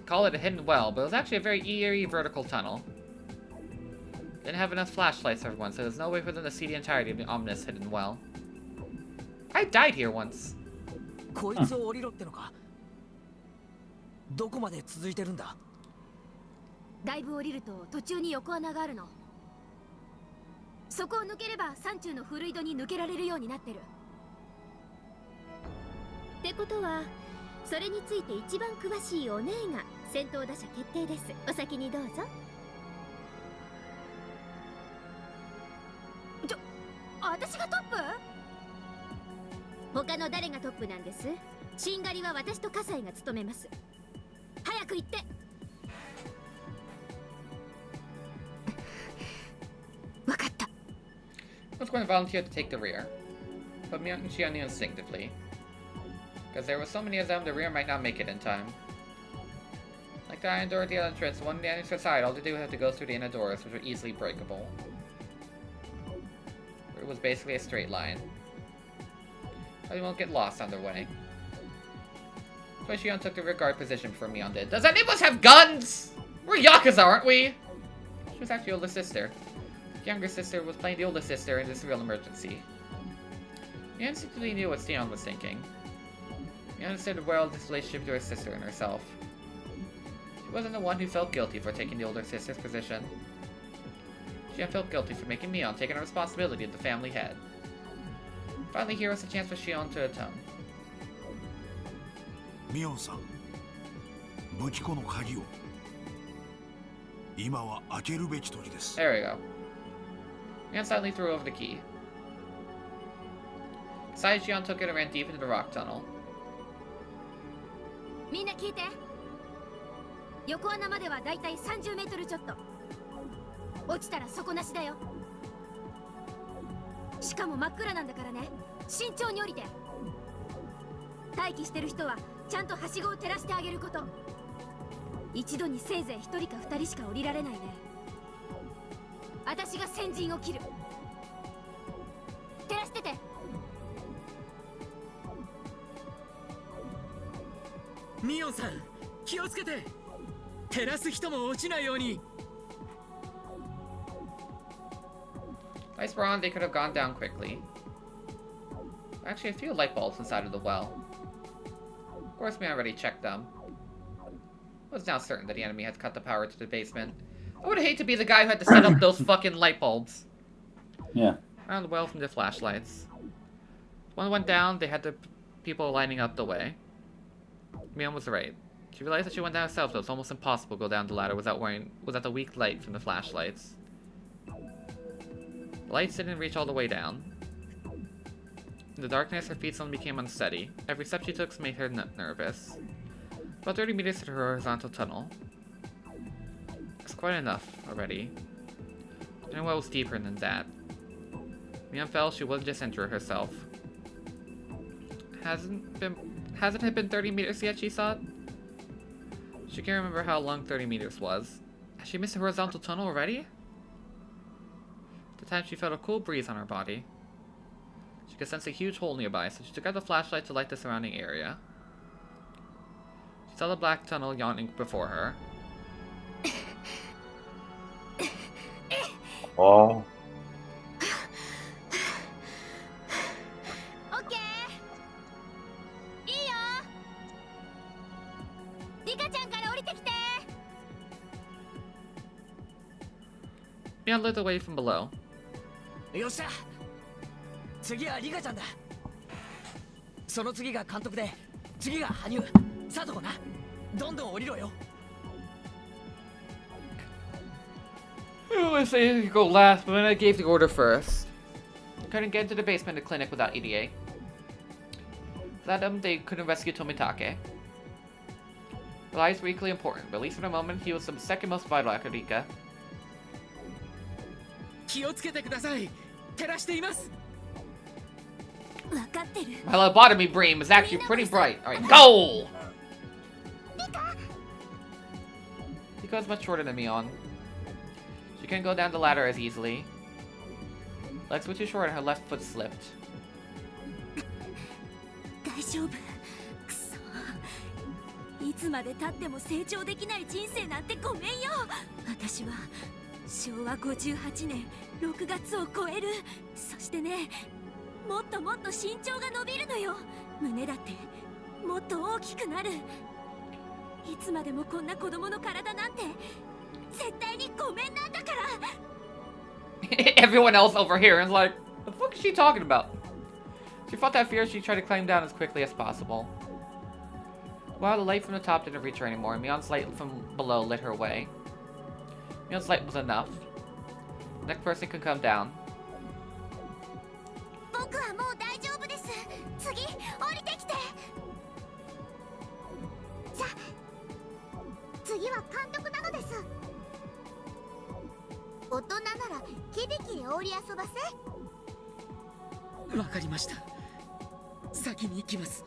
call it a hidden well, but it was actually a very eerie vertical tunnel. Didn't have enough flashlights for everyone, so there's no way for them to see the entirety of the ominous hidden well. I died here once. こいつを降りろってのか。どこまで続いてるんだ。だいぶ降りると途中に横穴があるの。そこを抜ければ山中の古井戸に抜けられるようになってる。ってことは、それについて一番詳しいお姉が先頭打者決定です。お先にどうぞ。私がトップ？他の誰がトップなんです？しんがりは私と葛西が務めます。早く行って。わかった。I was going to volunteer to take the rear, but Mia and Shion knew instinctively. Because there were so many of them, the rear might not make it in time. Like the iron door at the entrance, one on the other side, all they do was have to go through the inner doors, which were easily breakable. It was basically a straight line. But they won't get lost on their way. So Shion took the rear guard position before Mion did. Does any of us have guns? We're Yakuza, aren't we? She was actually older sister. The younger sister was playing the older sister in this real emergency. Mion instinctively knew what Shion was thinking. He understood well this relationship to her sister and herself. She wasn't the one who felt guilty for taking the older sister's position. She felt guilty for making Mion take on the responsibility of the family head. Finally, here was a chance for Shion to atone. ミオンさん、武器庫の鍵を。今は開けるべき時です。There we go. Mion silently threw over the key. Besides, Shion took it and ran deep into the rock tunnel. みんな聞いて。横穴まではだいたい30メートルちょっと。落ちたら底なしだよ。しかも真っ暗なんだからね。慎重に降りて。待機してる人はちゃんとはしごを照らしてあげること。一度にせいぜい1人か2人しか降りられないね。私が先陣を切る。照らしてて。ミオンさん、気をつけて。照らす人も落ちないように。Lights were on, they could have gone down quickly. Actually, a few light bulbs inside of the well. Of course, we already checked them. I was now certain that the enemy had cut the power to the basement. I would hate to be the guy who had to set up those fucking light bulbs. Yeah. Around the well from their flashlights. When it went down, they had the people lining up the way. Mion was right. She realized that she went down herself, so it's almost impossible to go down the ladder without the weak light from the flashlights. The lights didn't reach all the way down. In the darkness, her feet suddenly became unsteady. Every step she took made her nervous. About 30 meters to the horizontal tunnel. It's quite enough already. And well was deeper than that. Mion felt she wasn't just entering herself. Hasn't it been 30 meters yet, she thought? She can't remember how long 30 meters was. Has she missed the horizontal tunnel already? At the time, she felt a cool breeze on her body. She could sense a huge hole nearby, so she took out the flashlight to light the surrounding area. She saw the black tunnel yawning before her. Oh. Mion lit away from below. よっしゃ。次はリカちゃんだ。その次が監督で、次が羽生、佐藤な。どんどん降りろよ。I always say you go last, but then I gave the order first. Couldn't get into the basement of the clinic without EDA. Without them, they couldn't rescue Tomitake. The lives were equally important, but at least for the moment, he was the second most vital after Rika. 気をつけてください。照らしています。わかってる。 My lobotomy beam is actually pretty bright. Alright, go! Rika is much shorter than Mion. She couldn't go down the ladder as easily. Legs were too short and her left foot slipped. 大丈夫。くそ。いつまで経っても成長できない人生なんてごめんよ。私は昭和58年6月を超える。そしてね、もっともっと身長が伸びるのよ。胸だってもっと大きくなる。いつまでもこんな子供の体なんて絶対にごめんなんだから。Everyone else over here is like, what the fuck is she talking about? She fought that fear, she tried to climb down as quickly as possible. While the light from the top didn't reach her anymore, Mion's light from below lit her way. Mion's light was enough. The next person can come down. 僕はもう大丈夫です。次、降りてきて。じゃ、次は監督なのです。大人ならキビキで降り遊ばせ。わかりました。先に行きます。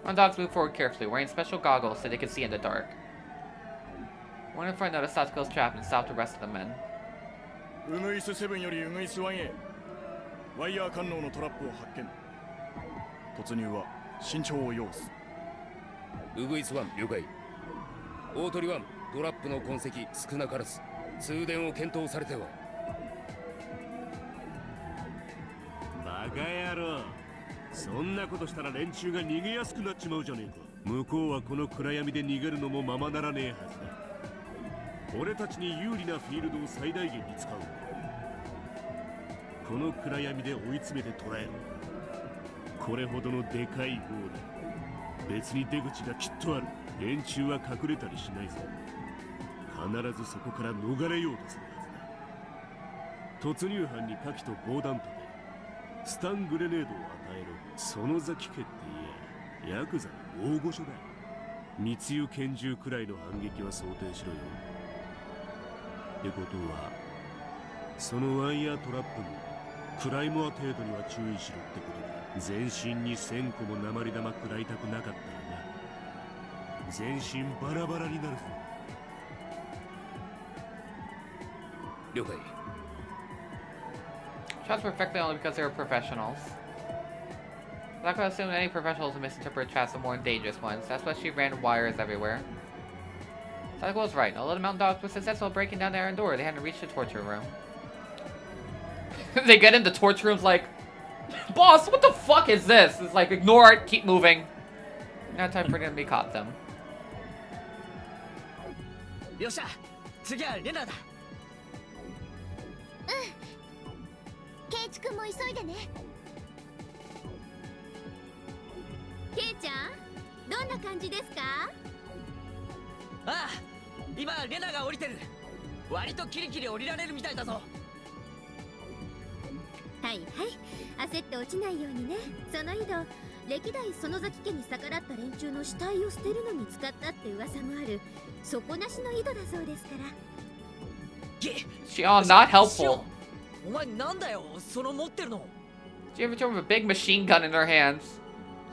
One dogs moved forward carefully, wearing special goggles so they could see in the dark. One in front noticed Satsuko's trap and stopped the rest of the men. ウグイス7よりウグイス1へワイヤー観音のトラップを発見。突入は慎重を要す。ウグイス1了解。大鳥1トラップの痕跡少なからず通電を検討されては。バカ野郎、そんなことしたら連中が逃げやすくなっちまうじゃねえか。向こうはこの暗闇で逃げるのもままならねえはずだ。俺たちに有利なフィールドを最大限に使う。この暗闇で追い詰めて捉える。これほどのでかい号だ。別に出口がきっとある。連中は隠れたりしないぞ。必ずそこから逃れようとするはずだ。突入班に火器と防弾盾、スタングレネードを与えろ。その先家って言えヤクザの大御所だ。密輸拳銃くらいの反撃は想定しろよ。ってことはそのワイヤートラップもクライモア程度には注意しろってことだ。全身に1000個も鉛玉食らいたくなかったらな。全身バラバラになるぞ。了解。 Shots perfectly only because they were professionals. I'm not gonna assume that any professionals would misinterpret traps the more dangerous ones. That's why she ran wires everywhere. Sadako was right. Although the mountain dogs were successful at breaking down the iron door, they hadn't reached the torture room. They get in the torture room's like, boss, what the fuck is this? It's like, ignore it, keep moving. Now time for them to be caught them. よっしゃ、次はレナだ。ケイチ君も急いでね。ケイちゃん、どんな感じですか？ああ、今レナが降りてる。割とキリキリ降りられるみたいだぞ。はいはい、焦って落ちないようにね。その井戸、歴代園崎家に逆らった連中の死体を捨てるのに使ったって噂もある底なしの井戸だそうですから。She not helpful. お前なんだよ、その持ってるの。 She ever with a big machine gun in her hands.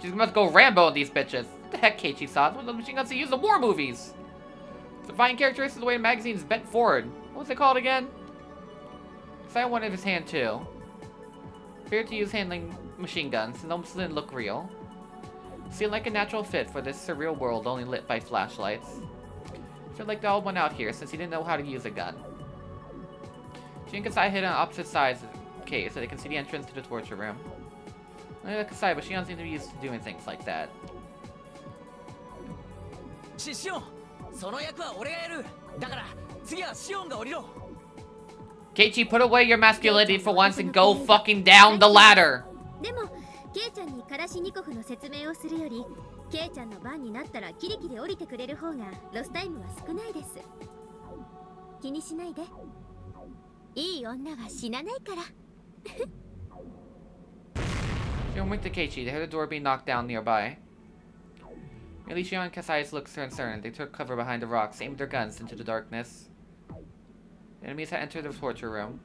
She's about to go Rambo in these bitches. What the heck, Keiichi saw? One of the machine guns they use in the war movies. The defining characteristic is the way the magazine is bent forward. What was it called again? Because I had one in his hand too. Appeared to use handling machine guns and almost didn't look real. Seemed like a natural fit for this surreal world only lit by flashlights. Should like the old one out here since he didn't know how to use a gun. She and Kasai hid on opposite sides of the cave so they can see the entrance to the torture room. I like Kasai, but she doesn't seem to be used to doing things like that. シオン、その役は俺がやる。だから次はシオンが降りろ。Keiichi, put away your masculinity for once and go fucking down the ladder! でも、ケイちゃんにカラシニコフの説明をするより、ケイちゃんの番になったらキリキリ降りてくれる方がロスタイムは少ないです。気にしないで。いい女は死なないから。Shion winked to Keiichi. They heard the door being knocked down nearby. Merely Shion and Kasai's looked concerned. They took cover behind the rocks, aimed their guns into the darkness. The enemies had entered the torture room.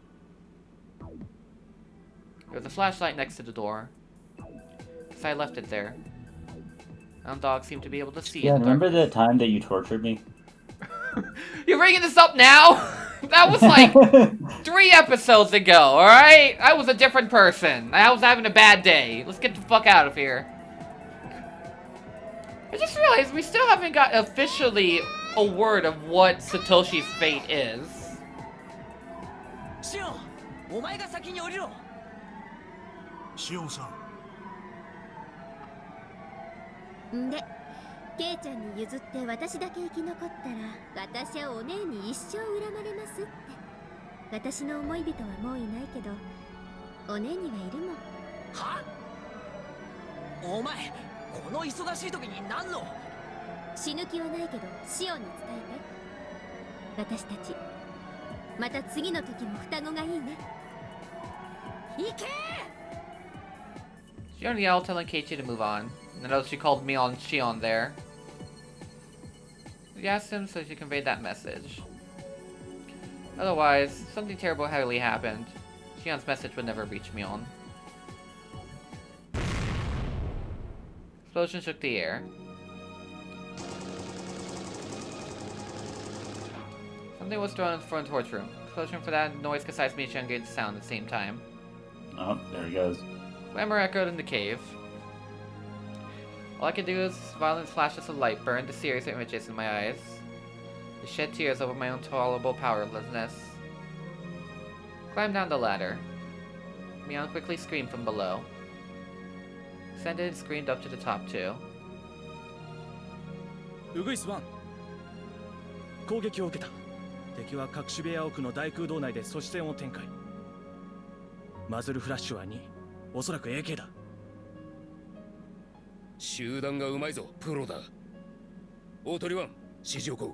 There was a flashlight next to the door. Kasai left it there. Now dogs seemed to be able to see. Yeah, remember the time that you tortured me? You're bringing this up now? That was like 3 episodes ago, alright? I was a different person. I was having a bad day. Let's get the fuck out of here. I just realized we still haven't got officially a word of what Satoshi's fate is. シオン、お前が先に降りろ。シオンさん。んで、ケイちゃんに譲って私だけ生き残ったら、私はお姉に一生恨まれますって。私の思い人はもういないけど、お姉にはいるもん。は？お前、この忙しい時に何の？死ぬ気はないけど、シオンに伝えて。私たち、また次の時も双子がいいね。行けShion yelled, telling Keiichi to move on. I noticed she called Mion Shion there. We asked him so she conveyed that message. Otherwise, something terrible heavily happened. Shion's message would never reach Mion. Explosion shook the air. Something was thrown in the front torch room. Explosion for that noise Kasai's Michigan gave the sound at the same time. Oh, there he goes. Glamour echoed in the cave. All I could do is violent flashes of light burned the series of images in my eyes. I shed tears over my intolerable powerlessness. Climbed down the ladder. Mion quickly screamed from below. Ascended and screamed up to the top too. ウグイス1、攻撃を受けた。敵は隠し部屋奥の大空洞内で阻止線を展開。マズルフラッシュは2、おそらく AK だ。集団がうまいぞ、プロだ。大鳥1、指示を行う。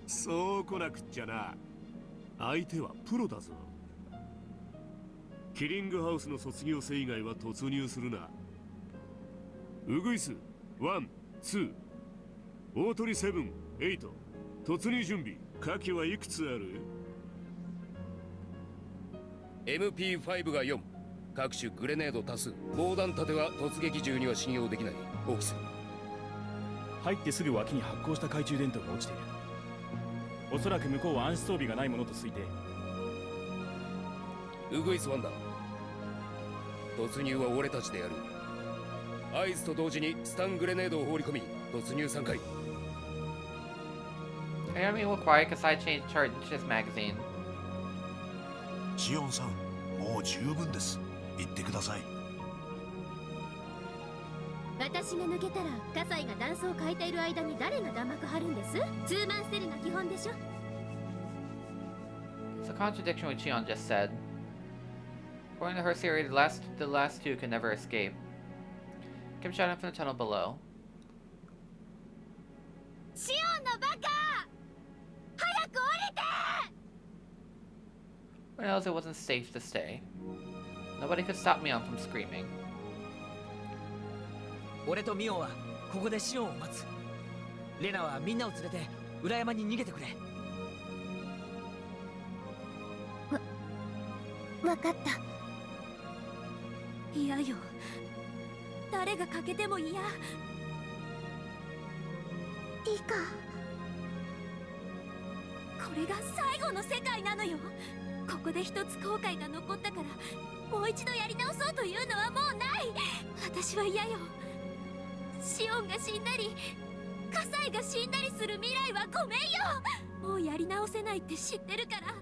そう来なくっちゃな。相手はプロだぞ。キリングハウスの卒業生以外は突入するな。ウグイス1、2、大鳥7、8、突入準備。火器はいくつある？ MP5 が4、各種グレネード多数。防弾盾は突撃銃には信用できない。オフィス。入ってすぐ脇に発光した懐中電灯が落ちている。おそらく向こうは暗視装備がないものと推定。ウグイス1だ。突入は俺たちでやる。合図と同時にスタングレネードを放り込み、突入3回。Enemy will quiet Kasai changed chart into his magazine. シオンさん、もう十分です。行ってください。私が抜けたら、葛西が弾倉を変えている間に誰が弾幕張るんです？ツーマンセルが基本でしょ。It's a contradiction what Shion just said. According to her theory, the last two can never escape. Kim shot him from the tunnel below. シオンのバカ！早く降りて！ But else it wasn't safe to stay. Nobody could stop Mion from screaming. 俺とミオンはここでシオンを待つ。レナはみんなを連れて裏山に逃げてくれ。わかった。嫌よ。誰が欠けても嫌。いいか。これが最後の世界なのよ。ここで一つ後悔が残ったからもう一度やり直そうというのはもうない。私は嫌よ。シオンが死んだり葛西が死んだりする未来はごめんよ。もうやり直せないって知ってるから。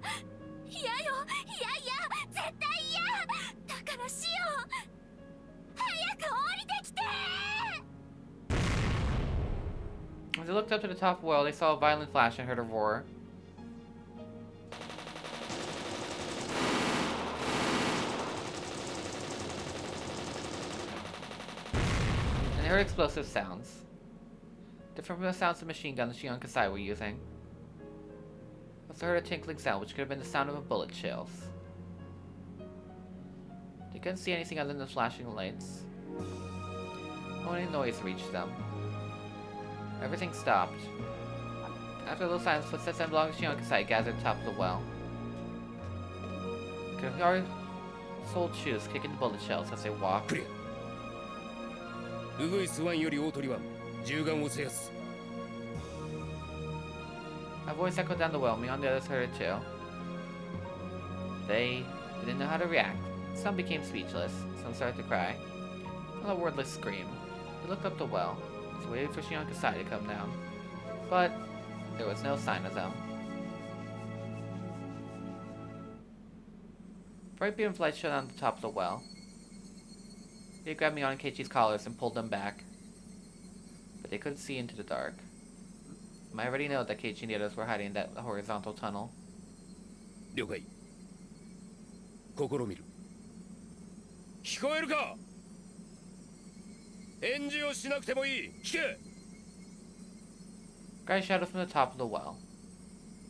嫌よ、嫌、絶対嫌。だからシオン、早く降りてきて。 As they looked up to the top wall, they saw a violent flash and heard a roar. And they heard explosive sounds. Different from the sounds of the machine gun that Shion and Kasai were using. Also heard a tinkling sound, which could have been the sound of a bullet shells. They couldn't see anything other than the flashing lights. Only noise reached them. Everything stopped. After a little silence, footsteps and belonging to Shion and Kasai gathered at the top of the well. They could hear soled shoes kicking the bullet shells as they walked. ウグイス1より大鳥1、銃眼を制圧。 My voice echoed down the well. Me on the others heard it too. They didn't know how to react. Some became speechless. Some started to cry. Some a wordless scream. They looked up the well. They waited for Shion Kasai to come down. But there was no sign of them. Bright beam of light shone on the top of the well. They grabbed Mion and Keiichi's collars and pulled them back. But they couldn't see into the dark. I already know that Keiichi and the others were hiding in that horizontal tunnel. 了解。試みる。聞こえるか？返事をしなくてもいい。聞け。 Guy shouted from the top of the well.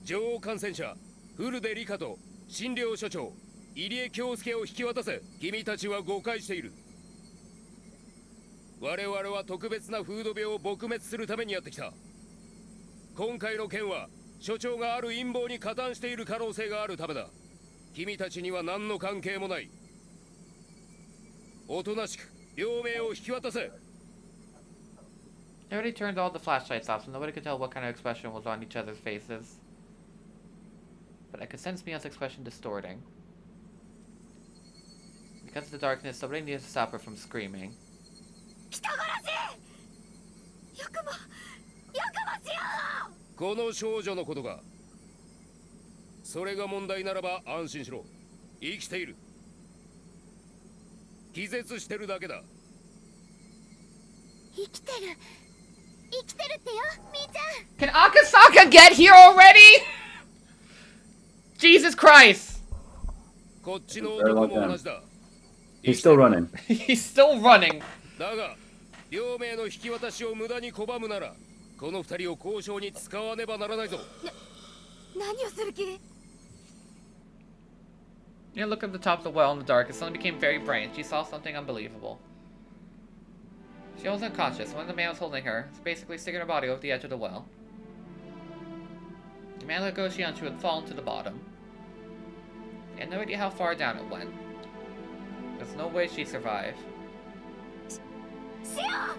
女王感染者古出理香と診療所長入江京介を引き渡せ。君たちは誤解している。我々は特別な風土病を撲滅するためにやってきた。今回の件は所長がある陰謀に加担している可能性があるためだ。君たちには何の関係もない。おとなしく両名を引き渡せ。 They already turned all the flashlights off, so nobody could tell what kind of expression was on each other's faces. But I could sense Mion's expression distorting. Because of the darkness, somebody needed to stop her from screaming. この少女のことか。それが問題ならば安心しろ。生きている。気絶してるだけだ。生きてる。生きてるってよ、みーちゃん。 Can Akasaka get here already? Jesus Christ! こっちの男も同じだ。 He's still running. He's still running. だが、両名の引き渡しを無駄に拒むなら、この二人を交渉に使わねばならないぞ。何をする気？ Nia looked at the top of the well in the dark and suddenly became very bright. She saw something unbelievable. She was unconscious. One of the man was holding her, basically sticking her body over the edge of the well. The man let go of Shion, she had fallen to the bottom. He had no idea how far down it went. There's no way she survived. Shion!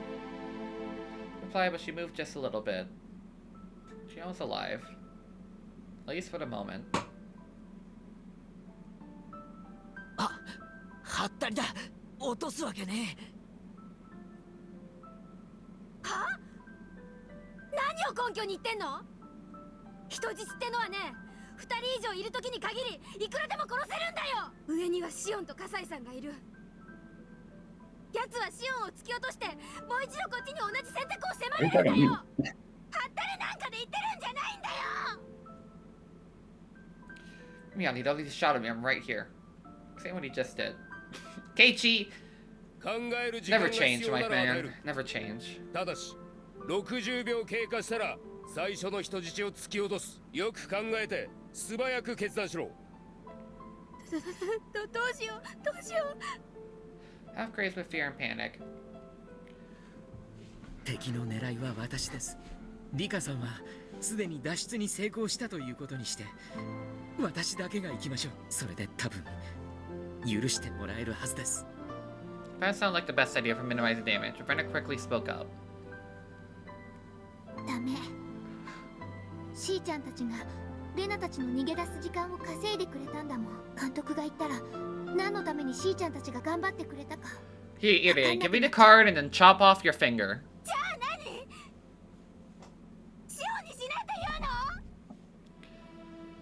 Replied, but she moved just a little bit. Shion was alive. At least for the moment. はったりだ。落とすわけね。は？何を根拠に言ってんの？人質ってのはね、2人以上いる時に限りいくらでも殺せるんだよ。上にはシオンと葛西さんがいる。奴はシオンを突き落としてもう一度こっちに同じ選択を迫られるんだよ。はったりなんかで言ってるんじゃないんだよ。Mion, he totally shot at me. I'm right here. Same what he just did. Keiichi! Never change, my man. Never change. ただし、60秒経過したら最初の人質を突き落とす。よく考えて素早く決断しろ。どうしよう、どうしよう。 Half crazed with fear and panic. 敵の狙いは私です。リカさんはすでに脱出に成功したということにして、私だけが行きましょう。それで多分許してもらえるはずです。That sounded like the best idea for minimizing damage. Ravena quickly spoke up. ダメ。シーちゃんたちがレナたちの逃げ出す時間を稼いでくれたんだもん。監督が言ったら何のためにシーちゃんたちが頑張ってくれたか。Here, Irie, give me the card and then chop off your finger. じゃあ何？シオンにしないと言うの？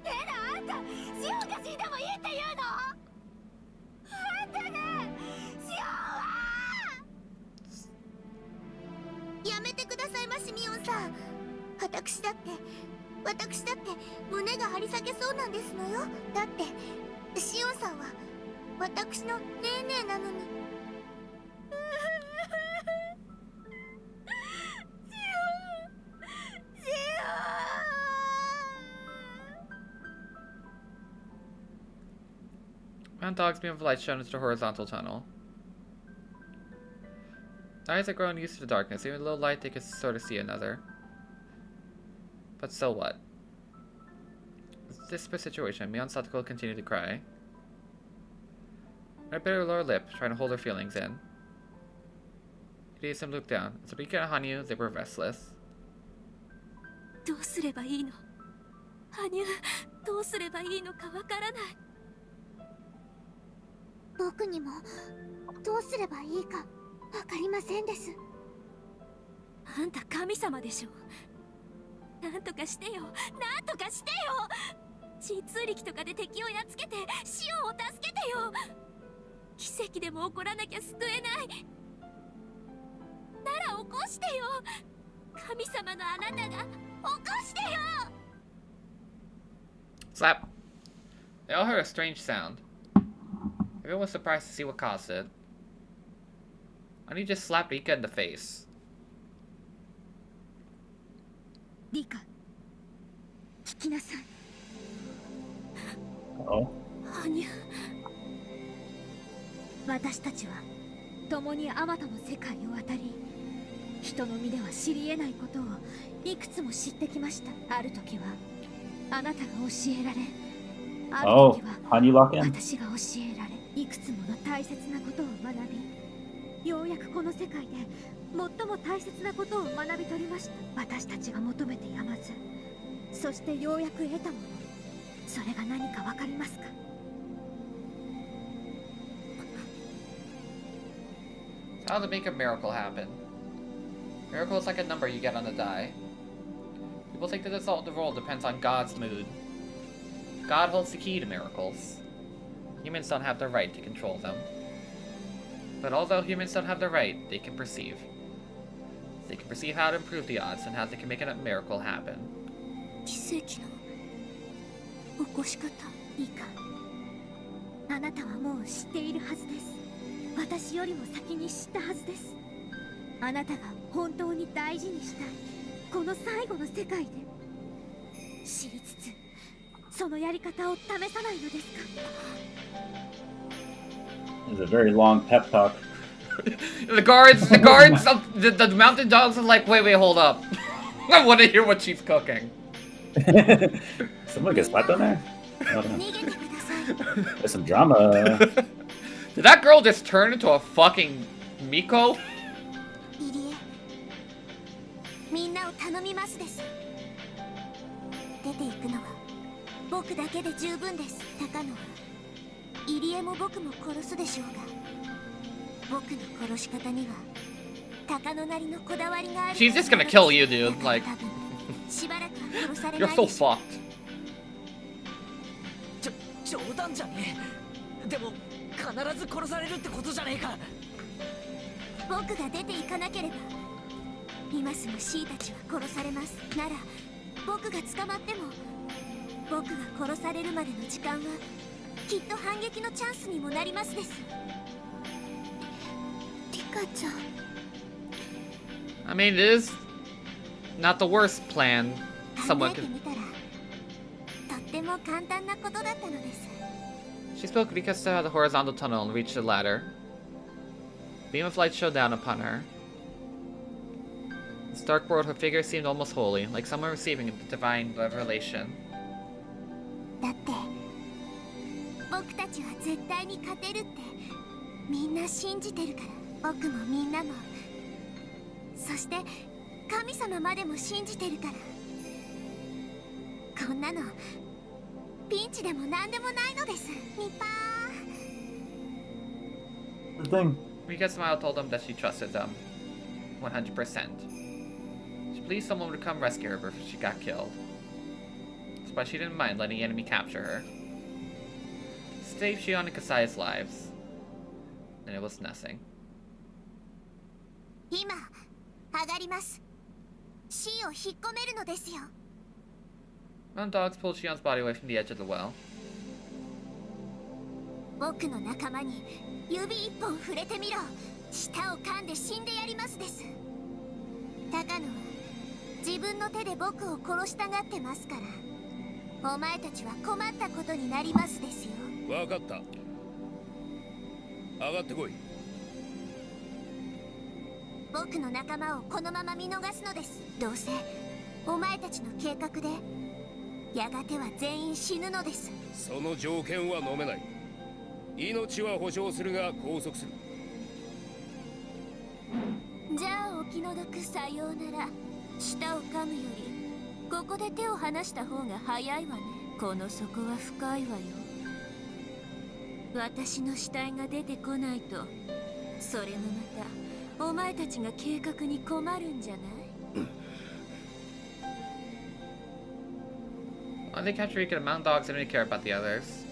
レナ、あんたシオンが死んでもいいって言うの？あんたね、シオンはやめてくださいまし、ミオンさん。私だって胸が張り裂けそうなんですのよ。だってシオンさんは私のねえねえなのに。One dog's beam of light shone into the horizontal tunnel. Their eyes had grown used to the darkness. Even with a little light, they could sort of see another. But so what? It's this situation. Mion Satoko continued to cry. I bit her lower lip, trying to hold her feelings in. Please him look down. As Rika and Hanyu, they were restless. どうすればいいの？羽生、どうすればいいのかわからない。僕にもどうすればいいかわかりませんです。あんた神様でしょ。なんとかしてよ、なんとかしてよ。神通力とかで敵をやっつけてシオンを助けてよ。奇跡でも起こらなきゃ救えない。なら起こしてよ。神様のあなたが起こしてよ。Slap. They all heard a strange sound. Everyone was surprised to see what caused it. Anu just slapped Rika in the face. リカ、聞きなさい。Oh. 羽生、私たちは共にあまたの世界を渡り、人の身では知り得ないことをいくつも知ってきました。ある時はあなたが教えられ、ある時は私が教えられ、いくつもの大切なことを学び、ようやくこの世界で最も大切なことを学び取りました。私たちが求めてやまず、そしてようやく得たもの、それが何かわかりますかHow to make a miracle happen. Miracle is like a number you get on a die. People think that the result of the roll depends on God's mood. God holds the key to miracles. Humans don't have the right to control them. But although humans don't have the right, they can perceive. They can perceive how to improve the odds and how they can make a miracle happen. 奇跡の起こし方。リカ、あなたはもう知っているはずです。私よりも先に知ったはずです。あなたが本当に大事にしたいこの最後の世界で知りつつ、そのやり方を試さないのですか。 This is a very long pep talk. the guards of the mountain dogs are like, wait, hold up. I want to hear what she's cooking. Someone gets slapped on there? Oh, no. There's some drama. Did that girl just turn into a fucking Miko? イリエ、みんなを頼みますです。出ていくのは僕だけで十分です。高野はイリエも僕も殺すでしょうが、僕の殺し方には高野なりのこだわりがある。 She's just gonna kill you, dude. Like, しばらくは殺され you're ない so でしょう。 fucked. 冗談じゃねえ。でも必ず殺されるってことじゃねえか。僕が出ていかなければ今すぐシーたちは殺されます。なら僕が捕まっても僕が殺されるまでの時間はきっと反撃のチャンスにもなりますです。リカちゃん、 I mean, it is not the worst plan 考 someone えて could. みたらとっても簡単なことだったのです。 She spoke because they had the horizontal tunnel and reached the ladder. Beam of light shone down upon her. In this dark world, her figure seemed almost holy, like someone receiving a divine revelation. だって僕たちは絶対に勝てるってみんな信じてるから。僕もみんなも、そして神様までも信じてるから。こんなのピンチでも何でもないのです。ニパー。 The thing. Rika's smile told them that she trusted them 100%. She believed someone would come rescue her before she got killed. That's why she didn't mind letting the enemy capture her. Save Shion and Kasai's lives. And it was nothing. 今上がります。シーを引っ込めるのですよ。 One dogs pulled Shion's body away from the edge of the well. 僕の仲間に指一本触れてみろ。舌を噛んで死んでやりますです。高野は自分の手で僕を殺したがってますから、お前たちは困ったことになりますですよ。分かった。上がってこい。僕の仲間をこのまま見逃すのです。どうせお前たちの計画でやがては全員死ぬのです。その条件は飲めない。命は保証するが拘束する。じゃあお気の毒さようなら。舌を噛むよりここで手を離した方が早いわね。この底は深いわよ。私の死体が出てこないと、それもまたお前たちが計画に困るんじゃない？ When they capture Rika, the mountain dogs didn't really care about the others.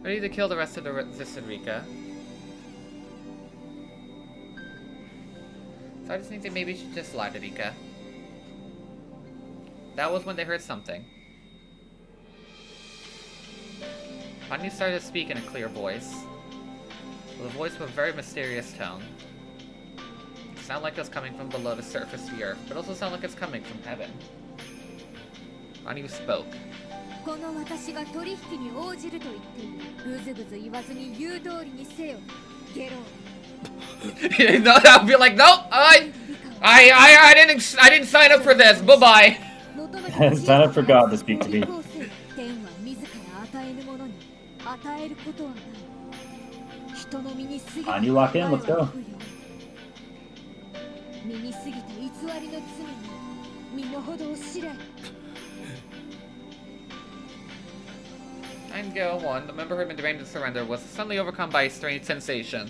Ready to kill the rest of the resistant Rika. So I just think they maybe should just lie to Rika. That was when they heard something. Hanyu started to speak in a clear voice, with a voice with a very mysterious tone. It sounded like it was coming from below the surface of the earth, but also sounded like it's coming from heaven. Hanyu spoke. この私が取引に応じると言っている。ぐずぐず言わずに言う通りにせよ。ゲロ。No, I'll be like, nope, I didn't sign up for this. Bye bye. Sign up for God to speak to me. On you lock in, let's go. And go one. The member who had been drained to surrender was suddenly overcome by a strange sensation.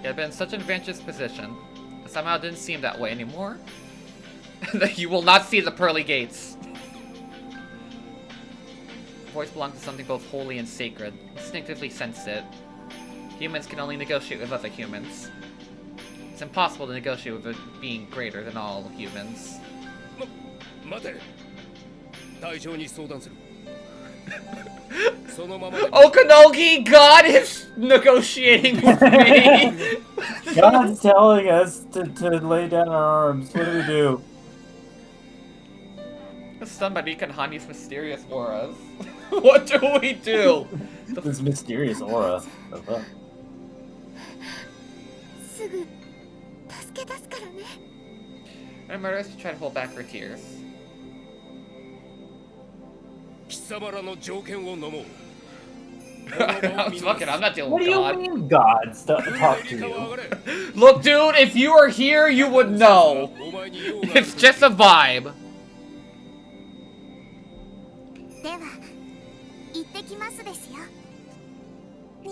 He had been in such an adventurous position. It somehow didn't seem that way anymore. That you will not see the pearly gates. The voice belonged to something both holy and sacred. Instinctively sensed it. Humans can only negotiate with other humans. It's impossible to negotiate with a being greater than all humans. Okanogi, God is negotiating with me! God's telling us to lay down our arms. What do we do? Stunned by Rika and Hanyu's mysterious auras. What do we do? This mysterious aura. And Murderous tried to hold back her tears. I'm not dealing with God. What do you mean God? Talk to you. Look, dude, if you were here, you would know. It's just a vibe.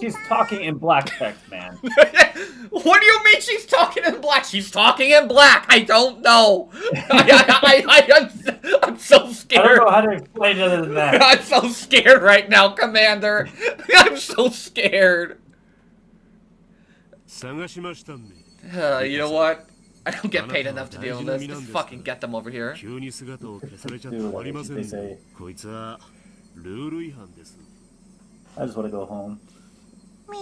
She's talking in black text, man. What do you mean she's talking in black? She's talking in black. I don't know. I'm so scared. I don't know how to explain it other than that. I'm so scared right now, Commander. I'm so scared. You know what? I don't get paid enough to deal with this. Just fucking get them over here. Do what they say. I just want to go home. I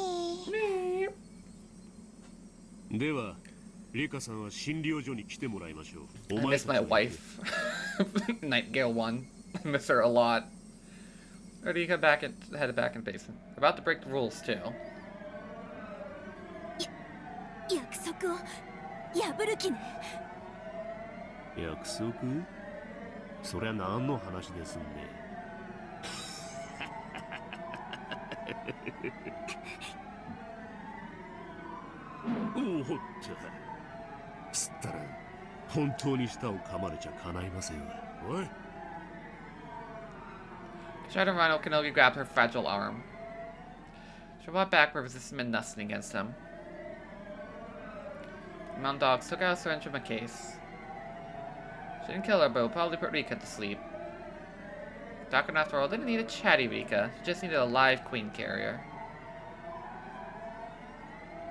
miss my wife. Nightingale 1. I miss her a lot. Or do you head back and back in basement? About to break the rules too. 約束を破る気ね。約束？そりゃ何の話ですんね。おほっと。つったら本当に舌を噛まれちゃ叶いませんわ。おい。Shadow Rhino Kenobi grabbed her fragile arm. She brought back where resistance meant nothing against him. The mountain dogs took out a syringe from a case. She didn't kill her, but probably put Rika to sleep. Doctor, after all, didn't need a chatty Rika. She just needed a live queen carrier.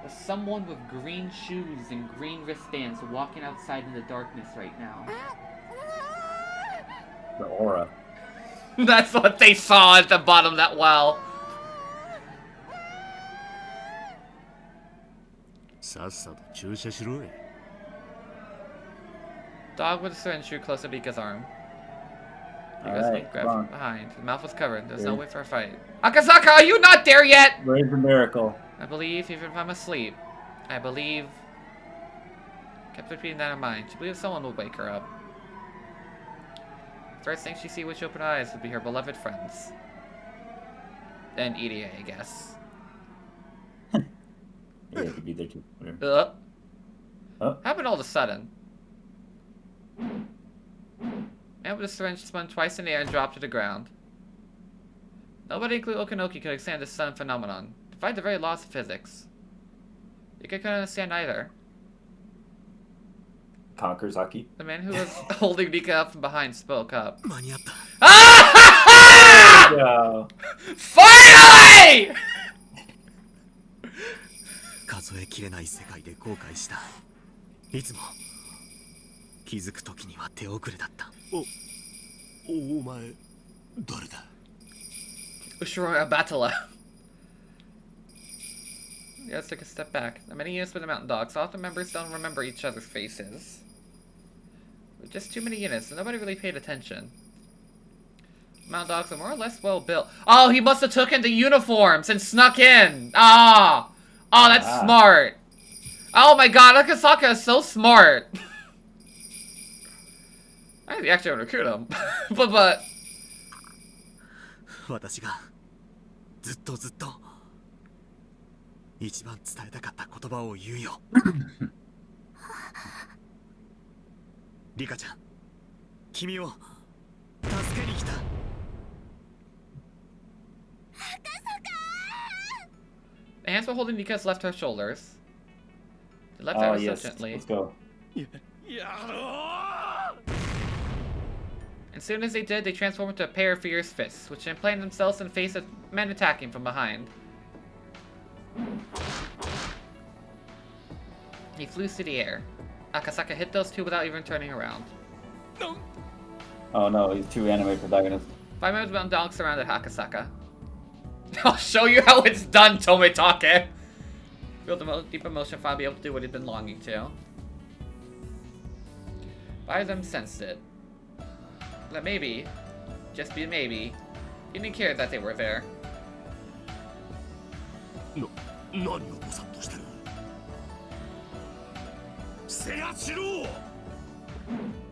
There's someone with green shoes and green wristbands walking outside in the darkness right now. The aura. That's what they saw at the bottom of that well. Dog with a syringe drew close to Rika's arm. Rika's feet grabbed from behind. His mouth was covered. There's no way for a fight. Akasaka, are you not there yet? Where's the miracle? I believe, even if I'm asleep, I believe. Kept repeating that in mind. She believes someone will wake her up. The first thing she see with open eyes would be her beloved friends. And Irie, I guess. Yeah, it could be there too. Whatever. Happened all of a sudden. Man with a syringe spun twice in the air and dropped to the ground. Nobody, including Okanoki, could understand this sudden phenomenon. Defied the very laws of physics. Nika couldn't understand either. Conquers Aki. The man who was holding Nika up from behind spoke up. Yeah. Finally! 数えきれない世界で後悔した。いつも気づく時には手遅れだった。お前誰だ？ Ushiro Abatala. Yeah, let's take a step back. The many units with the mountain dogs, often members don't remember each other's faces. With just too many units, so nobody really paid attention. Mountain dogs are more or less well built. Oh, he must have took in the uniforms and snuck in! Ah! Oh, that's smart! Oh my god, Akasaka is so smart! I think they actually want to recruit him. but... 私がずっと一番伝えたかった言葉を言うよ。リカちゃん、君を助けに来た。 The hands were holding Nika's left her shoulders. They left her yes. gently. Let's go. As soon as they did, they transformed into a pair of fierce fists, which implanted themselves in the face of men attacking from behind. He flew through the air. Akasaka hit those two without even turning around. Oh no, he's two anime protagonists. 5 members of Mountain Dogs surrounded Akasaka. I'll show you how it's done, Tomitake! Feel the deep emotion, finally be able to do what he'd been longing to. 5 of them sensed it. That maybe, just be maybe, he didn't care that they were there.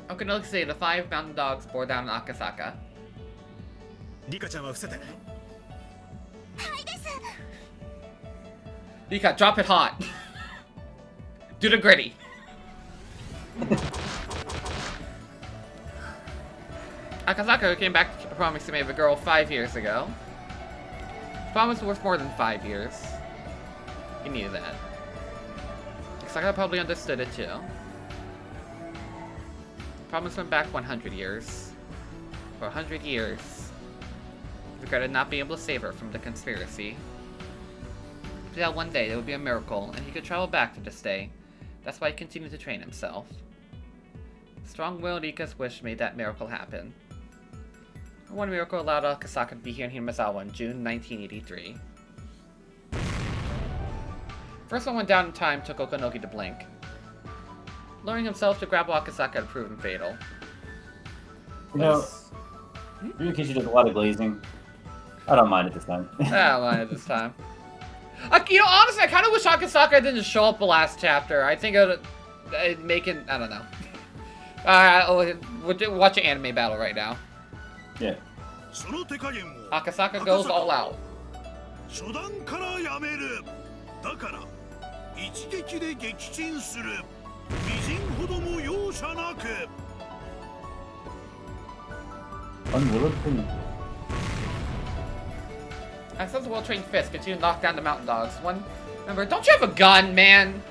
Okanoki say the 5 mountain dogs bore down on Akasaka. Rika, drop it hot. Do the gritty. Akasaka came back to keep a promise he made of a girl 5 years ago. The promise was worth more than 5 years. He knew that. Akasaka probably understood it too. The promise went back 100 years. For 100 years. He regretted not being able to save her from the conspiracy. But that one day there would be a miracle, and he could travel back to this day. That's why he continued to train himself. Strong-willed Ika's wish made that miracle happen. One miracle allowed Akasaka to be here in Hirasawa in June 1983. First one went down in time took Okanoki to blink. Luring himself to grapple Akasaka had proven fatal. You know, Ryukishi does a lot of glazing. I don't mind it this time. I don't mind it this time. You know, honestly, I kind of wish Akasaka didn't just show up the last chapter. I think it would make it, I don't know. We're watching an anime battle right now. Yeah. Akasaka goes all out. As a well-trained fist continue to knock down the mountain dogs. One, remember, don't you have a gun, man?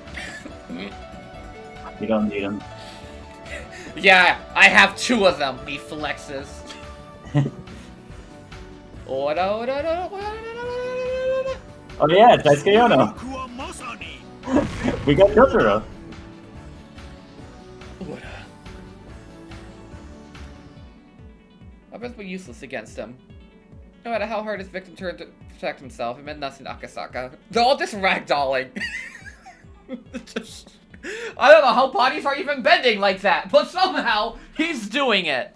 You don't need them. Yeah, I have 2 of them. He flexes. Oh yeah, it's Daisuke Yono. We got Totoro. Weapons were useless against him. No matter how hard his victim turned to protect himself, it meant nothing to Akasaka. They're all just ragdolling. I don't know how bodies are even bending like that, but somehow he's doing it.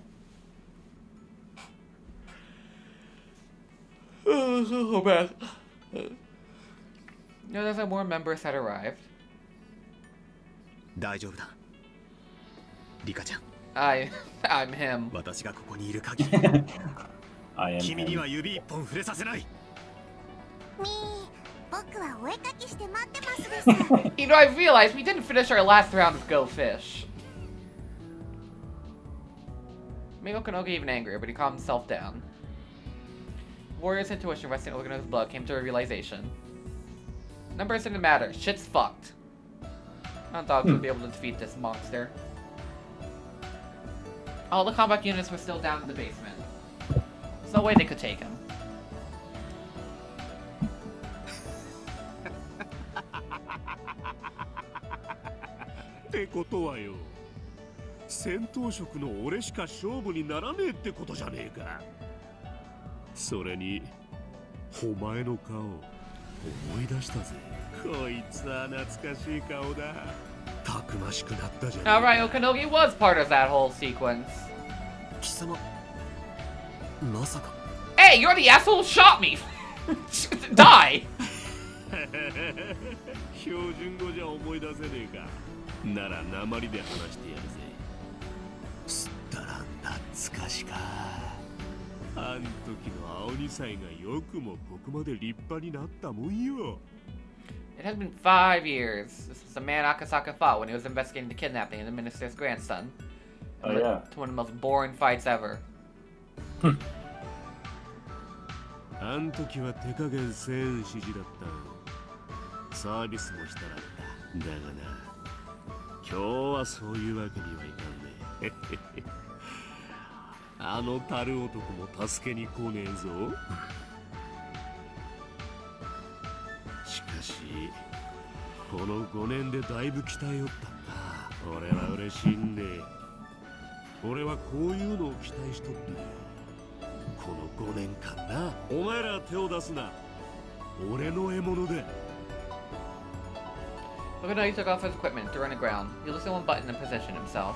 Oh man. No, there's more members had arrived. I'm him. I am him. 君には指一本触れさせない。僕 You know, I realized we didn't finish our last round of Go Fish. Made Okanogi even angrier, but he calmed himself down. Warrior's intuition resting on Okanogi's blood came to a realization. Numbers didn't matter. Shit's fucked. None dogs would be able to defeat this monster. All the combat units were still down in the basement. There's no way they could take him. ってことはよ、戦闘職の俺しか勝負にならねえってことじゃねえか。それにお前の顔思い出したぜ。こいつは懐かしい顔だ。たくましくなったじゃねえか。 Alright, Okanogi was part of that whole sequence. 貴様、まさか。 Hey, you're the asshole who shot me! Die! 標準語じゃ思い出せねえか。なら鉛で話してやるぜ。すったら懐かしか。あん時の青二歳がよくもここまで立派になったもんよ。 It has been 5 years. This was the man Akasaka fought when he was investigating the kidnapping of the minister's grandson. Oh yeah. One of the most boring fights ever. あん時は手加減せん指示だった。サービスもしたらった。だがな、今日はそういうわけにはいかんね。あの樽男も助けに来ねえぞ。しかし、この5年でだいぶ鍛えよったんだ。俺は嬉しいんで。俺はこういうのを期待しとったよ。この5年間な。お前ら手を出すな。俺の獲物だ。 Okanogi took off his equipment and threw on the ground. He loosened one button and positioned himself.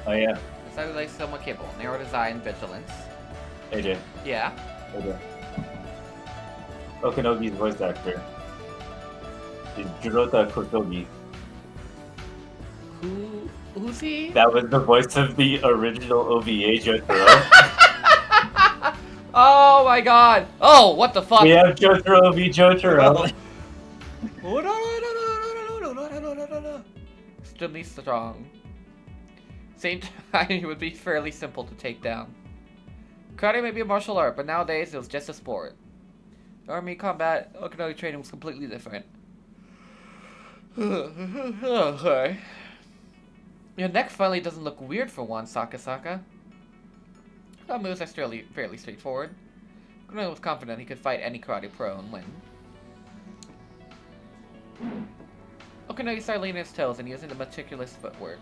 Oh yeah. His eye was like somewhat capable, narrowed his eye in vigilance. AJ. Yeah? AJ. Okanogi's voice actor is Jirota Kotogi. Who's he? That was the voice of the original OVA Jotaro. Oh my god! Oh, what the fuck? We have Jotaro v Jotaro. Extremely strong. Same time, it would be fairly simple to take down. Karate may be a martial art, but nowadays it was just a sport. Army combat, Okanogi training was completely different. Okay. Your neck finally doesn't look weird for once, Sakasaka. Some moves are fairly straightforward. Okanogi was confident he could fight any karate pro and win. Okanogi started leaning his toes and using the meticulous footwork.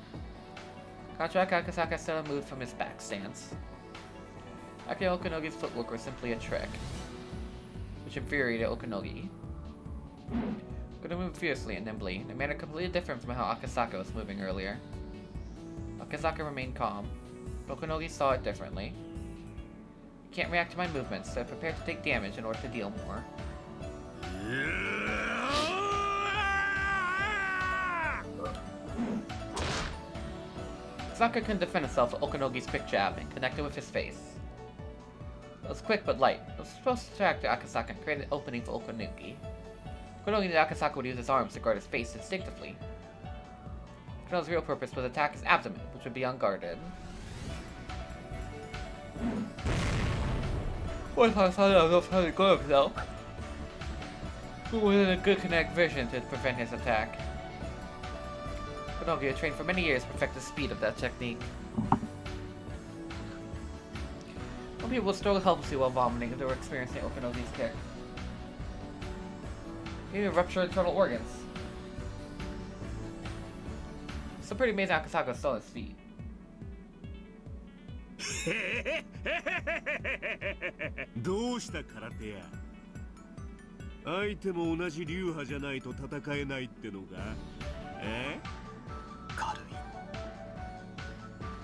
Contract Akasaka still moved from his back stance. Akira Okanogi's footwork was simply a trick, which infuriated Okanogi. Okanogi moved fiercely and nimbly, in a manner completely different from how Akasaka was moving earlier. Akasaka remained calm, but Okanogi saw it differently. You can't react to my movements, so prepare to take damage in order to deal more. Akasaka couldn't defend himself with Okanogi's quick jab and connected with his face. It was quick but light. It was supposed to distract Akasaka and create an opening for Okanogi. Okanogi knew Akasaka would use his arms to guard his face instinctively. Okanogi's real purpose was to attack his abdomen, which would be unguarded. Once I saw that I was trying to go himself, who was in a good connect vision to prevent his attack. Okanogi had trained for many years to perfect the speed of that technique. Some people struggle helplessly while vomiting if they were experiencing Okanogi's kick. He even ruptured internal organs. It's pretty amazing Akasaka was still on his feet. どうした空手や。相手も同じ流派じゃないと戦えないってのか。え？軽い。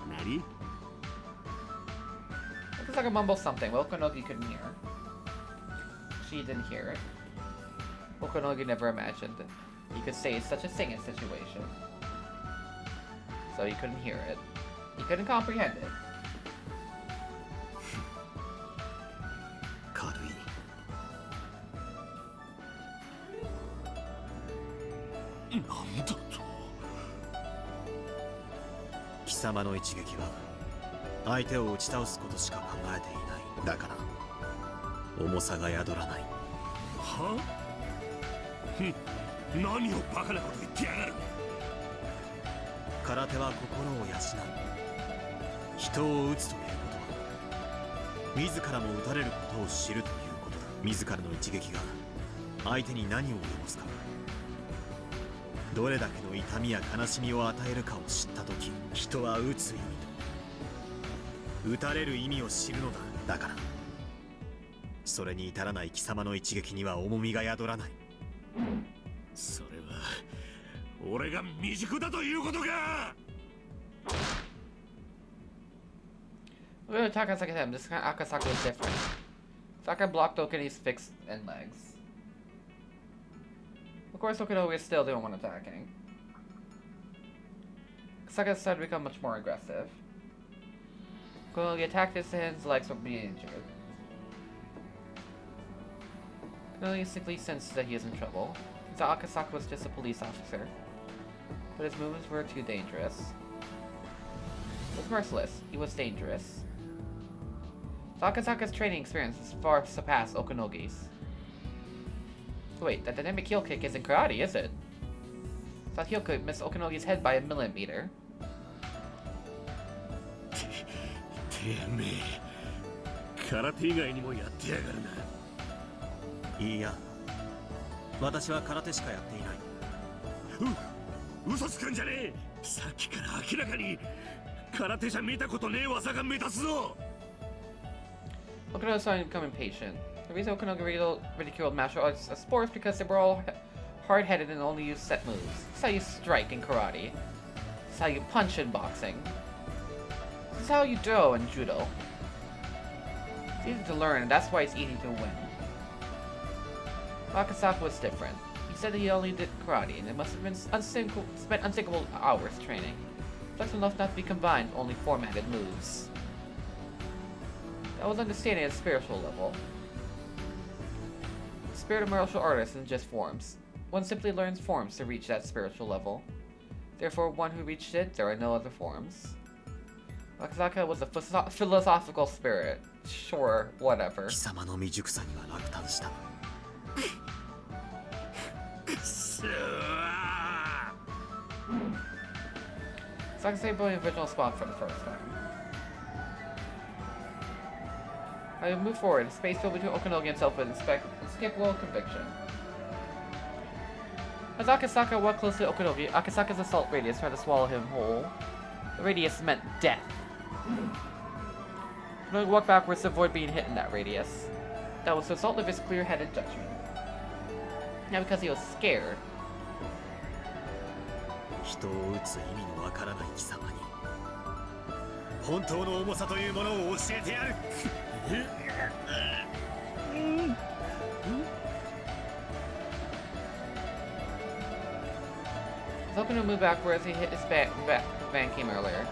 何？ Akasaka mumbled something, but Okanogi couldn't hear. She didn't hear it. Okanogi never imagined that he could say such a thing in situation. So he couldn't hear it. He couldn't comprehend it. 軽い。なんだと。貴様の一撃は相手を打ち倒すことしか考えていない。だから重さが宿らない。は？何をバカなこと言ってやがる。空手は心を養う。人を打つということは自らも打たれることを知るということだ。自らの一撃が相手に何を及ぼすか、どれだけの痛みや悲しみを与えるかを知ったとき、人は打つ意味と打たれる意味を知るのだ。だからそれに至らない貴様の一撃には重みが宿らない。それは俺が未熟だということか。We're gonna attack Akasaka him. This kind of Akasaka is different. Saka blocked Okinogi's fists and legs. Of course, Okinogi is still the one attacking. Saka started to become much more aggressive. Okinogi attacked his hands, legs were being injured. Okinogi simply sensed that he is in trouble. He thought Akasaka was just a police officer, but his movements were too dangerous. He was merciless. He was dangerous. Akasaka's training experience is far surpassed Okinogi's. Wait, that dynamic heel kick isn't karate, is it? That heel kick missed Okinogi's head by a millimeter. てめえ、空手以外にもやってやがるな。いいや、私は空手しかやっていない。嘘つくんじゃねえ。さっきから明らかに空手じゃ見たことねえ技が目立つぞ。Okinogi started to become impatient. The reason Okinogi ridiculed martial arts as sports because they were all hard-headed and only used set moves. This is how you strike in karate. This is how you punch in boxing. This is how you do in judo. It's easy to learn, and that's why it's easy to win. Akasaka was different. He said that he only did karate, and it must have been spent unthinkable hours training. Flexible enough not to be combined, only formatted moves. That was understanding at a spiritual level. The spirit of martial artists isn't just forms. One simply learns forms to reach that spiritual level. Therefore, one who reached it, there are no other forms. Akasaka was a philosophical spirit. Sure, whatever. 貴様の未熟さには落胆した。Akasaka put in the original spot for the first time. I move forward, space filled between Okinogi himself with unspeakable conviction. As Akasaka walked close to Okinogi, Akasaka's assault radius tried to swallow him whole. The radius meant death. Okinogi walked backwards to avoid being hit in that radius. That was the result of his clear-headed judgment. Not because he was scared. 人を打つ意味のわからない貴様に本当の重さというものを教えてやる。He's hoping to move backwards. He hit his van came earlier.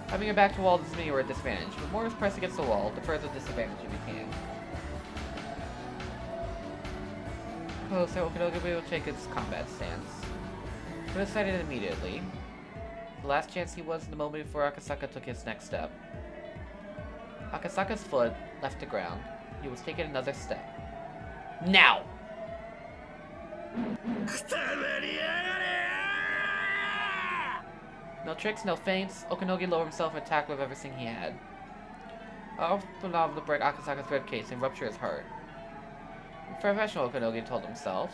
Having your back to the wall doesn't mean you were at disadvantage. The more is pressed against the wall, the further disadvantage you became. Closer, Okinogi will take its combat stance. He decided immediately. The last chance he was in the moment before Akasaka took his next step. Akasaka's foot left the ground. He was taking another step. Now! No tricks, no feints. Okinogi lowered himself and attacked with everything he had. Off the knob to break Akasaka's ribcage and rupture his heart. Professional Okinogi told himself.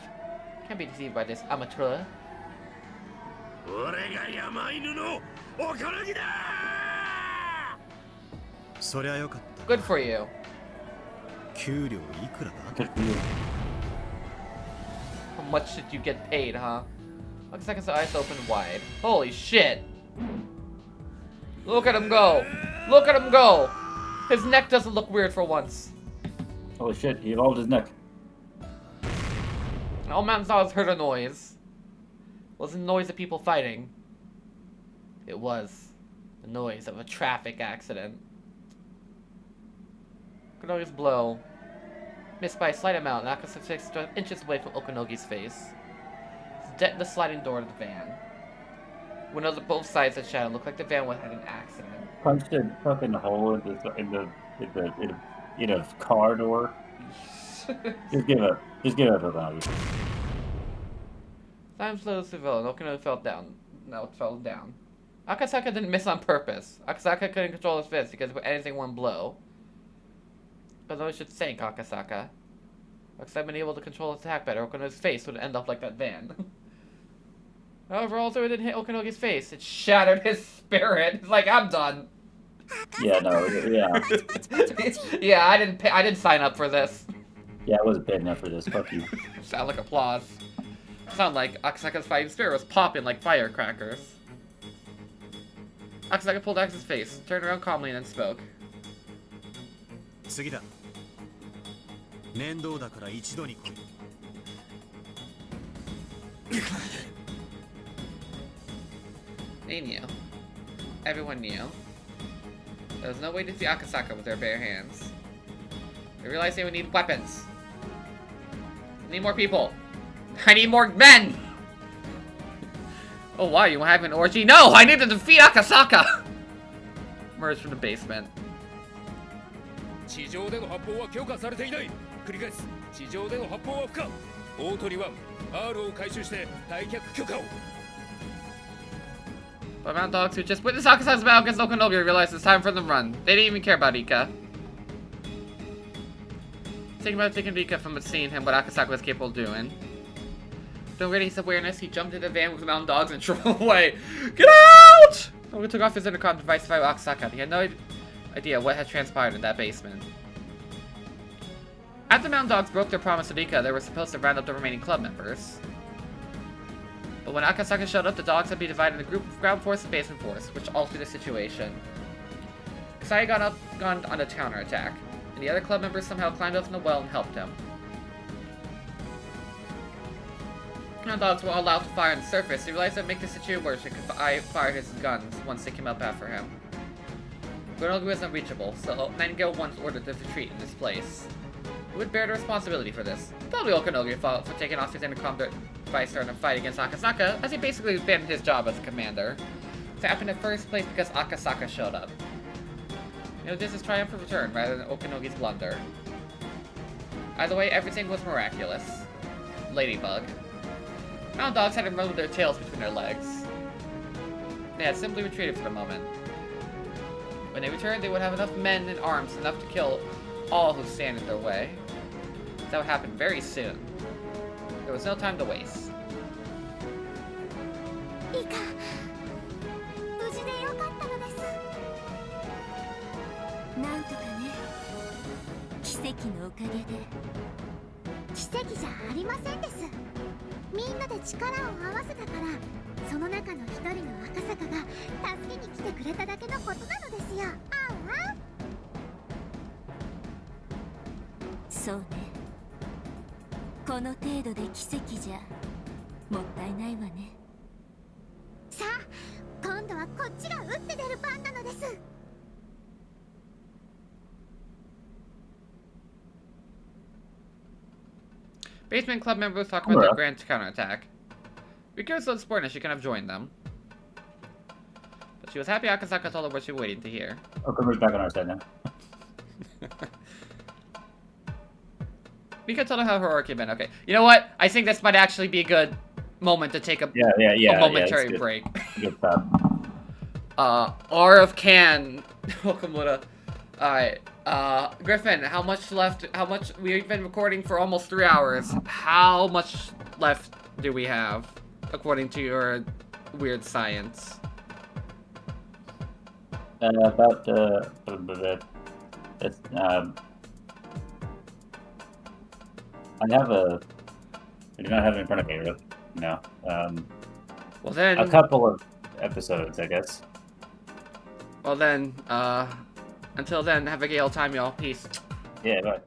Can't be deceived by this amateur. Good for you. 給料いくらだ? How much did you get paid, huh? Akasaka's eyes opened wide. Holy shit! Look at him go! Look at him go! His neck doesn't look weird for once. Oh shit, he evolved his neck. All man saw was heard a noise. It wasn't the noise of people fighting. It was the noise of a traffic accident. Okinogi's blow missed by a slight amount, and Akasaka 6 inches away from Okinogi's face. the sliding door of the van. Windows on both sides of the shadow looked like the van had an accident. Punched a fucking hole in a car door. Just give up. Just give up about it. Time slowed the villain. Okinogi fell down. No, it fell down. Akasaka didn't miss on purpose. Akasaka couldn't control his fist because with anything one blow. Although I should thank Akasaka. Because I've been able to control his attack better, Okinogi's face would end up like that van. However, although it didn't hit Okinogi's face, it shattered his spirit. It's like, I'm done. Yeah, no, yeah. Yeah, I didn't sign up for this. Yeah, I wasn't paid enough for this. Fuck you. Sound like applause. Sound like Akasaka's fighting spirit was popping like firecrackers. Akasaka pulled out his face, turned around calmly, and then spoke. 次だ。面倒だから一度に来い。They knew. Everyone knew. There was no way to see Akasaka with their bare hands. They realized they would need weapons. I need more people. I need more men! Oh, why? You have an orgy? No! I need to defeat Akasaka! Emerged from the basement. 地上での発砲は許可されていない。繰り返す。地上での発砲は不可。大鳥1、R を回収して退却許可を。 But Mount Dogs who just witnessed Akasaka's battle against Okinogi realized it's time for them to run. They didn't even care about Ika. Thinking about taking Ika from seeing him what Akasaka was capable of doing. Don't ready his awareness, he jumped into the van with the Mountain Dogs and drove away. Get out! Oga took off his intercom device to fight with Akasaka. He had no idea what had transpired in that basement. After the Mountain Dogs broke their promise to Ika, they were supposed to round up the remaining club members. But when Akasaka showed up, the dogs had been divided into ground force and basement force, which altered the situation. Kasai gone on a counterattack, and the other club members somehow climbed up from the well and helped him. When the dogs were all allowed to fire on the surface, he realized that to make the situation worse, he could fire his guns once they came up after him. Okinogi was unreachable, so Nightingale once ordered to retreat in this place. Who would bear the responsibility for this? Probably Okinogi for taking off his intercom device during a fight against Akasaka, as he basically abandoned his job as a commander. It happened in first place because Akasaka showed up. You know, this is triumphant return rather than Okinogi's blunder. Either way, everything was miraculous. Ladybug. Mountain Dogs had run with their tails between their legs. They had simply retreated for the moment. When they returned, they would have enough men and arms enough to kill all who stand in their way. That would happen very soon. There was no time to waste. Ika, 無事でよかったのです。なんとかね。奇跡のおかげで。奇跡じゃありませんです。みんなで力を合わせたから、その中の一人の赤坂が助けに来てくれただけのことなのですよ。ああ。そうね。この程度で奇跡じゃもったいないわね。さあ、今度はこっちが打って出る番なのです。Basement club members talked about their grand counterattack. Rika was so disappointed she couldn't have joined them. But she was happy Akasaka told her what she was waiting to hear. Okamu's back on our side now. Rika told her how heroic he'd been. Okay, you know what? I think this might actually be a good moment to take a momentary break. Good stuff. R of Can. Okamura. Alright. Griffin, how much left? We've been recording for almost 3 hours. How much left do we have, according to your weird science? About I do not have it in front of me, really. No. Well then, a couple of episodes, I guess. Well then, until then, have a gale time, y'all. Peace. Yeah, bye.